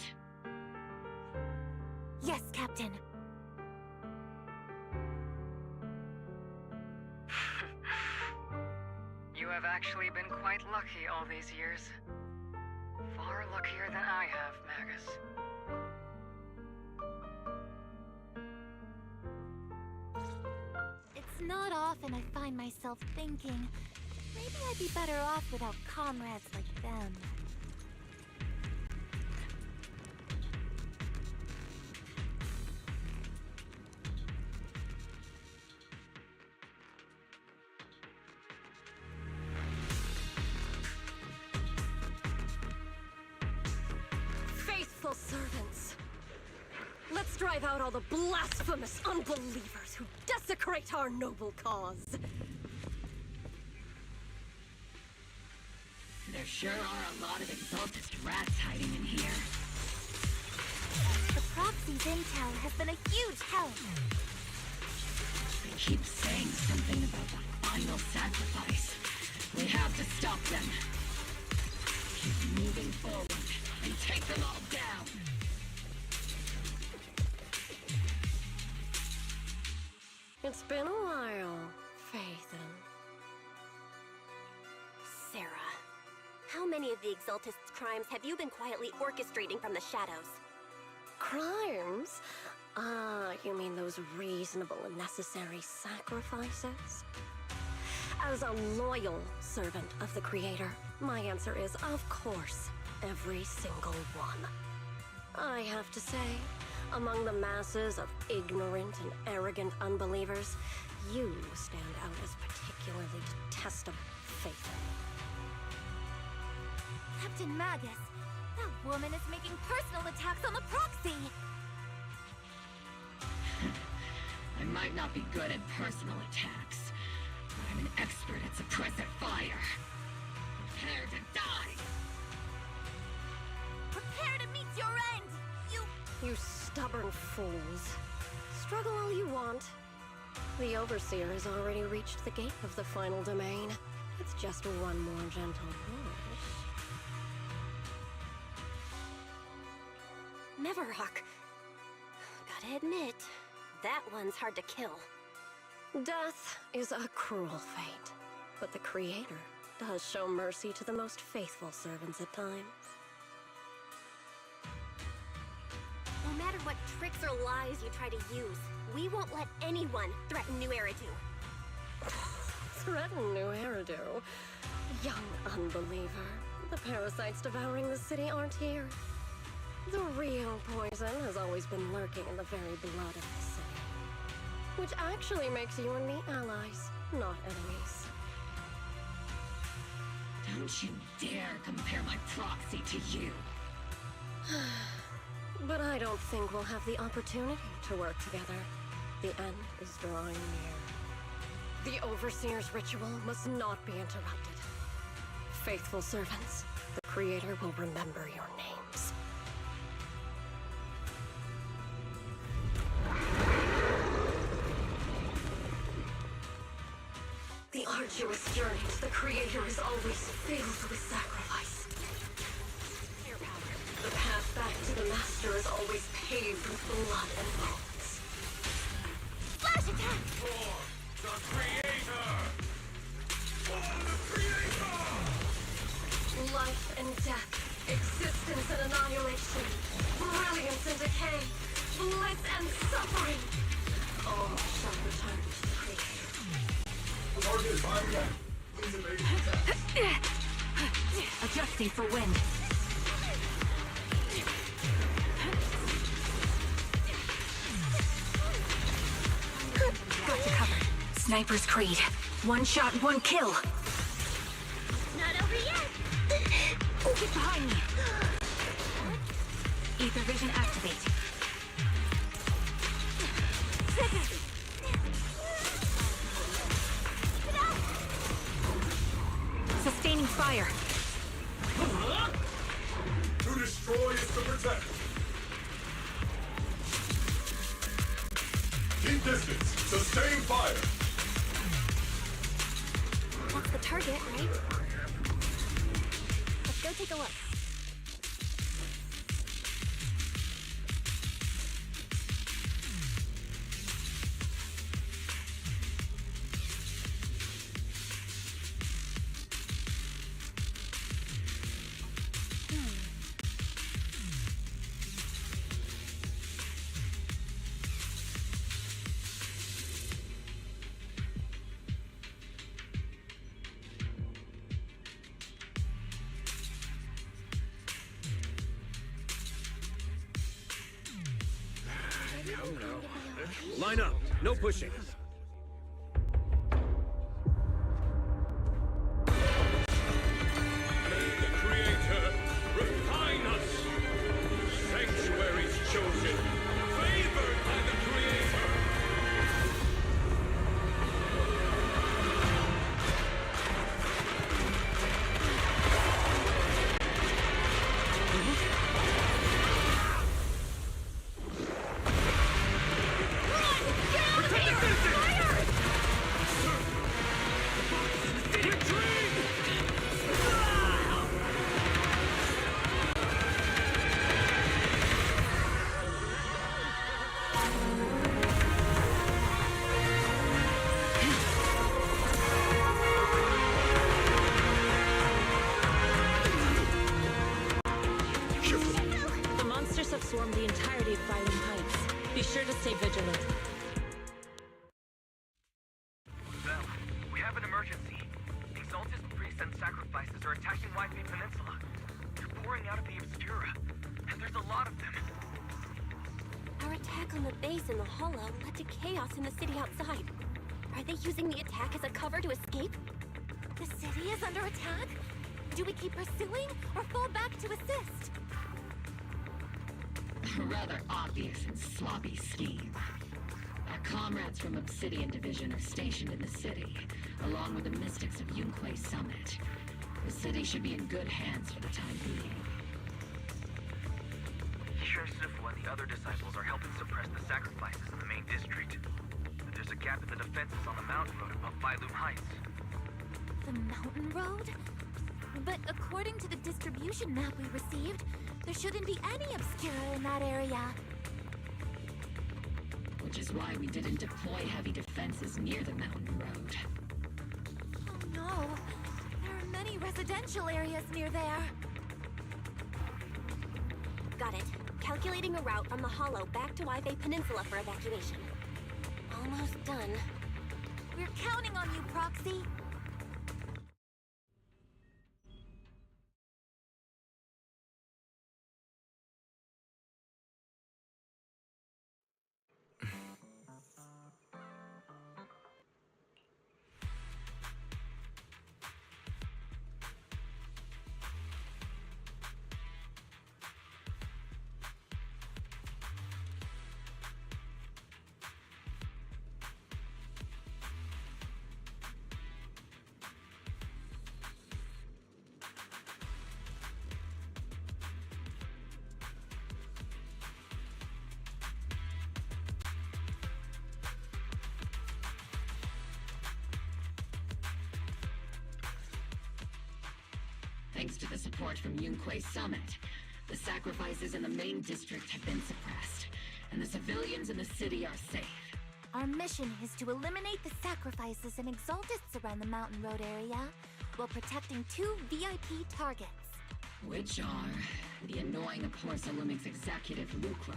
Yes, Captain. You have actually been quite lucky all these years. Far luckier than I have, Magus. It's not often I find myself thinking, maybe I'd be better off without comrades like them. Faithful servants. Let's drive out all the blasphemous unbelievers who desecrate our noble cause. There sure are a lot of exaltist rats hiding in here. The Proxy's intel has been a huge help. They keep saying something about the final sacrifice. We have to stop them. Keep moving forward and take them all down. It's been a while, Phaethon. Sarah, how many of the Exaltist's crimes have you been quietly orchestrating from the shadows? Crimes? Ah, you mean those reasonable and necessary sacrifices? As a loyal servant of the Creator, my answer is, of course, every single one. I have to say, among the masses of ignorant and arrogant unbelievers, you stand out as particularly detestable, Phaethon. Captain Magus, that woman is making personal attacks on the Proxy! I might not be good at personal attacks, but I'm an expert at suppressive fire. Prepare to die! Prepare to meet your end! You stubborn fools. Struggle all you want. The Overseer has already reached the gate of the final domain. It's just one more gentle push. Neverhawk. Gotta admit, that one's hard to kill. Death is a cruel fate, but the Creator does show mercy to the most faithful servants at times. No matter what tricks or lies you try to use, we won't let anyone threaten New Eridu. Threaten New Eridu? Young unbeliever. The parasites devouring the city aren't here. The real poison has always been lurking in the very blood of the city. Which actually makes you and me allies, not enemies. Don't you dare compare my Proxy to you! But I don't think we'll have the opportunity to work together. The end is drawing near. The Overseer's ritual must not be interrupted. Faithful servants, the Creator will remember your names. The arduous journey to the Creator is always filled with sacrifice. The path back to the Master is always paved with blood and bones. Life and death, existence and annihilation, brilliance and decay, bliss and suffering. All shall return to the Creator. Adjusting for wind. Got you covered. Sniper's Creed. One shot, one kill. Not over yet. Get behind me. Ether vision activate. Sustaining fire. To destroy is to protect. Keep distance. Sustain fire. That's the target, right? Let's go take a look. Line up. No pushing. May the Creator refine us. Sanctuaries chosen, favored by the Creator. The monsters have swarmed the entirety of Phylum Heights. Be sure to stay vigilant. Bell, we have an emergency. Exalted priests and sacrifices are attacking Wi-Fi Peninsula. They're pouring out of the Obscura, and there's a lot of them. Our attack on the base in the Hollow led to chaos in the city outside. Are they using the attack as a cover to escape? The city is under attack? Do we keep pursuing or fall back to assist? A rather obvious and sloppy scheme. Our comrades from Obsidian Division are stationed in the city, along with the mystics of Yunquay Summit. The city should be in good hands for the time being. Sifu and the other disciples are helping suppress the sacrifices in the main district. But there's a gap in the defenses on the mountain road above Phylum Heights. The mountain road? But according to the distribution map we received, there shouldn't be any Obscura in that area. Which is why we didn't deploy heavy defenses near the mountain road. Oh no! There are many residential areas near there. Got it. Calculating a route from the Hollow back to Wi-Fi Peninsula for evacuation. Almost done. We're counting on you, Proxy. Thanks to the support from Yunquay Summit, the sacrifices in the main district have been suppressed, and the civilians in the city are safe. Our mission is to eliminate the sacrifices and exaltists around the mountain road area. while protecting 2 VIP targets. Which are the annoying Porcelumix executive Lucro,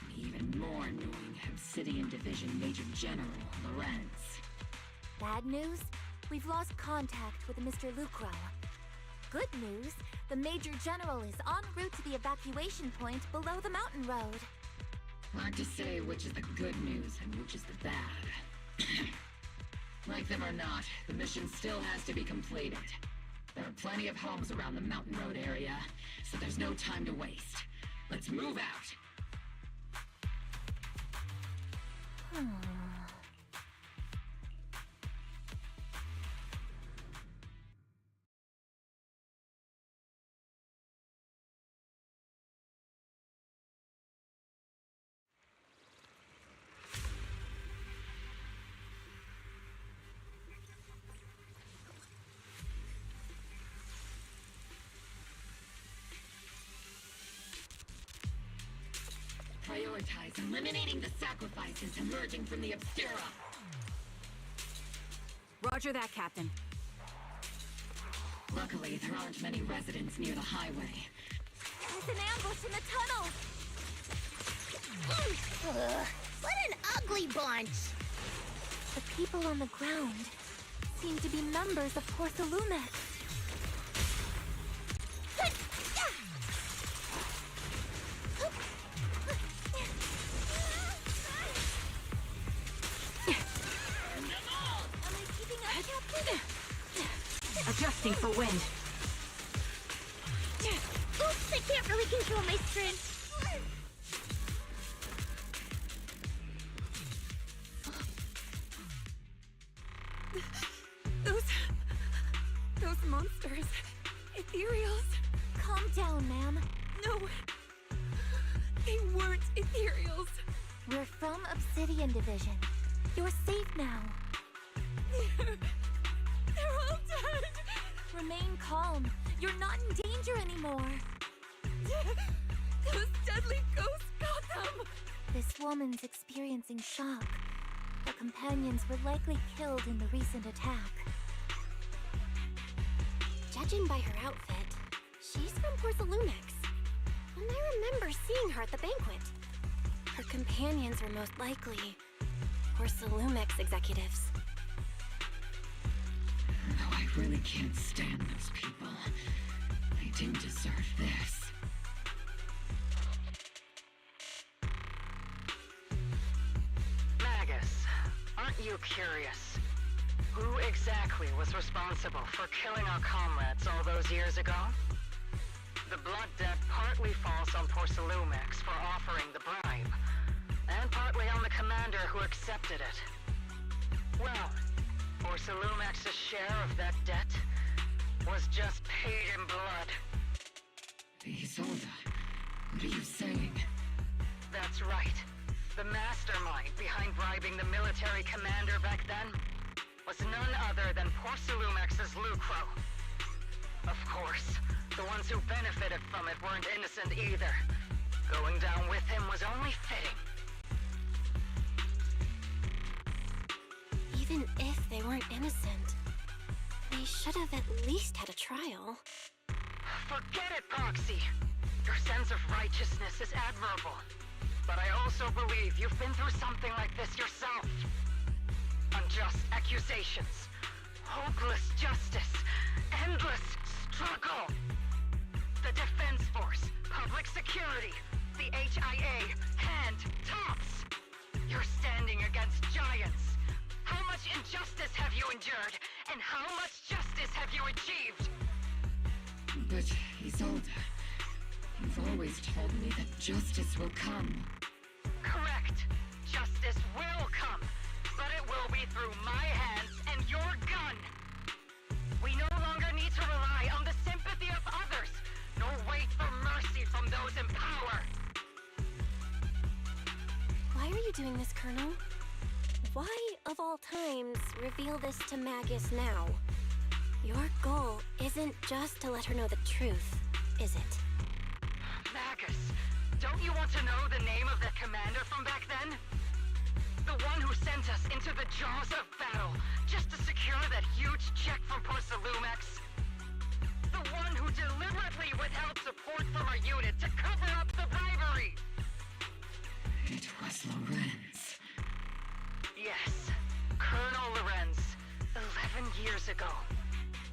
and the even more annoying Obsidian Division Major General Lorenz. Bad news? We've lost contact with Mr. Lucro. Good news, the Major General is en route to the evacuation point below the mountain road. Hard to say which is the good news and which is the bad. Like them or not, the mission still has to be completed. There are plenty of homes around the mountain road area, so there's no time to waste. Let's move out! Prioritize eliminating the sacrifices emerging from the Obscura. Roger that, Captain. Luckily, there aren't many residents near the highway. There's an ambush in the tunnel! What an ugly bunch! The people on the ground seem to be members of Porcelumix. Adjusting for wind. Oops, I can't really control my strength. Those monsters. Ethereals. Calm down, ma'am. No. They weren't Ethereals. We're from Obsidian Division. You're safe now. They're all dead! Remain calm. You're not in danger anymore. Those deadly ghosts got them! This woman's experiencing shock. Her companions were likely killed in the recent attack. Judging by her outfit, she's from Porcelumix. And I remember seeing her at the banquet. Her companions were most likely Porcelumix executives. Oh, I really can't stand those people. They didn't deserve this. Magus, aren't you curious? Who exactly was responsible for killing our comrades all those years ago? The blood debt partly falls on Porcelumix for offering the bribe, and partly on the commander who accepted it. Well, Porcelumix's share of that debt was just paid in blood. Isolde, what are you saying? That's right. The mastermind behind bribing the military commander back then was none other than Porcelumix's Lucro. Of course, the ones who benefited from it weren't innocent either. Going down with him was only fitting. Even if they weren't innocent, they should have at least had a trial. Forget it, Proxy. Your sense of righteousness is admirable. But I also believe you've been through something like this yourself. Unjust accusations, hopeless justice, endless struggle. The Defense Force, public security, the HIA, hand tops. You're standing against giants. How much injustice have you endured, and how much justice have you achieved? But, Isolde, you've always told me that justice will come. Correct. Justice will come, but it will be through my hands and your gun. We no longer need to rely on the sympathy of others, nor wait for mercy from those in power. Why are you doing this, Colonel? Why, of all times, reveal this to Magus now? Your goal isn't just to let her know the truth, is it? Magus, don't you want to know the name of the commander from back then? The one who said sent us into the jaws of battle just to secure that huge check from Porcelumex? The one who deliberately withheld support from our unit to cover up the bribery! It was Lorenz. Yes, Colonel Lorenz, 11 years ago.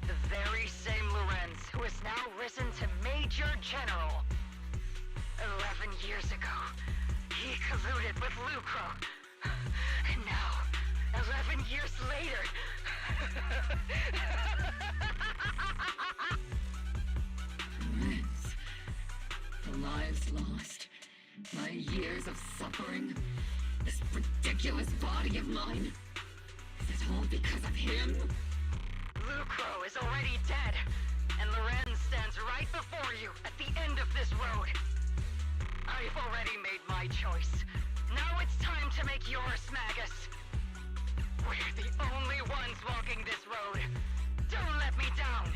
The very same Lorenz who has now risen to Major General. 11 years ago, he colluded with Lucro. And now, 11 years later... Lorenz. The lives lost. My years of suffering. This ridiculous body of mine. Is it all because of him? Lucro is already dead, and Lorenz stands right before you at the end of this road. I've already made my choice. Now it's time to make yours, Magus. We're the only ones walking this road. Don't let me down.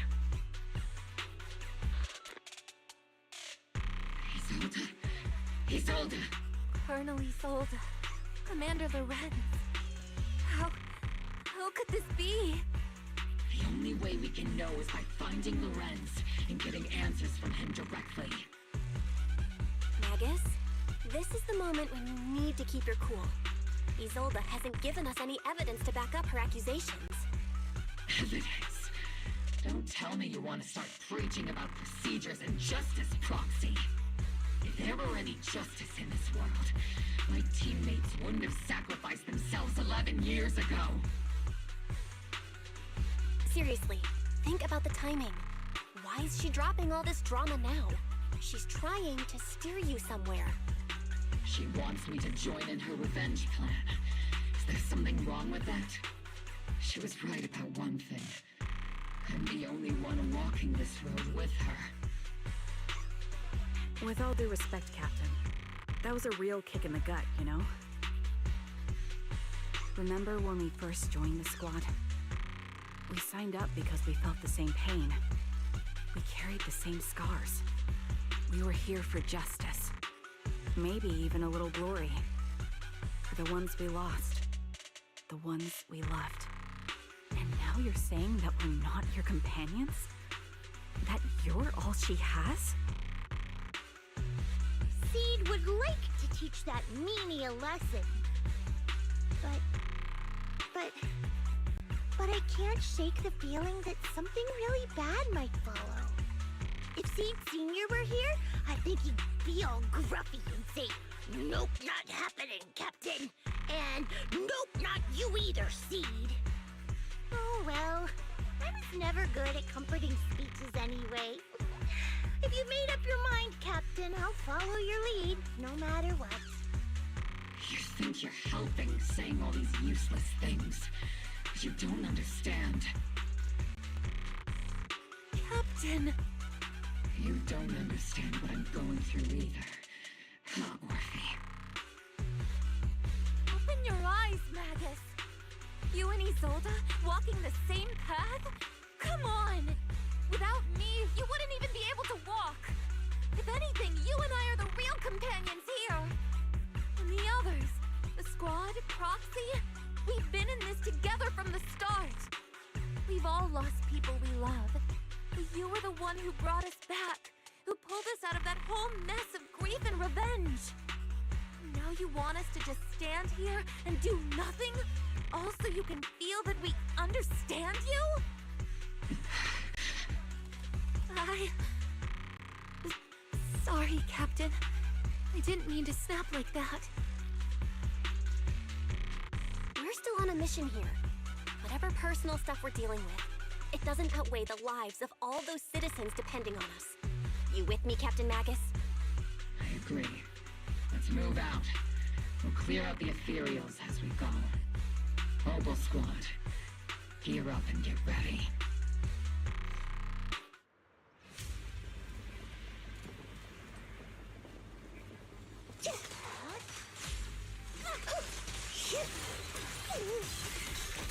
Isolde. Colonel Isolde. Commander Lorenz. How could this be? The only way we can know is by finding Lorenz and getting answers from him directly. Magus, this is the moment when you need to keep your cool. Isolde hasn't given us any evidence to back up her accusations. Evidence? Don't tell me you want to start preaching about procedures and justice, Proxy. If there were any justice in this world, my teammates wouldn't have sacrificed themselves 11 years ago. Seriously, think about the timing. Why is she dropping all this drama now? She's trying to steer you somewhere. She wants me to join in her revenge plan. Is there something wrong with that? She was right about one thing. I'm the only one walking this road with her. With all due respect, Captain, that was a real kick in the gut, you know? Remember when we first joined the squad? We signed up because we felt the same pain. We carried the same scars. We were here for justice. Maybe even a little glory. For the ones we lost. The ones we loved. And now you're saying that we're not your companions? That you're all she has? Seed would like to teach that meanie a lesson. But I can't shake the feeling that something really bad might follow. If Seed Sr. were here, I think he'd be all gruffy and say, "Nope, not happening, Captain." And "Nope, not you either, Seed." Oh well, I was never good at comforting speeches anyway. If you've made up your mind, Captain, I'll follow your lead, no matter what. You think you're helping saying all these useless things, but you don't understand. Captain! You don't understand what I'm going through either. Huh, Orphe? Open your eyes, Magus! You and Isolde walking the same path? Come on! Without me, you wouldn't even be able to walk! If anything, you and I are the real companions here! And the others, the squad, Proxy, we've been in this together from the start! We've all lost people we love, but you were the one who brought us back, who pulled us out of that whole mess of grief and revenge! Now you want us to just stand here and do nothing? All so you can feel that we understand you? Sorry, Captain. I didn't mean to snap like that. We're still on a mission here. Whatever personal stuff we're dealing with, it doesn't outweigh the lives of all those citizens depending on us. You with me, Captain Magus? I agree. Let's move out. We'll clear out the ethereals as we go. Mobile squad, gear up and get ready.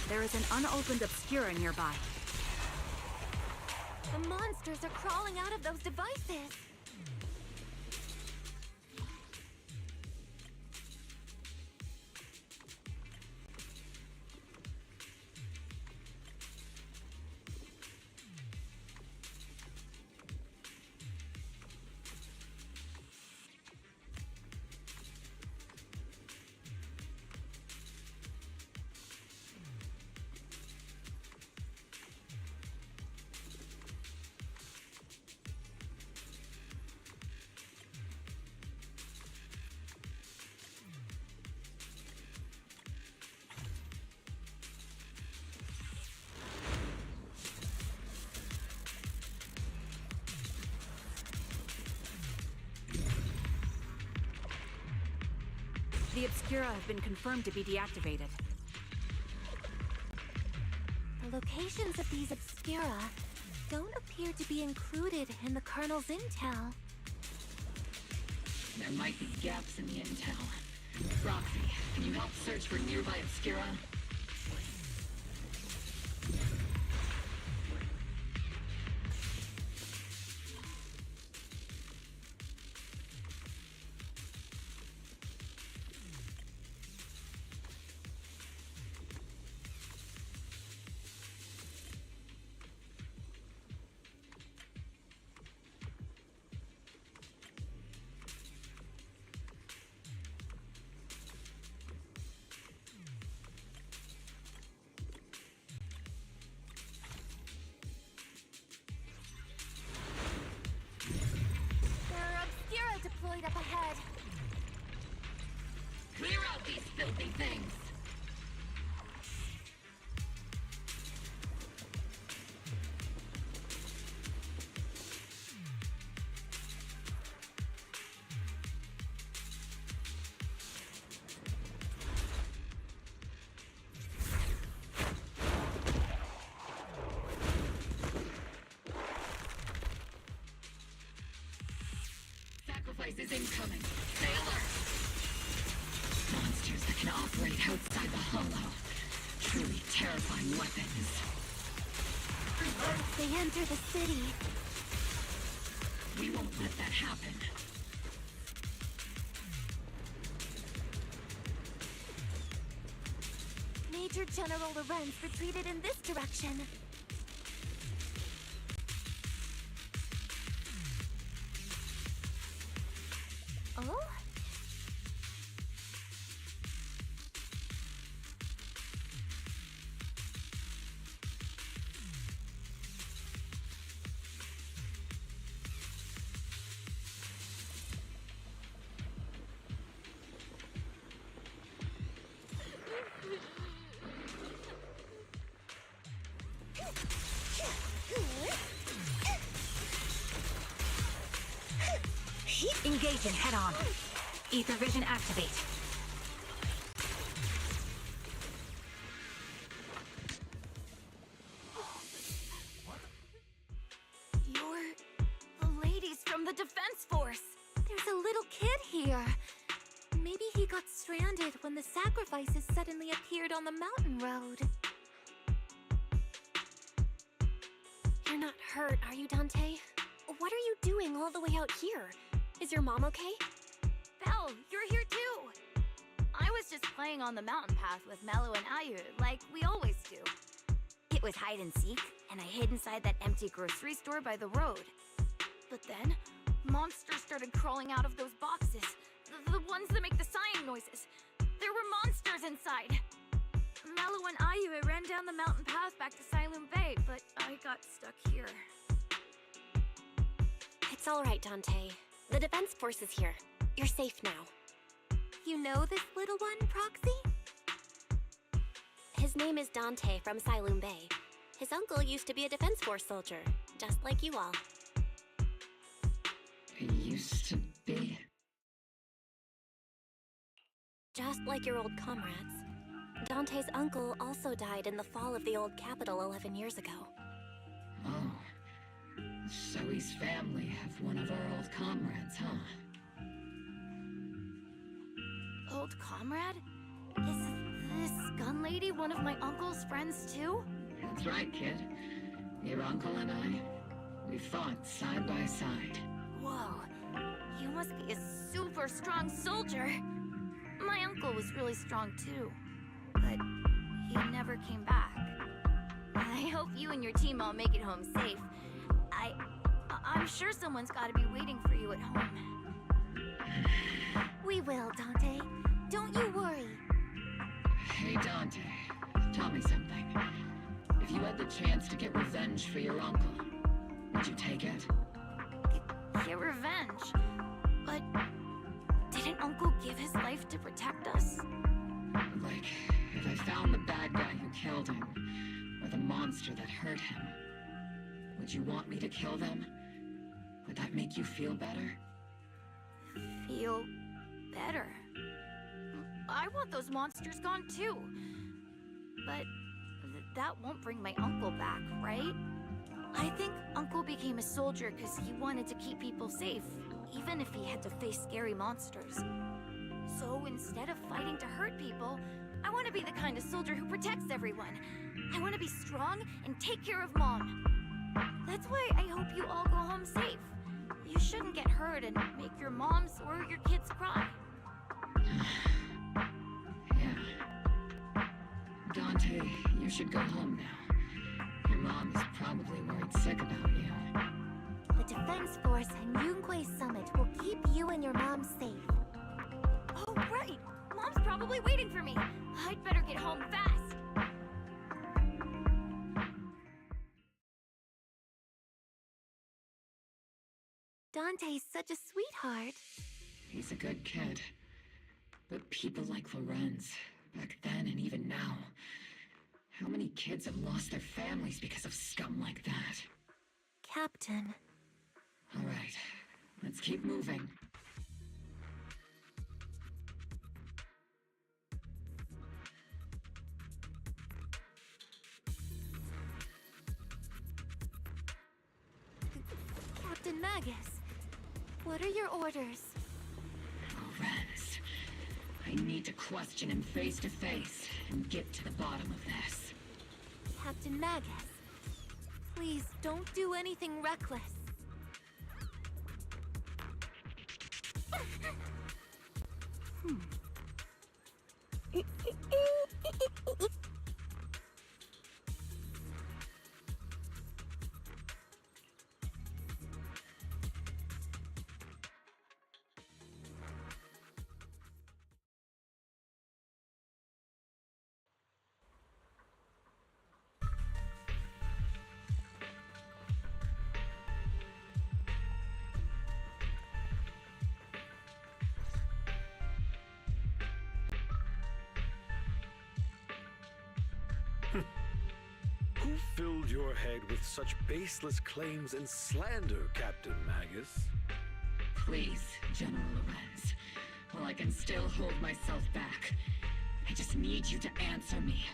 There is an unopened Obscura nearby. The monsters are crawling out of those devices! The Obscura have been confirmed to be deactivated. The locations of these Obscura don't appear to be included in the Colonel's intel. There might be gaps in the intel. Roxy, can you help search for nearby Obscura? Deployed up ahead. Clear out these filthy things! Is incoming. Stay alert! Monsters that can operate outside the hollow. Truly terrifying weapons. They enter the city. We won't let that happen. Major General Lorenz retreated in this direction. Oh? Engaging head-on. Ether vision activate. You're the ladies from the Defense Force. There's a little kid here. Maybe he got stranded when the sacrifices suddenly appeared on the mountain road. You're not hurt, are you, Dante? What are you doing all the way out here? Is your mom okay? Belle, you're here too! I was just playing on the mountain path with Mello and Ayu, like we always do. It was hide and seek, and I hid inside that empty grocery store by the road. But then, monsters started crawling out of those boxes. The ones that make the sighing noises. There were monsters inside. Mello and Ayu ran down the mountain path back to Siloam Bay, but I got stuck here. It's all right, Dante. The Defense Force is here. You're safe now. You know this little one, Proxy? His name is Dante from Siloam Bay. His uncle used to be a Defense Force soldier, just like you all. Used to be? Just like your old comrades. Dante's uncle also died in the fall of the old capital 11 years ago. Oh. Zoe's family have one of our old comrades, huh? Old comrade? Is this gun lady one of my uncle's friends too? That's right, kid. Your uncle and I, we fought side by side. Whoa. You must be a super strong soldier. My uncle was really strong too. But he never came back. I hope you and your team all make it home safe. I'm sure someone's gotta be waiting for you at home. We will, Dante. Don't you worry. Hey, Dante. Tell me something. If you had the chance to get revenge for your uncle, would you take it? Get revenge? But didn't Uncle give his life to protect us? Like, if I found the bad guy who killed him, or the monster that hurt him, would you want me to kill them? Would that make you feel better? Feel better? I want those monsters gone too. But that won't bring my uncle back, right? I think Uncle became a soldier because he wanted to keep people safe, even if he had to face scary monsters. So instead of fighting to hurt people, I want to be the kind of soldier who protects everyone. I want to be strong and take care of Mom. That's why I hope you all go home safe. You shouldn't get hurt and make your moms or your kids cry. Yeah. Dante, you should go home now. Your mom is probably worried sick about you. The Defense Force and Yunquei Summit will keep you and your mom safe. Oh, right! Mom's probably waiting for me. I'd better get home fast. Dante's such a sweetheart. He's a good kid. But people like Lorenz, back then and even now, how many kids have lost their families because of scum like that? Captain. All right, let's keep moving. Captain Magus, what are your orders? Lorenz, I need to question him face to face and get to the bottom of this. Captain Magus, please don't do anything reckless. Who filled your head with such baseless claims and slander, Captain Magus? Please, General Lorenz, while I can still hold myself back, I just need you to answer me.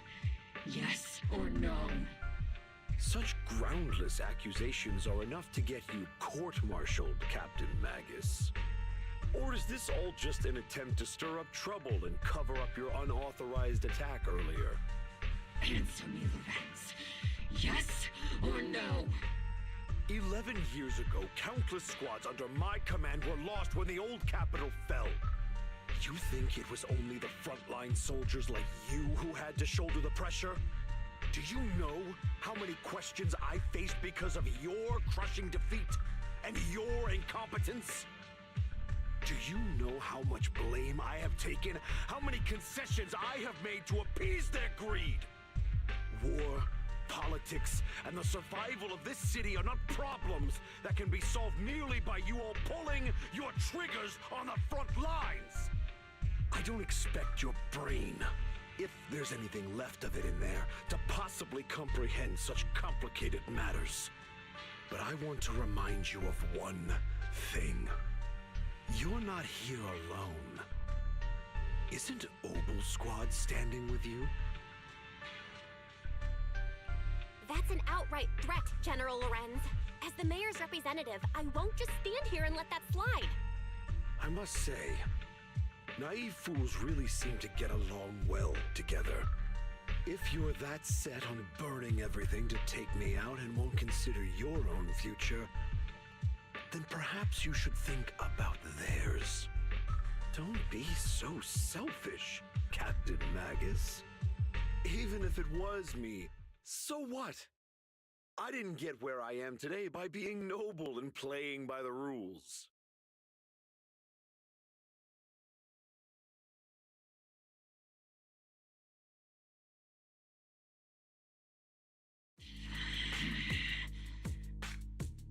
Yes or no? Such groundless accusations are enough to get you court-martialed, Captain Magus. Or is this all just an attempt to stir up trouble and cover up your unauthorized attack earlier? Answer me, Lorenz. Yes or no? 11 years ago, countless squads under my command were lost when the old capital fell. You think it was only the frontline soldiers like you who had to shoulder the pressure? Do you know how many questions I faced because of your crushing defeat and your incompetence? Do you know how much blame I have taken? How many concessions I have made to appease their greed? War, politics, and the survival of this city are not problems that can be solved merely by you all pulling your triggers on the front lines. I don't expect your brain, if there's anything left of it in there, to possibly comprehend such complicated matters. But I want to remind you of one thing. You're not here alone. Isn't Obel Squad standing with you? That's an outright threat, General Lorenz. As the mayor's representative, I won't just stand here and let that slide. I must say, naive fools really seem to get along well together. If you're that set on burning everything to take me out and won't consider your own future, then perhaps you should think about theirs. Don't be so selfish, Captain Magus. Even if it was me, so what? I didn't get where I am today by being noble and playing by the rules.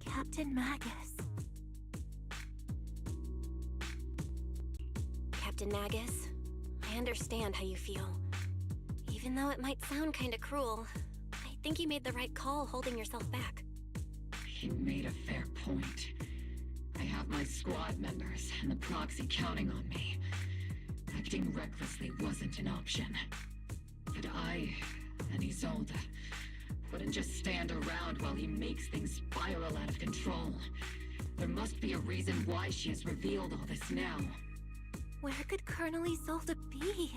Captain Magus. Captain Magus, I understand how you feel. Even though it might sound kinda cruel, I think you made the right call holding yourself back. He made a fair point. I have my squad members and the proxy counting on me. I Acting recklessly wasn't an option. But I and Isolde wouldn't just stand around while he makes things spiral out of control. There must be a reason why she has revealed all this now. Where could Colonel Isolde be?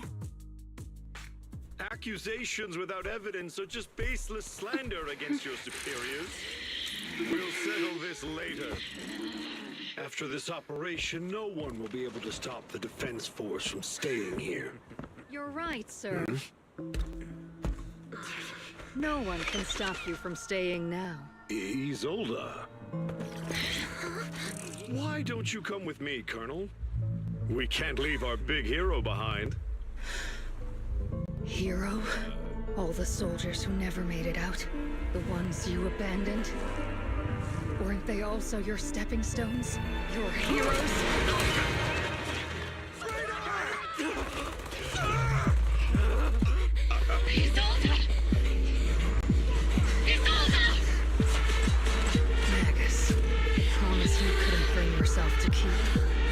Accusations without evidence are just baseless slander against your superiors. We'll settle this later. After this operation, no one will be able to stop the Defense Force from staying here. You're right, sir. No one can stop you from staying now. Isolde. Why don't you come with me, Colonel? We can't leave our big hero behind. Hero? All the soldiers who never made it out? The ones you abandoned? Weren't they also your stepping stones? Your heroes? Magus, promise you couldn't bring yourself to keep.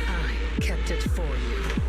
I kept it for you.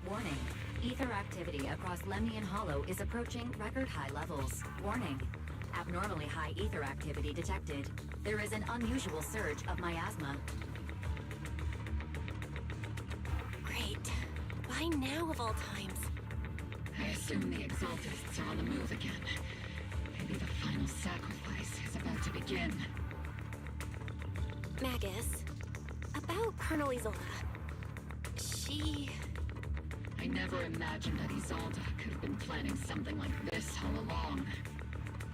Warning. Ether activity across Lemnian Hollow is approaching record high levels. Warning. Abnormally high ether activity detected. There is an unusual surge of miasma. Great. Why now of all times? I assume the Exaltists are on the move again. Maybe the final sacrifice is about to begin. Magus, about Colonel Isolde. She... I never imagined that Isolde could have been planning something like this all along.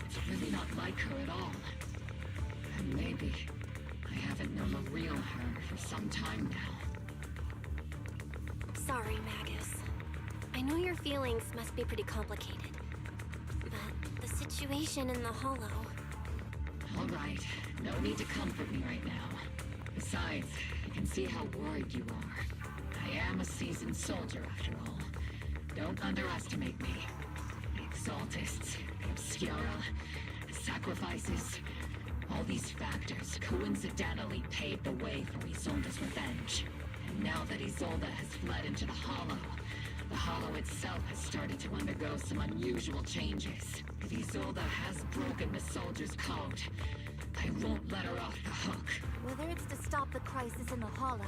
It's really not like her at all. And maybe I haven't known the real her for some time now. Sorry, Magus. I know your feelings must be pretty complicated. But the situation in the Hollow... All right. No need to comfort me right now. Besides, I can see how worried you are. I am a seasoned soldier, after all. Don't underestimate me. The Exaltists, the Obscura, the Sacrifices. All these factors coincidentally paved the way for Isolde's revenge. And now that Isolde has fled into the Hollow itself has started to undergo some unusual changes. If Isolde has broken the soldier's code, I won't let her off the hook. Whether it's to stop the crisis in the Hollow,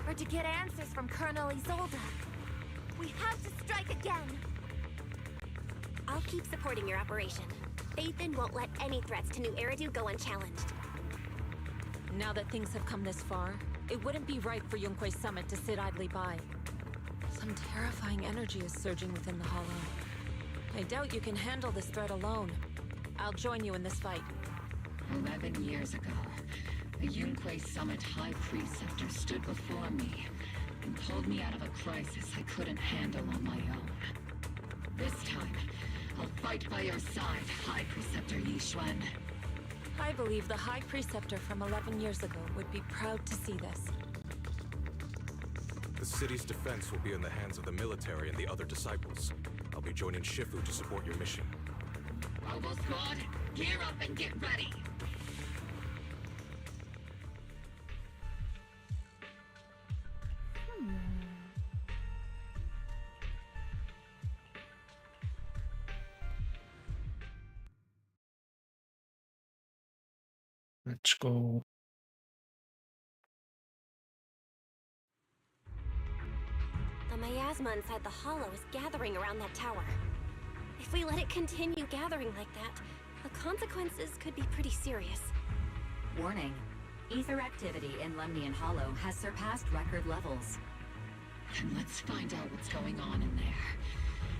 or to get answers from Colonel Isolde, we have to strike again! I'll keep supporting your operation. Phaethon won't let any threats to New Eridu go unchallenged. Now that things have come this far, it wouldn't be right for Yunque's summit to sit idly by. Some terrifying energy is surging within the Hollow. I doubt you can handle this threat alone. I'll join you in this fight. 11 years ago, the Yunque Summit High Preceptor stood before me and pulled me out of a crisis I couldn't handle on my own. This time, I'll fight by your side, High Preceptor Yixuan. I believe the High Preceptor from 11 years ago would be proud to see this. The city's defense will be in the hands of the military and the other disciples. I'll be joining Shifu to support your mission. Robo Squad, gear up and get ready! Let's go. The miasma inside the Hollow is gathering around that tower. If we let it continue gathering like that, the consequences could be pretty serious. Warning. Ether activity in Lemnian Hollow has surpassed record levels. Then let's find out what's going on in there.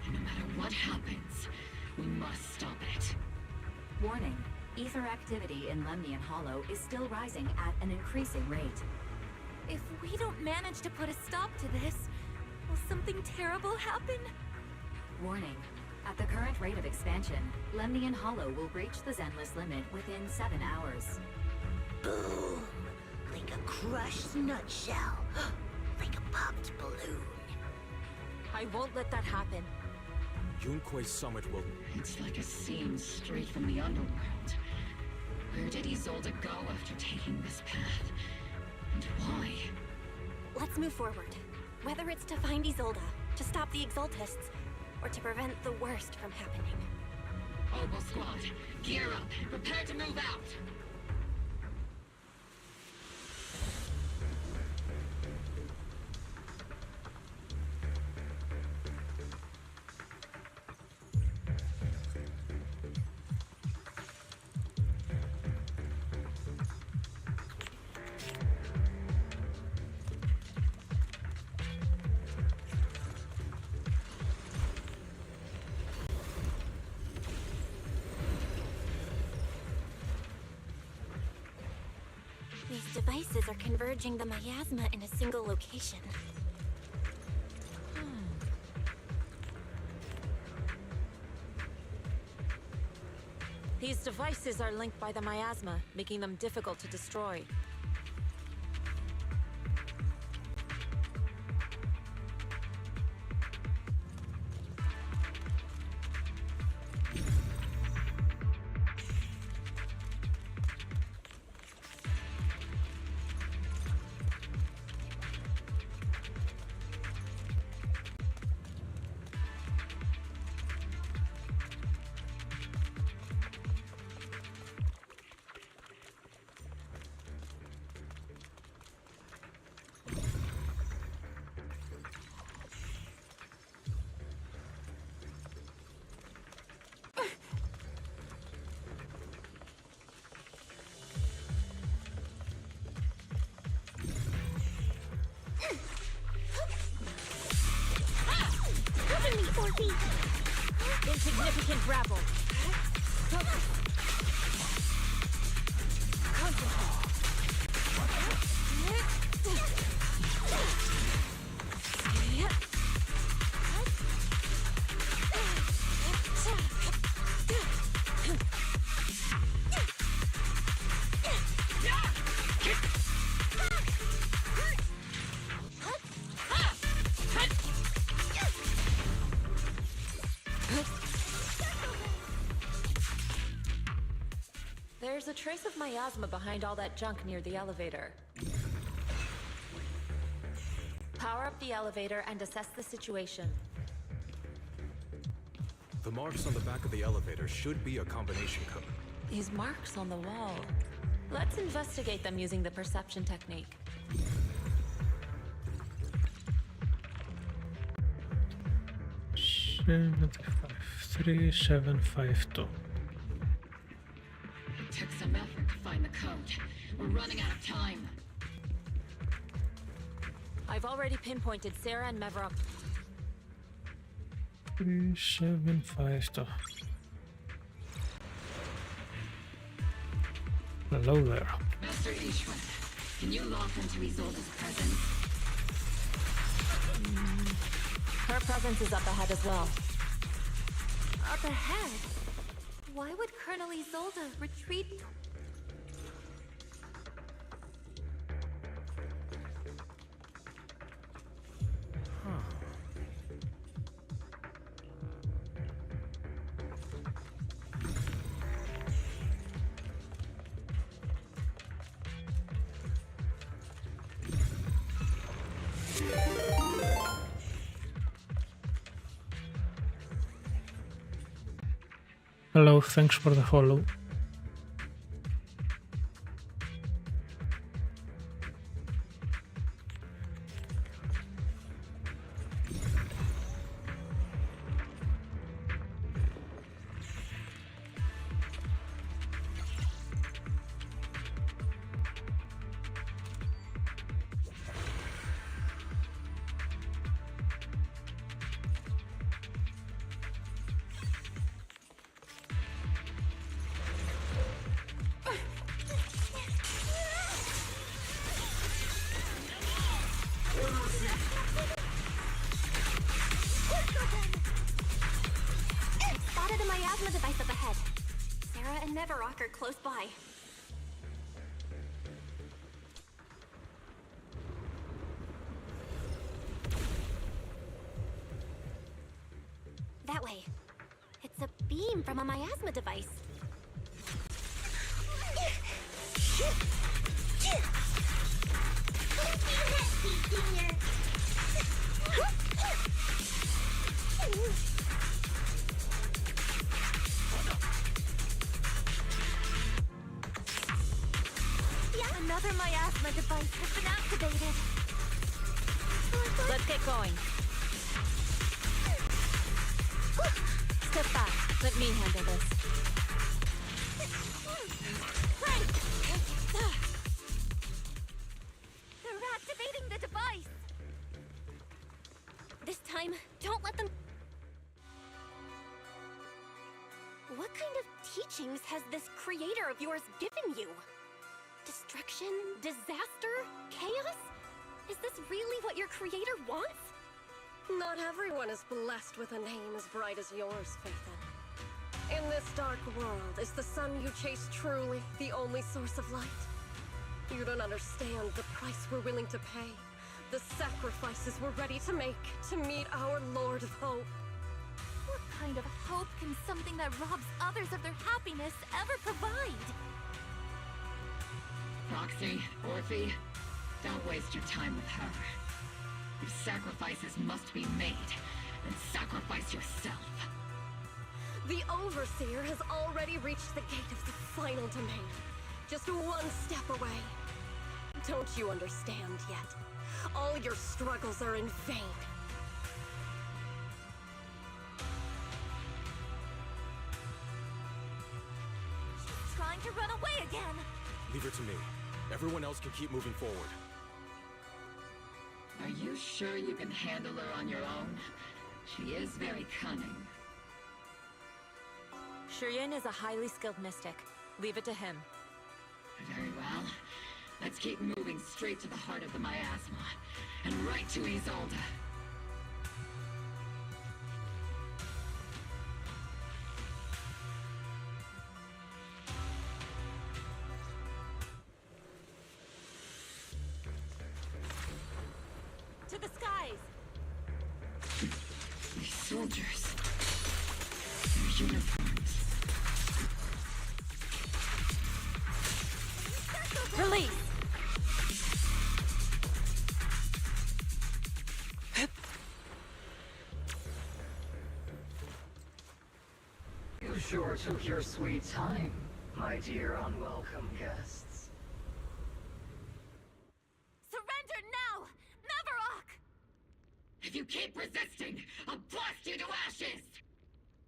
And no matter what happens, we must stop it. Warning. Ether activity in Lemnian Hollow is still rising at an increasing rate. If we don't manage to put a stop to this, will something terrible happen? Warning. At the current rate of expansion, Lemnian Hollow will reach the Zenless limit within 7 hours. Boom! Like a crushed nutshell. Like a popped balloon. I won't let that happen. Yunque Summit will... It's like a scene straight from the underworld. Where did Isolde go after taking this path? And why? Let's move forward. Whether it's to find Isolde, to stop the Exaltists, or to prevent the worst from happening. Obo Squad, gear up and prepare to move out! These devices are converging the miasma in a single location. These devices are linked by the miasma, making them difficult to destroy. Insignificant grapple. There's a trace of miasma behind all that junk near the elevator. Power up the elevator and assess the situation. The marks on the back of the elevator should be a combination code. These marks on the wall. Let's investigate them using the perception technique. Three, 7, 5, 2. It took some effort to find the code. We're running out of time. I've already pinpointed Sarah and Mevrok. 3, 7, 5, 2. Hello there. Master Ishwan, can you lock into Isolde's presence? Her presence is up ahead as well. Up ahead? Why would Colonel Isolde retreat? Hello, thanks for the follow. Spotted a miasma device up ahead. Sarah and Mevrok are close by. That way. It's a beam from a miasma device. Another miasma device has been activated. Let's get going. Step back. Let me handle this. They're activating the device. This time, don't let them... What kind of teachings has this creator of yours given you? Destruction? Disaster? Chaos? Is this really what your creator wants? Not everyone is blessed with a name as bright as yours, Phaethon. In this dark world, is the sun you chase truly the only source of light? You don't understand the price we're willing to pay, the sacrifices we're ready to make to meet our Lord of Hope. What kind of hope can something that robs others of their happiness ever provide? Roxy, Orphe, don't waste your time with her. If sacrifices must be made, then sacrifice yourself. The Overseer has already reached the gate of the final domain. Just one step away. Don't you understand yet? All your struggles are in vain. She's trying to run away again. Leave her to me. Everyone else can keep moving forward. Are you sure you can handle her on your own? She is very cunning. Shireen is a highly skilled mystic. Leave it to him. Very well. Let's keep moving straight to the heart of the miasma, and right to Isolde. To the skies! These soldiers. Their uniforms. sure took your sweet time, my dear unwelcome guests. Surrender now! Mavarok! If you keep resisting, I'll blast you to ashes!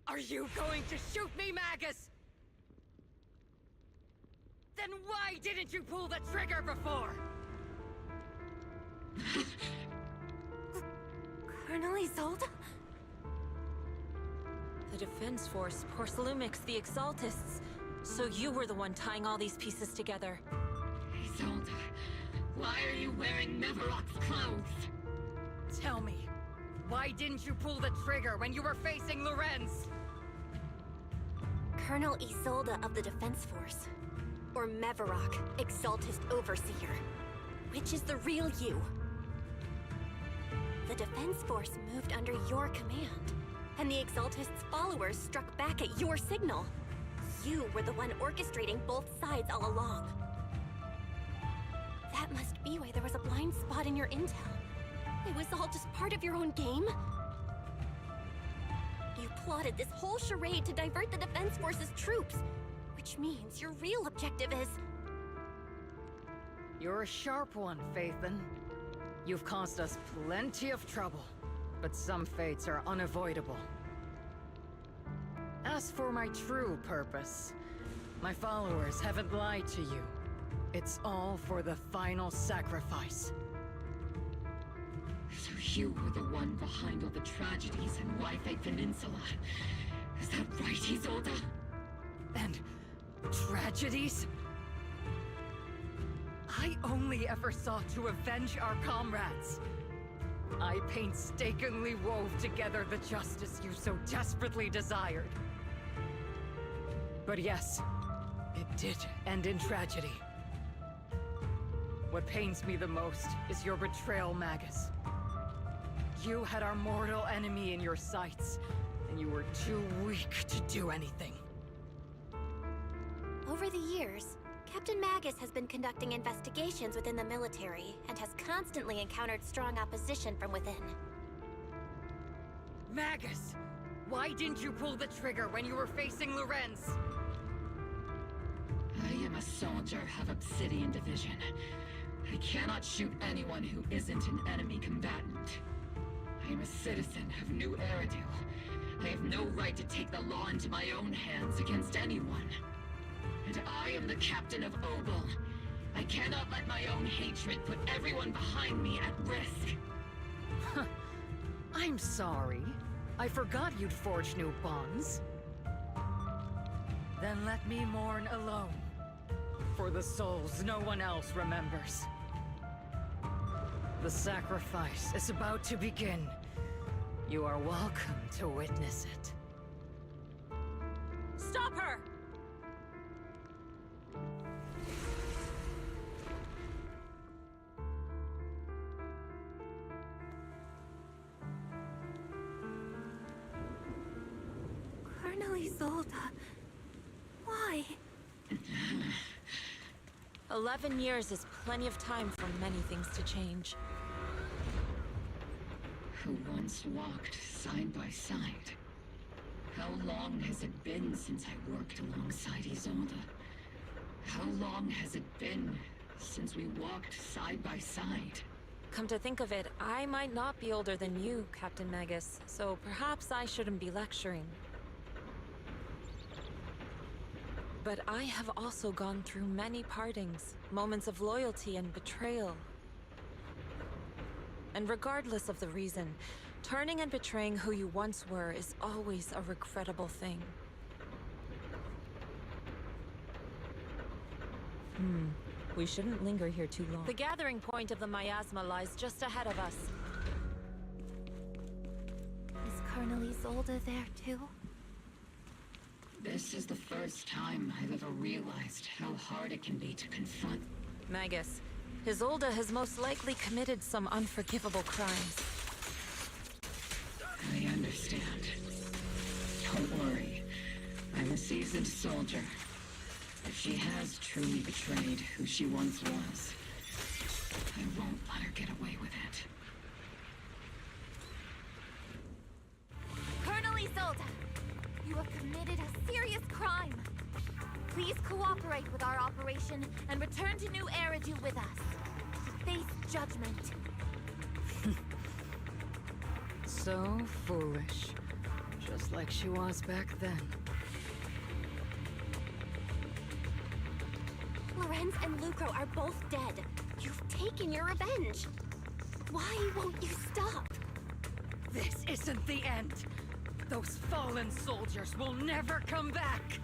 Are you going to shoot me, Magus? Then why didn't you pull the trigger before? Colonel Isolde? The Defense Force, Porcelumix, the Exaltists. So you were the one tying all these pieces together. Isolde, why are you wearing Mavarok's clothes? Tell me, why didn't you pull the trigger when you were facing Lorenz? Colonel Isolde of the Defense Force. Or Mavarok, Exaltist Overseer. Which is the real you? The Defense Force moved under your command, and the Exaltist's followers struck back at your signal. You were the one orchestrating both sides all along. That must be why there was a blind spot in your intel. It was all just part of your own game? You plotted this whole charade to divert the Defense Force's troops, which means your real objective is... You're a sharp one, Phaethon. You've caused us plenty of trouble, but some fates are unavoidable. As for my true purpose, my followers haven't lied to you. It's all for the final sacrifice. So you were the one behind all the tragedies in Wi-Fi Peninsula. Is that right, Isolde? And tragedies? I only ever sought to avenge our comrades. I painstakingly wove together the justice you so desperately desired. But yes, it did end in tragedy. What pains me the most is your betrayal, Magus. You had our mortal enemy in your sights, and you were too weak to do anything. Over the years, Captain Magus has been conducting investigations within the military and has constantly encountered strong opposition from within. Magus! Why didn't you pull the trigger when you were facing Lorenz? I am a soldier of Obsidian Division. I cannot shoot anyone who isn't an enemy combatant. I am a citizen of New Eridu. I have no right to take the law into my own hands against anyone. And I am the captain of Obel. I cannot let my own hatred put everyone behind me at risk. I'm sorry. I forgot you'd forged new bonds. Then let me mourn alone. For the souls no one else remembers. The sacrifice is about to begin. You are welcome to witness it. Stop her! Colonel Isolde... Why? 11 years is plenty of time for many things to change. Who once walked side by side. How long has it been since I worked alongside Isolde? How long has it been since we walked side by side? Come to think of it, I might not be older than you, Captain Magus, so perhaps I shouldn't be lecturing. But I have also gone through many partings, moments of loyalty and betrayal. And regardless of the reason, turning and betraying who you once were is always a regrettable thing. We shouldn't linger here too long. The gathering point of the miasma lies just ahead of us. Is Colonel Isolde there too? This is the first time I've ever realized how hard it can be to confront. Magus, Isolde has most likely committed some unforgivable crimes. I understand. Don't worry. I'm a seasoned soldier. If she has truly betrayed who she once was, I won't let her get away with it. Colonel Isolde! You have committed a serious crime. Please cooperate with our operation and return to New Eridu with us to face judgment. So foolish. Just like she was back then. Lorenz and Lucro are both dead. You've taken your revenge. Why won't you stop? This isn't the end. Those fallen soldiers will never come back.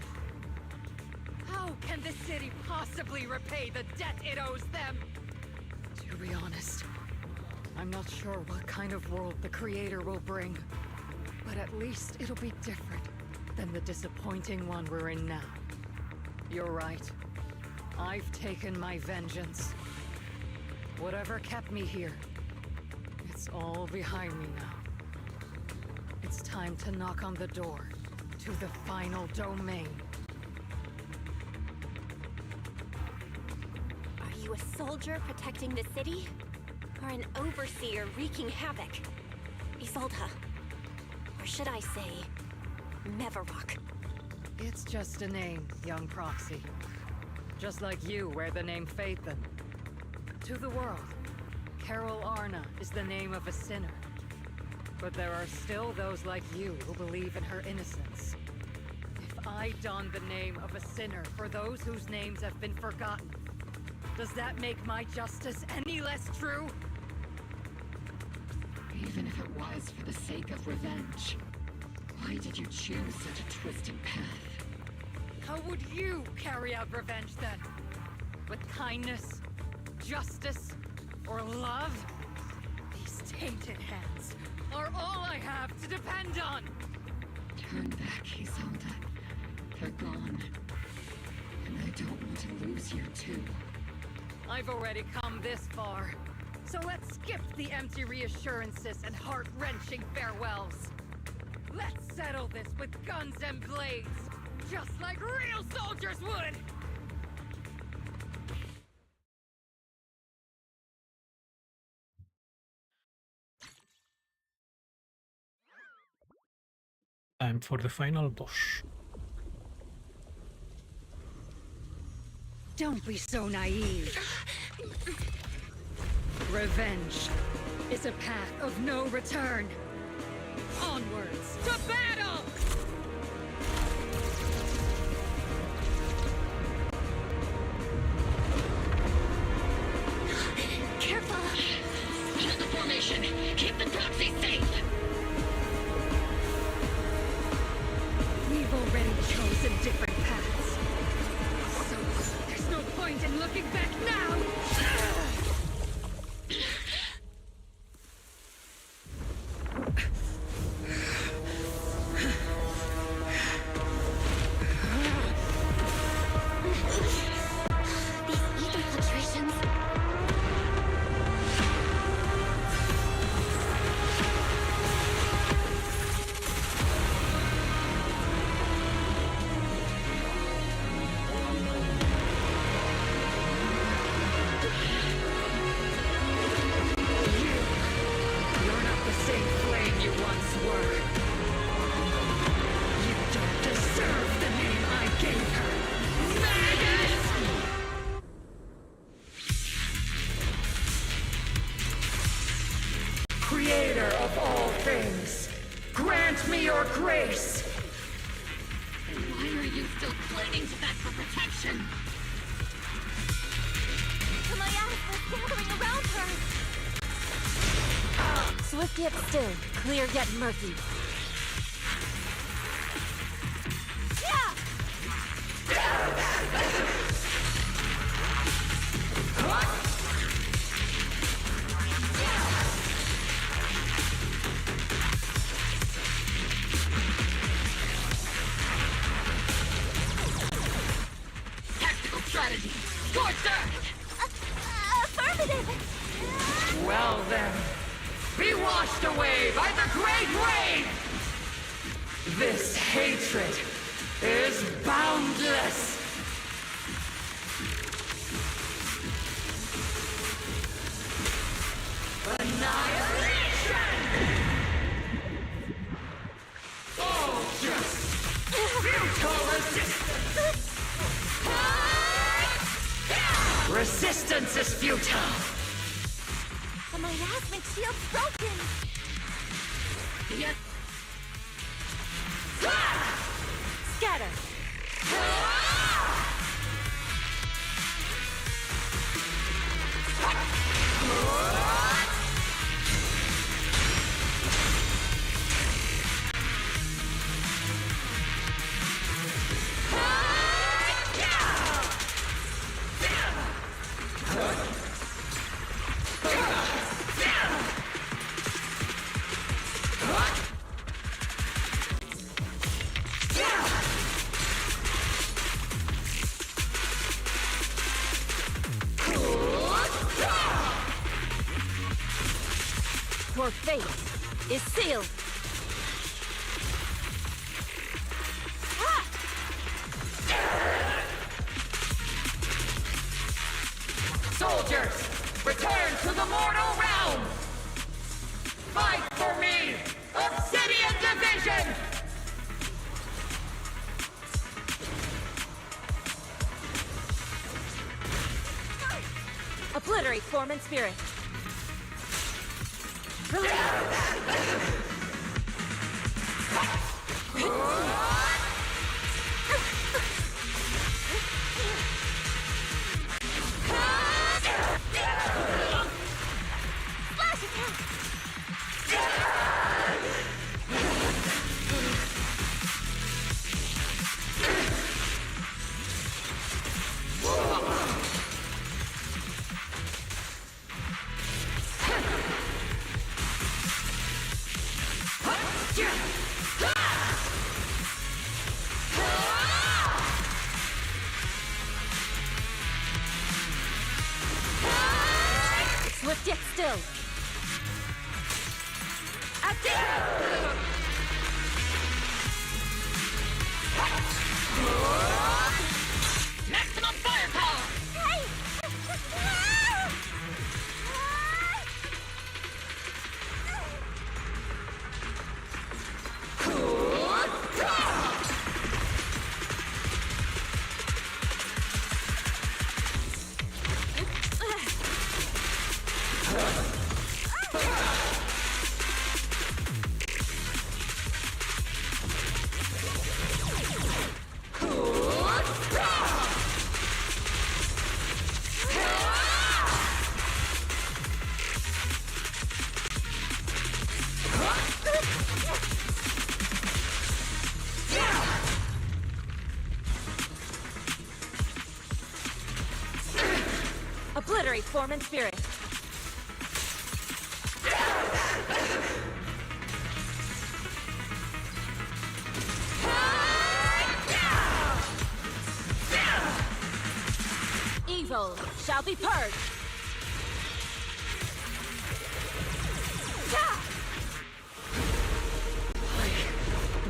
How can the city possibly repay the debt it owes them? To be honest, I'm not sure what kind of world the Creator will bring. But at least it'll be different than the disappointing one we're in now. You're right. I've taken my vengeance. Whatever kept me here, it's all behind me now. It's time to knock on the door to the final domain. Are you a soldier protecting the city? Or an overseer wreaking havoc? Isolde. Or should I say, Mevarok? It's just a name, young Proxy. Just like you wear the name Phaethon. To the world, Carol Arna is the name of a sinner. But there are still those like you who believe in her innocence. If I don the name of a sinner for those whose names have been forgotten, does that make my justice any less true? Even if it was for the sake of revenge, why did you choose such a twisted path? How would you carry out revenge then? With kindness, justice, or love? These tainted hands are all I have to depend on! Turn back, Isolde. They're gone. And I don't want to lose you too. I've already come this far. So let's skip the empty reassurances and heart-wrenching farewells. Let's settle this with guns and blades, just like real soldiers would! Time for the final boss. Don't be so naive. Revenge is a path of no return. Onwards to battle! Careful! Hold the formation! Keep the proxy safe! We've already chosen different paths. So there's no point in looking back now! Creator of all things, grant me your grace! Why are you still clinging to that for protection? The Miasma is gathering around her! Swift yet still, clear yet murky. Tactical strategy! Scorched Earth! Affirmative! Well then, be washed away by the great wave! This hatred is boundless! Annihilation! Oh, just resistance is futile! The miasmic shield's broken! Yet... Scatter! Your fate is sealed. Soldiers, return to the mortal realm! Fight for me! Obsidian Division! Obliterate form and spirit. Flash attack! Swift yet still. Maximum firepower! Hey! Obliterate form and spirit. Evil shall be purged.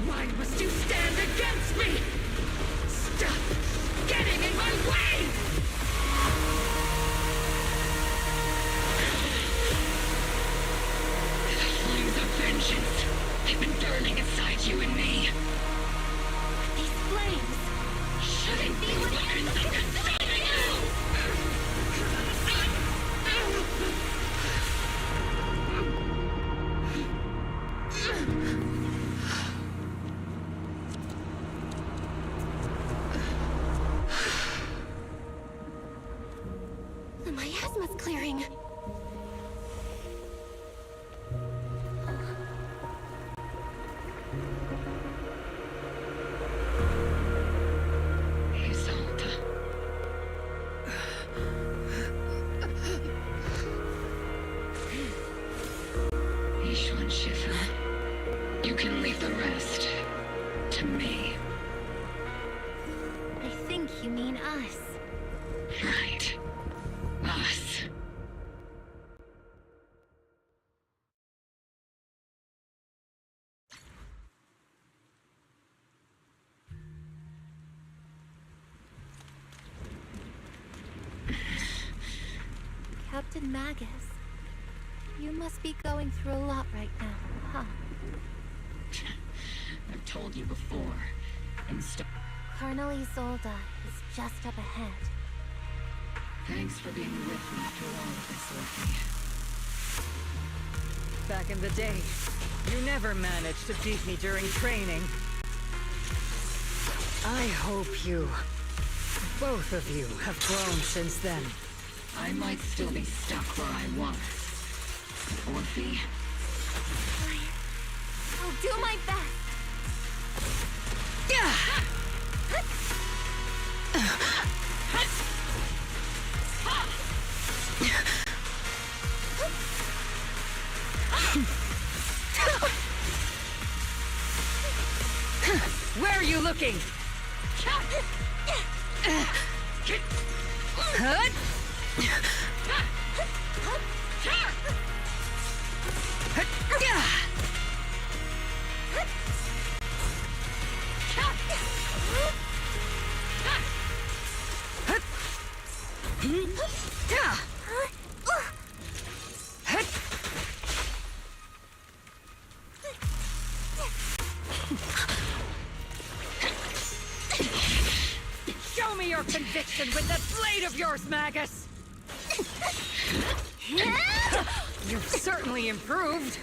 Why must you stand against me? Stop getting in my way! The flames of vengeance have been burning inside you and me. These flames! Shouldn't these weapons be consuming you? The miasma's clearing. Isolde. Ishwan Shifu, you can leave the rest to me. I think you mean us. Right. Us. Captain Magus, you must be going through a lot right now, huh? I've told you before. Colonel Isolde is just up ahead. Thanks for being with me through all of this, Orphe. Back in the day, you never managed to beat me during training. I hope both of you, have grown since then. I might still be stuck where I was. Orphe? I'll do my best. Where are you looking? Show me your conviction with that blade of yours, Magus! You've certainly improved.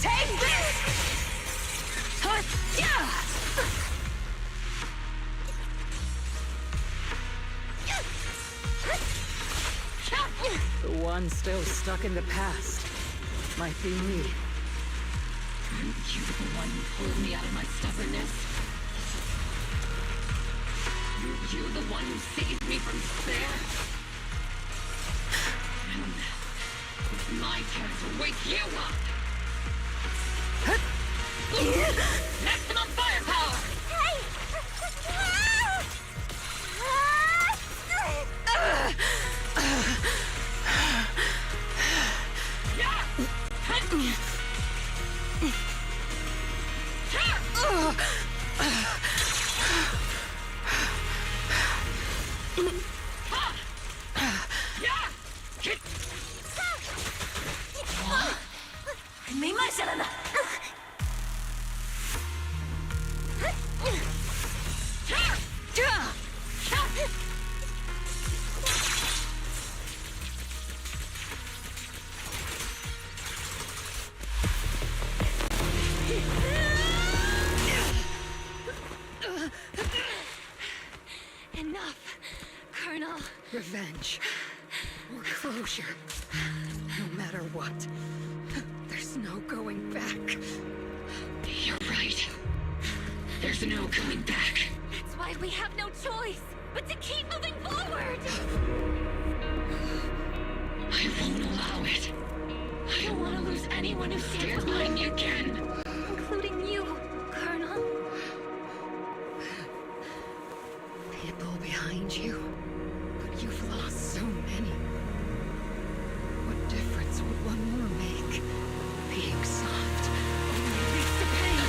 Take this! The one still stuck in the past might be me. Aren't you the one who pulled me out of my stubbornness? You the one who saved me from despair? And it's my turn to wake you up! Maximum firepower! Hey! Enough, Colonel. Revenge. Or closure. No matter what. There's no going back. You're right. There's no going back. That's why we have no choice but to keep moving forward! I won't allow it. I don't want to lose anyone who stands behind me again. Including you, Colonel. People behind you. But you've lost so many. What difference would one more make? Being soft only leads to pain.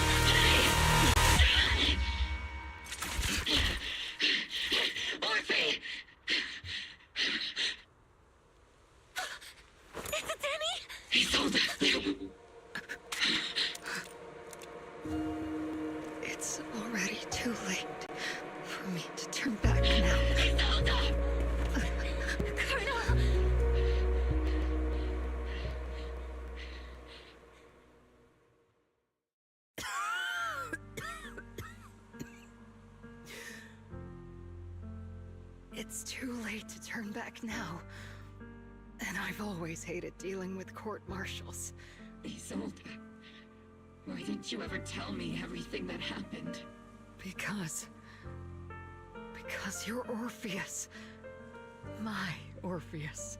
Orphe! Is it Danny? Isolde! It's already too late for me to turn back now. Isolde! Colonel! It's too late to turn back now. And I've always hated dealing with court-martials. Isolde, why didn't you ever tell me everything that happened? Because you're Orpheus. My Orpheus.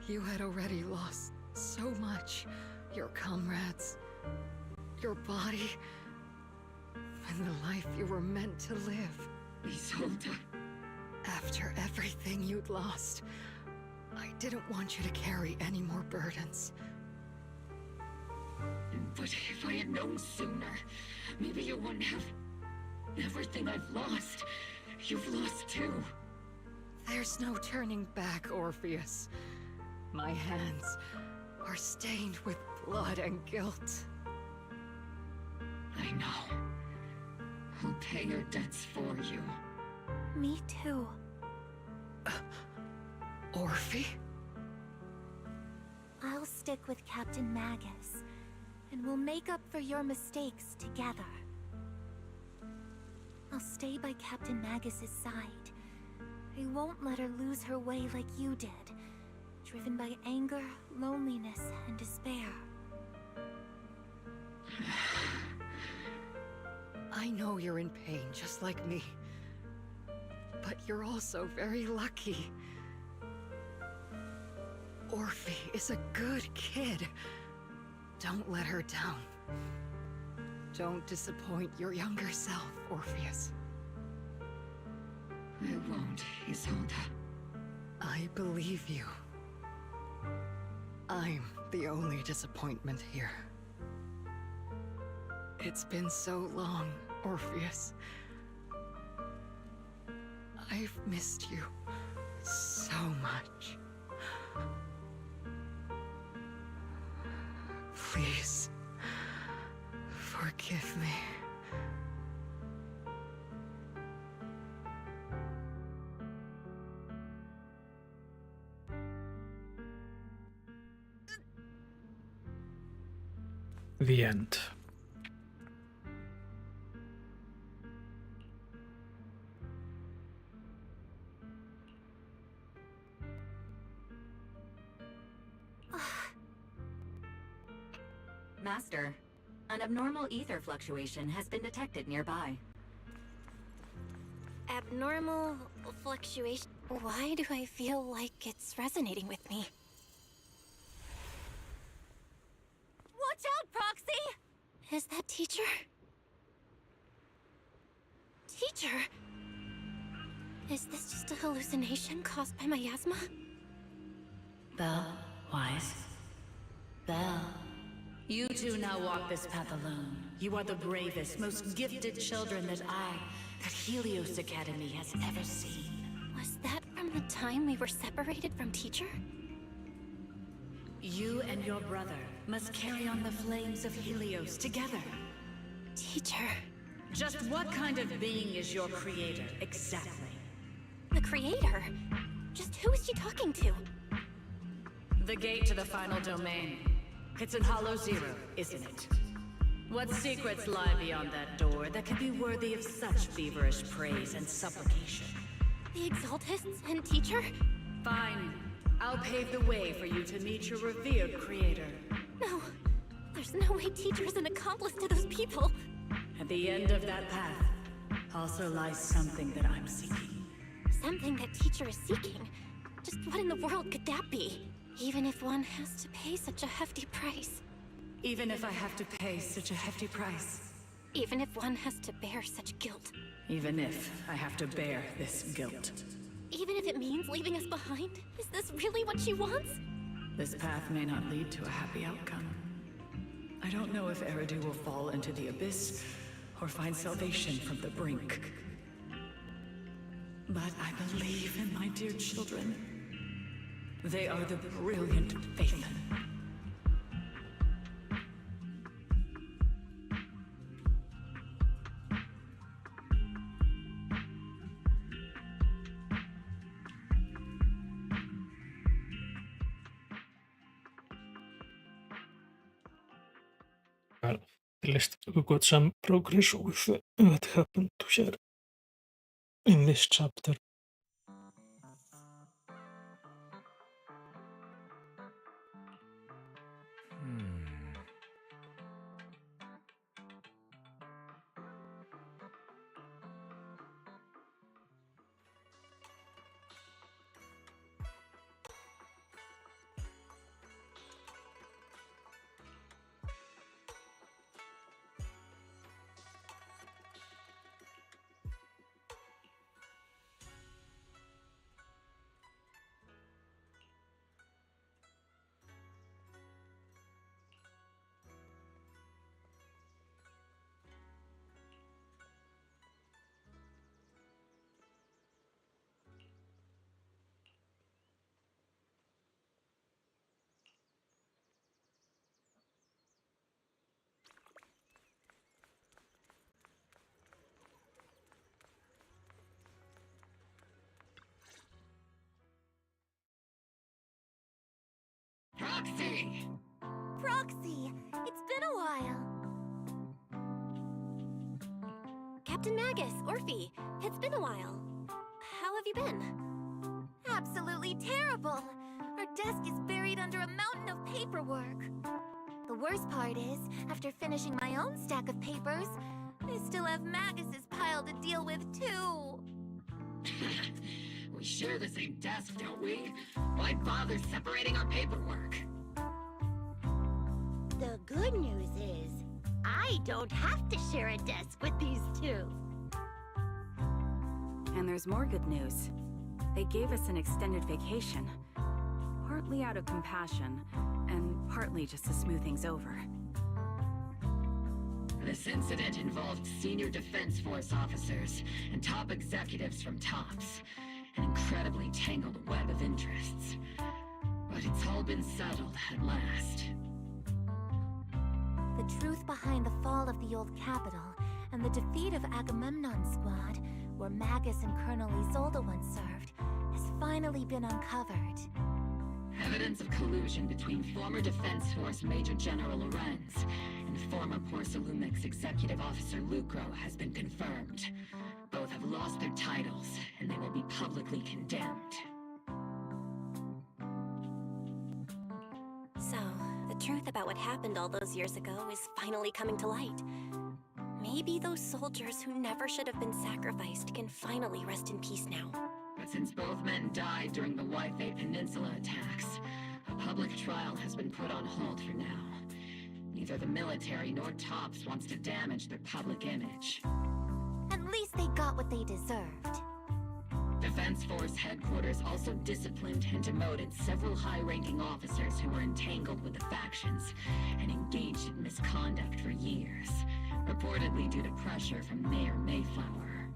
You had already lost so much. Your comrades, your body, and the life you were meant to live. Isolde. After everything you'd lost, I didn't want you to carry any more burdens. But if I had known sooner, maybe you wouldn't have... Everything I've lost, you've lost too. There's no turning back, Orpheus. My hands are stained with blood and guilt. I know. I'll pay your debts for you. Me too. Orphe? I'll stick with Captain Magus, and we'll make up for your mistakes together. I'll stay by Captain Magus's side. I won't let her lose her way like you did, driven by anger, loneliness, and despair. I know you're in pain, just like me. But you're also very lucky. Orphe is a good kid. Don't let her down. Don't disappoint your younger self, Orpheus. I won't, Isolde. I believe you. I'm the only disappointment here. It's been so long, Orpheus. I've missed you so much. Please, forgive me. The end. Master, an abnormal ether fluctuation has been detected nearby. Abnormal fluctuation? Why do I feel like it's resonating with me? Watch out, Proxy! Is that Teacher? Teacher? Is this just a hallucination caused by miasma? Belle, Wise. Belle. You two now walk this path alone. You are the bravest, most gifted children that Helios Academy has ever seen. Was that from the time we were separated from Teacher? You and your brother must carry on the flames of Helios together. Teacher. Just what kind of being is your creator, exactly? The Creator? Just who is she talking to? The gate to the final domain. It's in Hollow Zero, isn't it? What secrets lie beyond that door that can be worthy of such feverish praise and supplication? The Exaltists and Teacher? Fine. I'll pave the way for you to meet your revered creator. No. There's no way Teacher is an accomplice to those people. At the end of that path also lies something that I'm seeking. Something that Teacher is seeking? Just what in the world could that be? Even if one has to pay such a hefty price. Even if I have to pay such a hefty price. Even if one has to bear such guilt. Even if I have to bear this guilt. Even if it means leaving us behind? Is this really what she wants? This path may not lead to a happy outcome. I don't know if Eridu will fall into the abyss or find salvation from the brink. But I believe in my dear children. They are the brilliant Phaethon. Well, at least we got some progress with what happened to her in this chapter. Proxy! Proxy, it's been a while. Captain Magus, Orphe, it's been a while. How have you been? Absolutely terrible. Our desk is buried under a mountain of paperwork. The worst part is, after finishing my own stack of papers, I still have Magus's pile to deal with too. We share the same desk, don't we? Why bother separating our paperwork? The good news is, I don't have to share a desk with these two. And there's more good news. They gave us an extended vacation. Partly out of compassion, and partly just to smooth things over. This incident involved senior Defense Force officers and top executives from TOPS. An incredibly tangled web of interests. But it's all been settled at last. The truth behind the fall of the old capital and the defeat of Agamemnon's squad, where Magus and Colonel Isolde once served, has finally been uncovered. Evidence of collusion between former Defense Force Major General Lorenz and former Porcelumix Executive Officer Lucro has been confirmed. Both have lost their titles, and they will be publicly condemned. So, the truth about what happened all those years ago is finally coming to light. Maybe those soldiers who never should have been sacrificed can finally rest in peace now. But since both men died during the Waifei Peninsula attacks, a public trial has been put on hold for now. Neither the military nor TOPS wants to damage their public image. At least they got what they deserved. Defense Force headquarters also disciplined and demoted several high-ranking officers who were entangled with the factions and engaged in misconduct for years, reportedly due to pressure from Mayor Mayflower.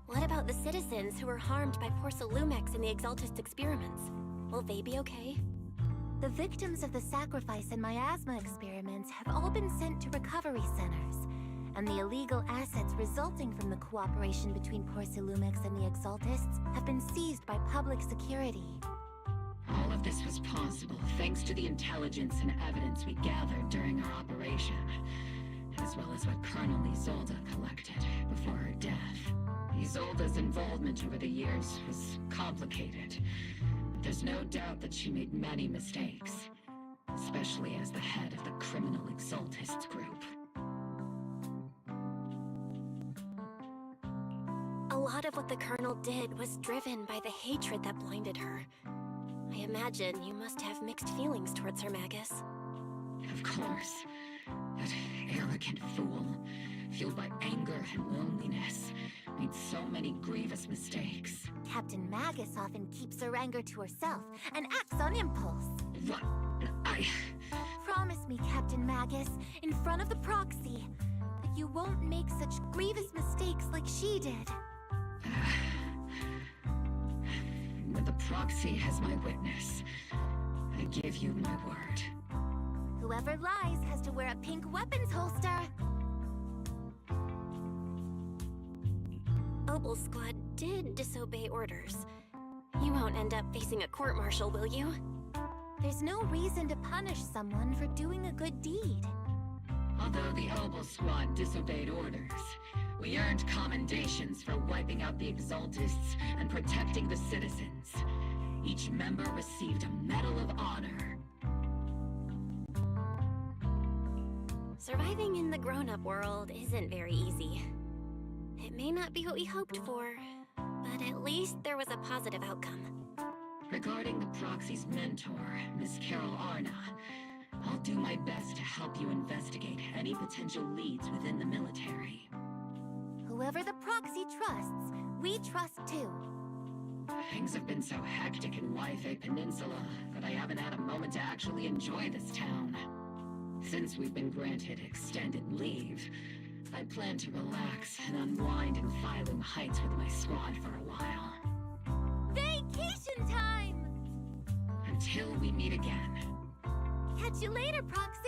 What about the citizens who were harmed by Porcelumex in the Exaltist experiments? Will they be okay? The victims of the sacrifice and miasma experiments have all been sent to recovery centers, and the illegal assets resulting from the cooperation between Porcelumix and the Exaltists have been seized by public security. All of this was possible thanks to the intelligence and evidence we gathered during our operation, as well as what Colonel Isolde collected before her death. Isolde's involvement over the years was complicated. There's no doubt that she made many mistakes, especially as the head of the criminal Exaltist group. A lot of what the Colonel did was driven by the hatred that blinded her. I imagine you must have mixed feelings towards her, Magus. Of course. That arrogant fool, fueled by anger and loneliness, made so many grievous mistakes. Captain Magus often keeps her anger to herself and acts on impulse. What? Promise me, Captain Magus, in front of the proxy, that you won't make such grievous mistakes like she did. The proxy as my witness. I give you my word. Whoever lies has to wear a pink weapons holster. Obel's squad did disobey orders. You won't end up facing a court-martial, will you? There's no reason to punish someone for doing a good deed. Although the Obel squad disobeyed orders, we earned commendations for wiping out the Exaltists and protecting the citizens. Each member received a Medal of Honor. Surviving in the grown-up world isn't very easy. It may not be what we hoped for, but at least there was a positive outcome. Regarding the proxy's mentor, Miss Carol Arna, I'll do my best to help you investigate any potential leads within the military. Whoever the proxy trusts, we trust too. Things have been so hectic in Waifei Peninsula that I haven't had a moment to actually enjoy this town. Since we've been granted extended leave, I plan to relax and unwind in Phylum Heights with my squad for a while. Vacation time! Until we meet again. Catch you later, Proxy!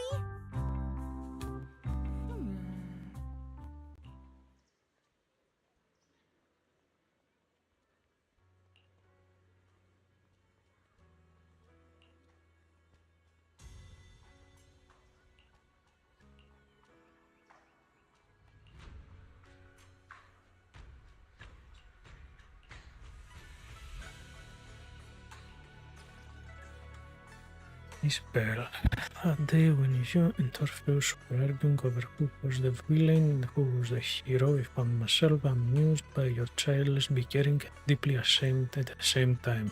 Miss Bell. That day when you and Orpheus were arguing over who was the villain and who was the hero, I found myself amused by your childish beginning and deeply ashamed at the same time.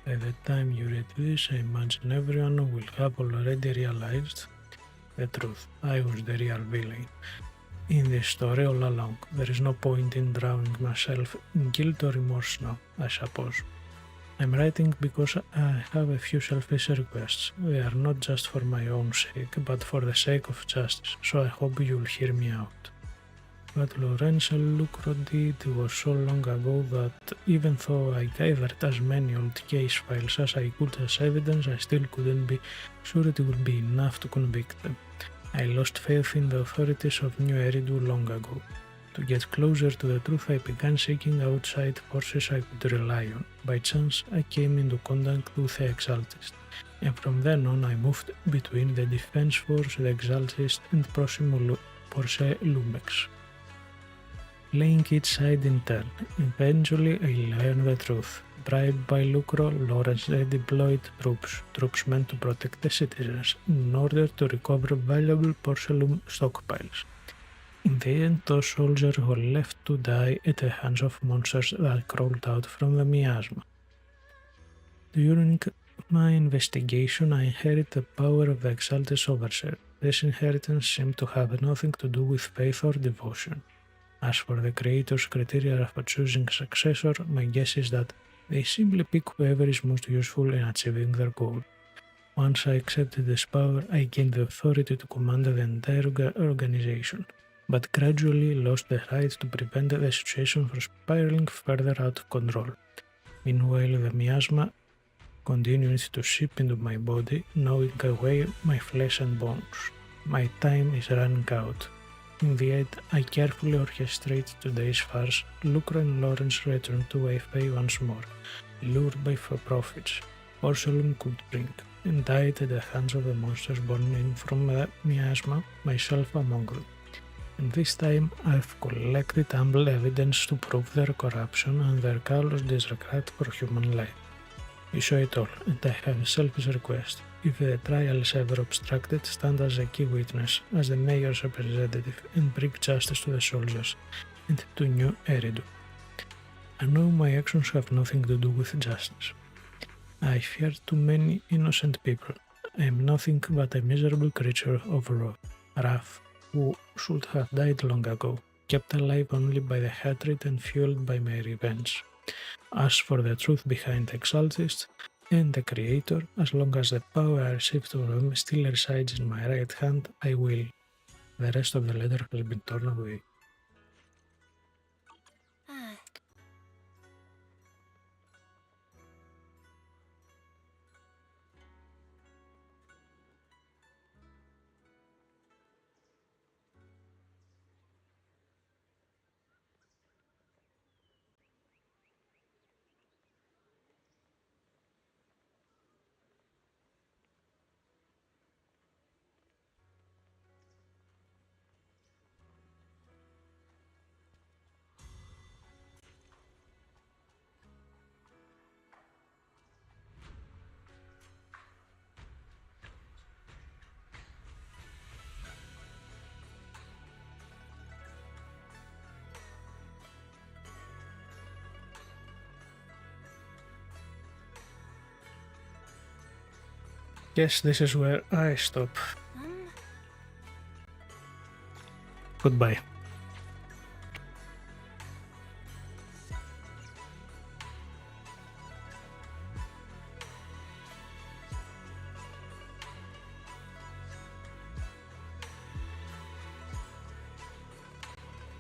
By the time you read this, I imagine everyone will have already realized the truth. I was the real villain in this story all along. There is no point in drowning myself in guilt or remorse now, I suppose. I'm writing because I have a few selfish requests. They are not just for my own sake, but for the sake of justice, so I hope you'll hear me out. What Lorenzo Lucro did was so long ago that even though I gathered as many old case files as I could as evidence, I still couldn't be sure it would be enough to convict them. I lost faith in the authorities of New Eridu long ago. To get closer to the truth, I began seeking outside forces I could rely on. By chance, I came into contact with the Exaltist, and from then on I moved between the Defense Force, the Exaltist, and Porse Lumex, playing each side in turn. Eventually, I learned the truth. Bribed by Lucro, Lawrence deployed troops meant to protect the citizens, in order to recover valuable porcelain stockpiles. In the end, those soldiers were left to die at the hands of monsters that crawled out from the miasma. During my investigation, I inherited the power of the Exalted Overseer. This inheritance seemed to have nothing to do with faith or devotion. As for the Creator's criteria for choosing a successor, my guess is that they simply pick whoever is most useful in achieving their goal. Once I accepted this power, I gained the authority to command the entire organization, but gradually lost the right to prevent the situation from spiraling further out of control. Meanwhile, the miasma continued to seep into my body, gnawing away my flesh and bones. My time is running out. In the end, I carefully orchestrated today's farce. Lucro and Lawrence returned to Wayfay once more, lured by profits Porcelain could bring, and died at the hands of the monsters born in from the miasma, myself among them. And this time, I've collected ample evidence to prove their corruption and their callous disregard for human life. You saw it all, and I have a selfish request. If the trial is ever obstructed, stand as a key witness, as the mayor's representative, and bring justice to the soldiers and to New Eridu. I know my actions have nothing to do with justice. I fear too many innocent people. I am nothing but a miserable creature of wrath, who should have died long ago, kept alive only by the hatred and fueled by my revenge. As for the truth behind the Exaltist and the Creator, as long as the power I received from them still resides in my right hand, I will. The rest of the letter has been torn away. Guess this is where I stop. Goodbye.